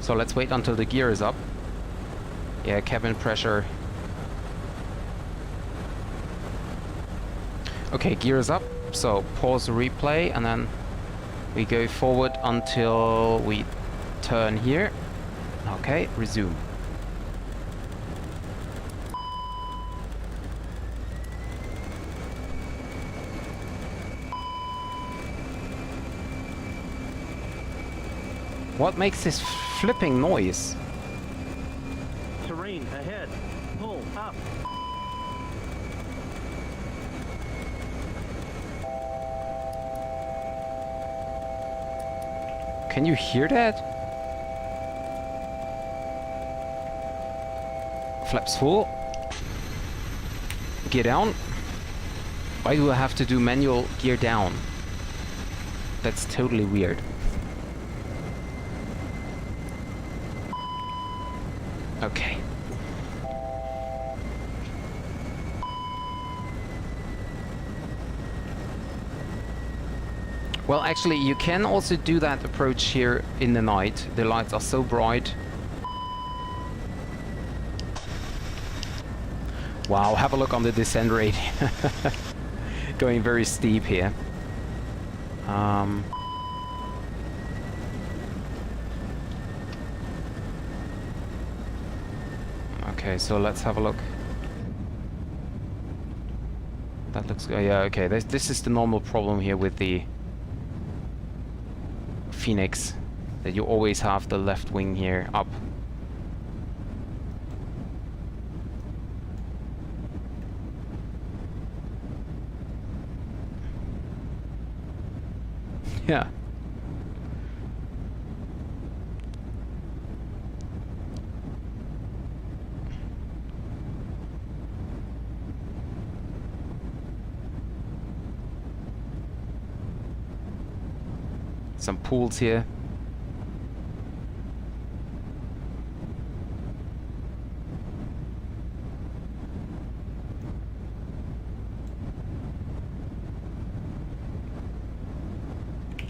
So let's wait until the gear is up. Yeah, cabin pressure. Okay, gear is up. So pause the replay and then we go forward until we turn here. Okay, resume. What makes this flipping noise? Terrain ahead. Pull up. Can you hear that? Flaps full. Gear down. Why do I have to do manual gear down? That's totally weird. Okay. Well, actually, you can also do that approach here in the night. The lights are so bright. Wow, have a look on the descent rate. Going very steep here. Okay, so let's have a look. That looks good. Yeah, okay. This is the normal problem here with the Fenix, that you always have the left wing here up. Yeah. Some pools here.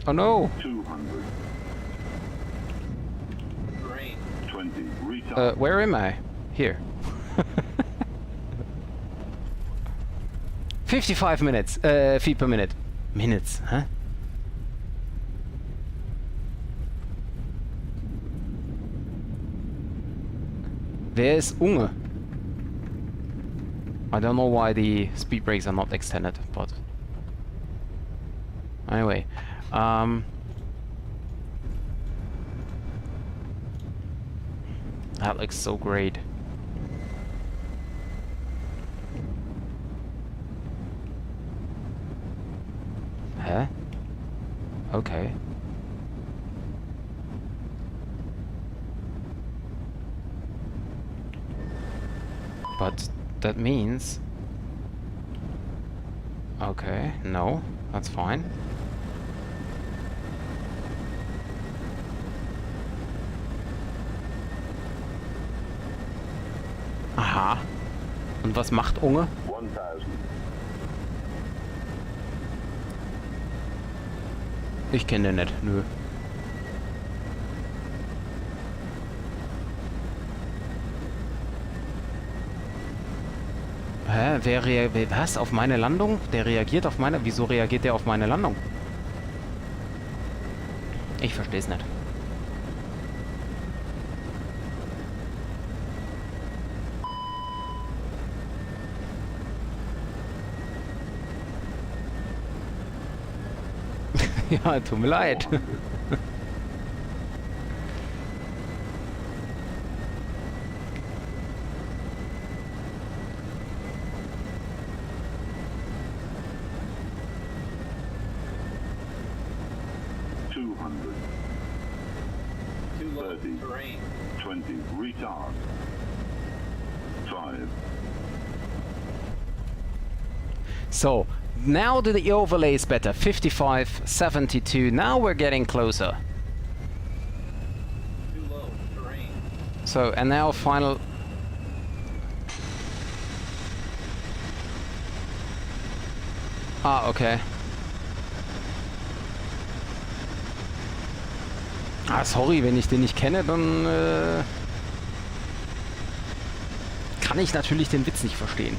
Oh no! 200. 20, retard. Where am I? Here. 55 minutes, feet per minute. Minutes, huh? Wer ist Unge? I don't know why the speed brakes are not extended, but anyway, that looks so great. Huh? Okay. But that means... Okay, no, that's fine. Aha. Und was macht Unge? 1000. Ich kenne den nicht, nö. Hä? Was? Auf meine Landung? Der reagiert auf meine... Wieso reagiert der auf meine Landung? Ich versteh's nicht. Ja, tut mir leid. Too low 30. terrain. 20, retard. 5. So, now the overlay is better. 55, 72. Now we're getting closer. Too low terrain. So, and now final... Ah, okay. Ah, sorry, wenn ich den nicht kenne, dann kann ich natürlich den Witz nicht verstehen.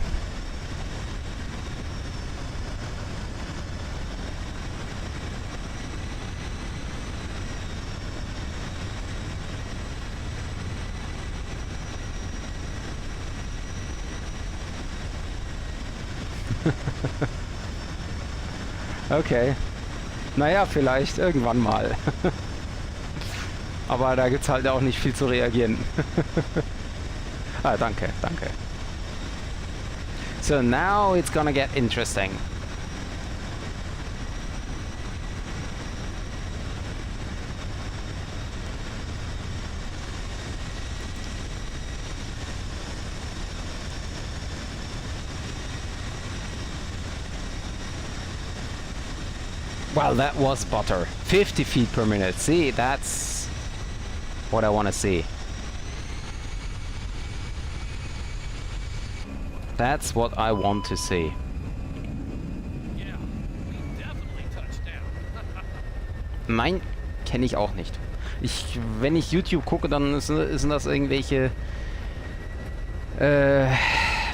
Okay. Naja, vielleicht irgendwann mal. Aber da gibt's halt auch nicht viel zu reagieren. Ah, danke, danke. So now it's gonna get interesting. Well, that was butter. 50 feet per minute. See, that's what I want to see. That's what I want to see. Yeah, we definitely touched down. Nein, kenne ich auch nicht. Wenn ich YouTube gucke, dann sind das irgendwelche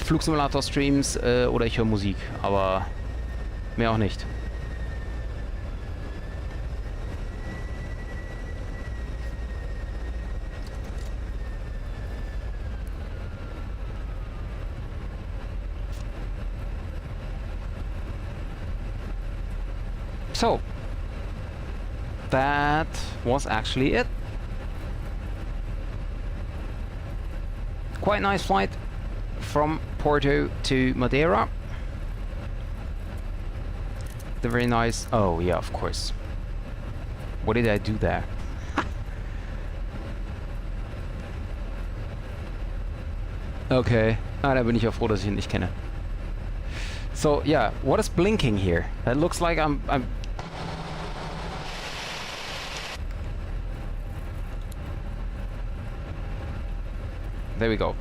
Flugsimulator-Streams oder ich höre Musik, aber mehr auch nicht. So, that was actually it. Quite nice flight from Porto to Madeira. The very nice... Oh, yeah, of course. What did I do there? Okay. Ah, da bin ich ja froh, dass ich ihn nicht kenne. So, yeah, what is blinking here? That looks like I'm... There we go.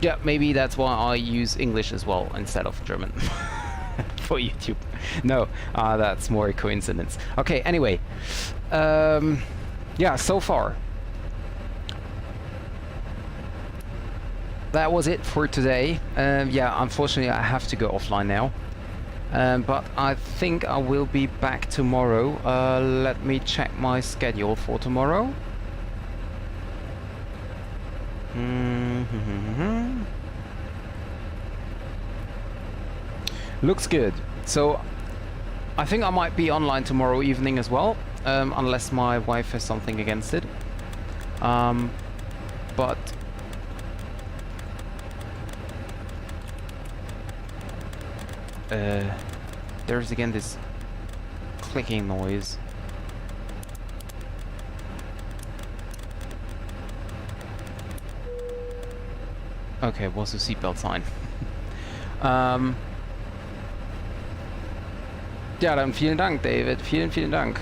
Yeah, maybe that's why I use English as well instead of German for YouTube. No, that's more a coincidence. Okay, anyway, yeah, so far that was it for today. Yeah, unfortunately I have to go offline now, but I think I will be back tomorrow. Let me check my schedule for tomorrow. Looks good. So I think I might be online tomorrow evening as well, unless my wife has something against it. But there's again this clicking noise. Okay, was the seatbelt sign. Ja, dann vielen Dank, David. Vielen Dank.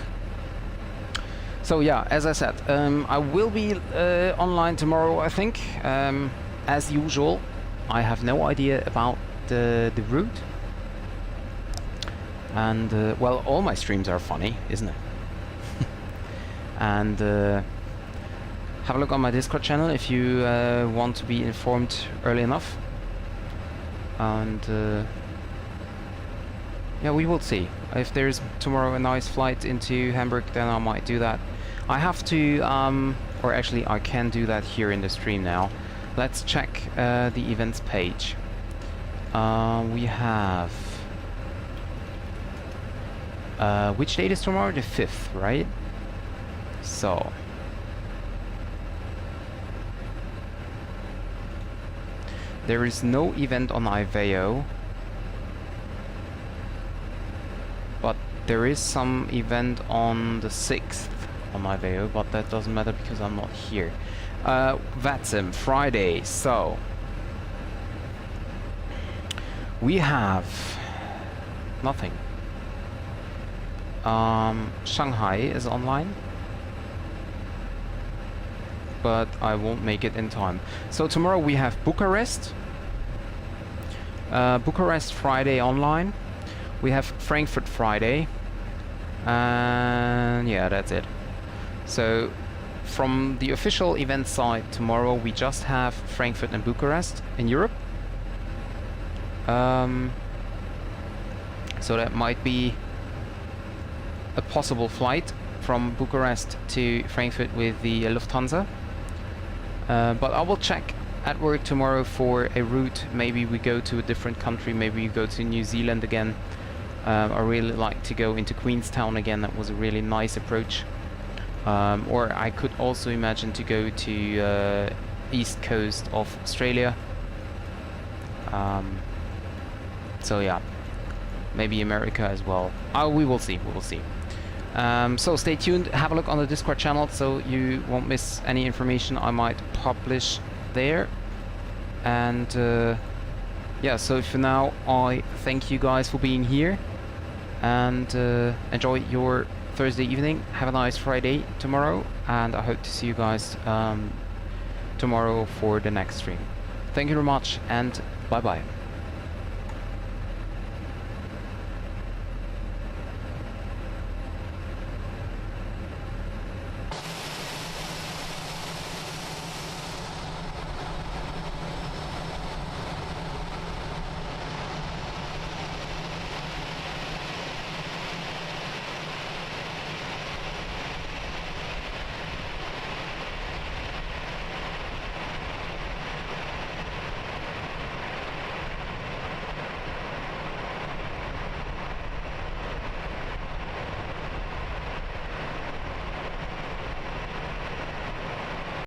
So yeah, as I said, I will be online tomorrow, I think. As usual, I have no idea about the route. And well, all my streams are funny, isn't it? And have a look on my Discord channel if you want to be informed early enough. And yeah, we will see. If there's tomorrow a nice flight into Hamburg, then I might do that. I have to, or actually I can do that here in the stream now. Let's check the events page. We have... which date is tomorrow? The 5th, right? So... there is no event on Iveo, but there is some event on the 6th on Iveo, but that doesn't matter because I'm not here. VATSIM, Friday, so we have nothing. Shanghai is online, but I won't make it in time. So tomorrow we have Bucharest. Bucharest Friday online. We have Frankfurt Friday. And yeah, that's it. So from the official event site tomorrow we just have Frankfurt and Bucharest in Europe. So that might be a possible flight from Bucharest to Frankfurt with the Lufthansa. But I will check at work tomorrow for a route. Maybe we go to a different country, maybe we go to New Zealand again. I really like to go into Queenstown again, that was a really nice approach. Or I could also imagine to go to east coast of Australia. So yeah, maybe America as well. We will see, we will see. So stay tuned, have a look on the Discord channel so you won't miss any information I might publish there. And yeah, so for now I thank you guys for being here, and enjoy your Thursday evening. Have a nice Friday tomorrow, and I hope to see you guys tomorrow for the next stream. Thank you very much, and bye bye.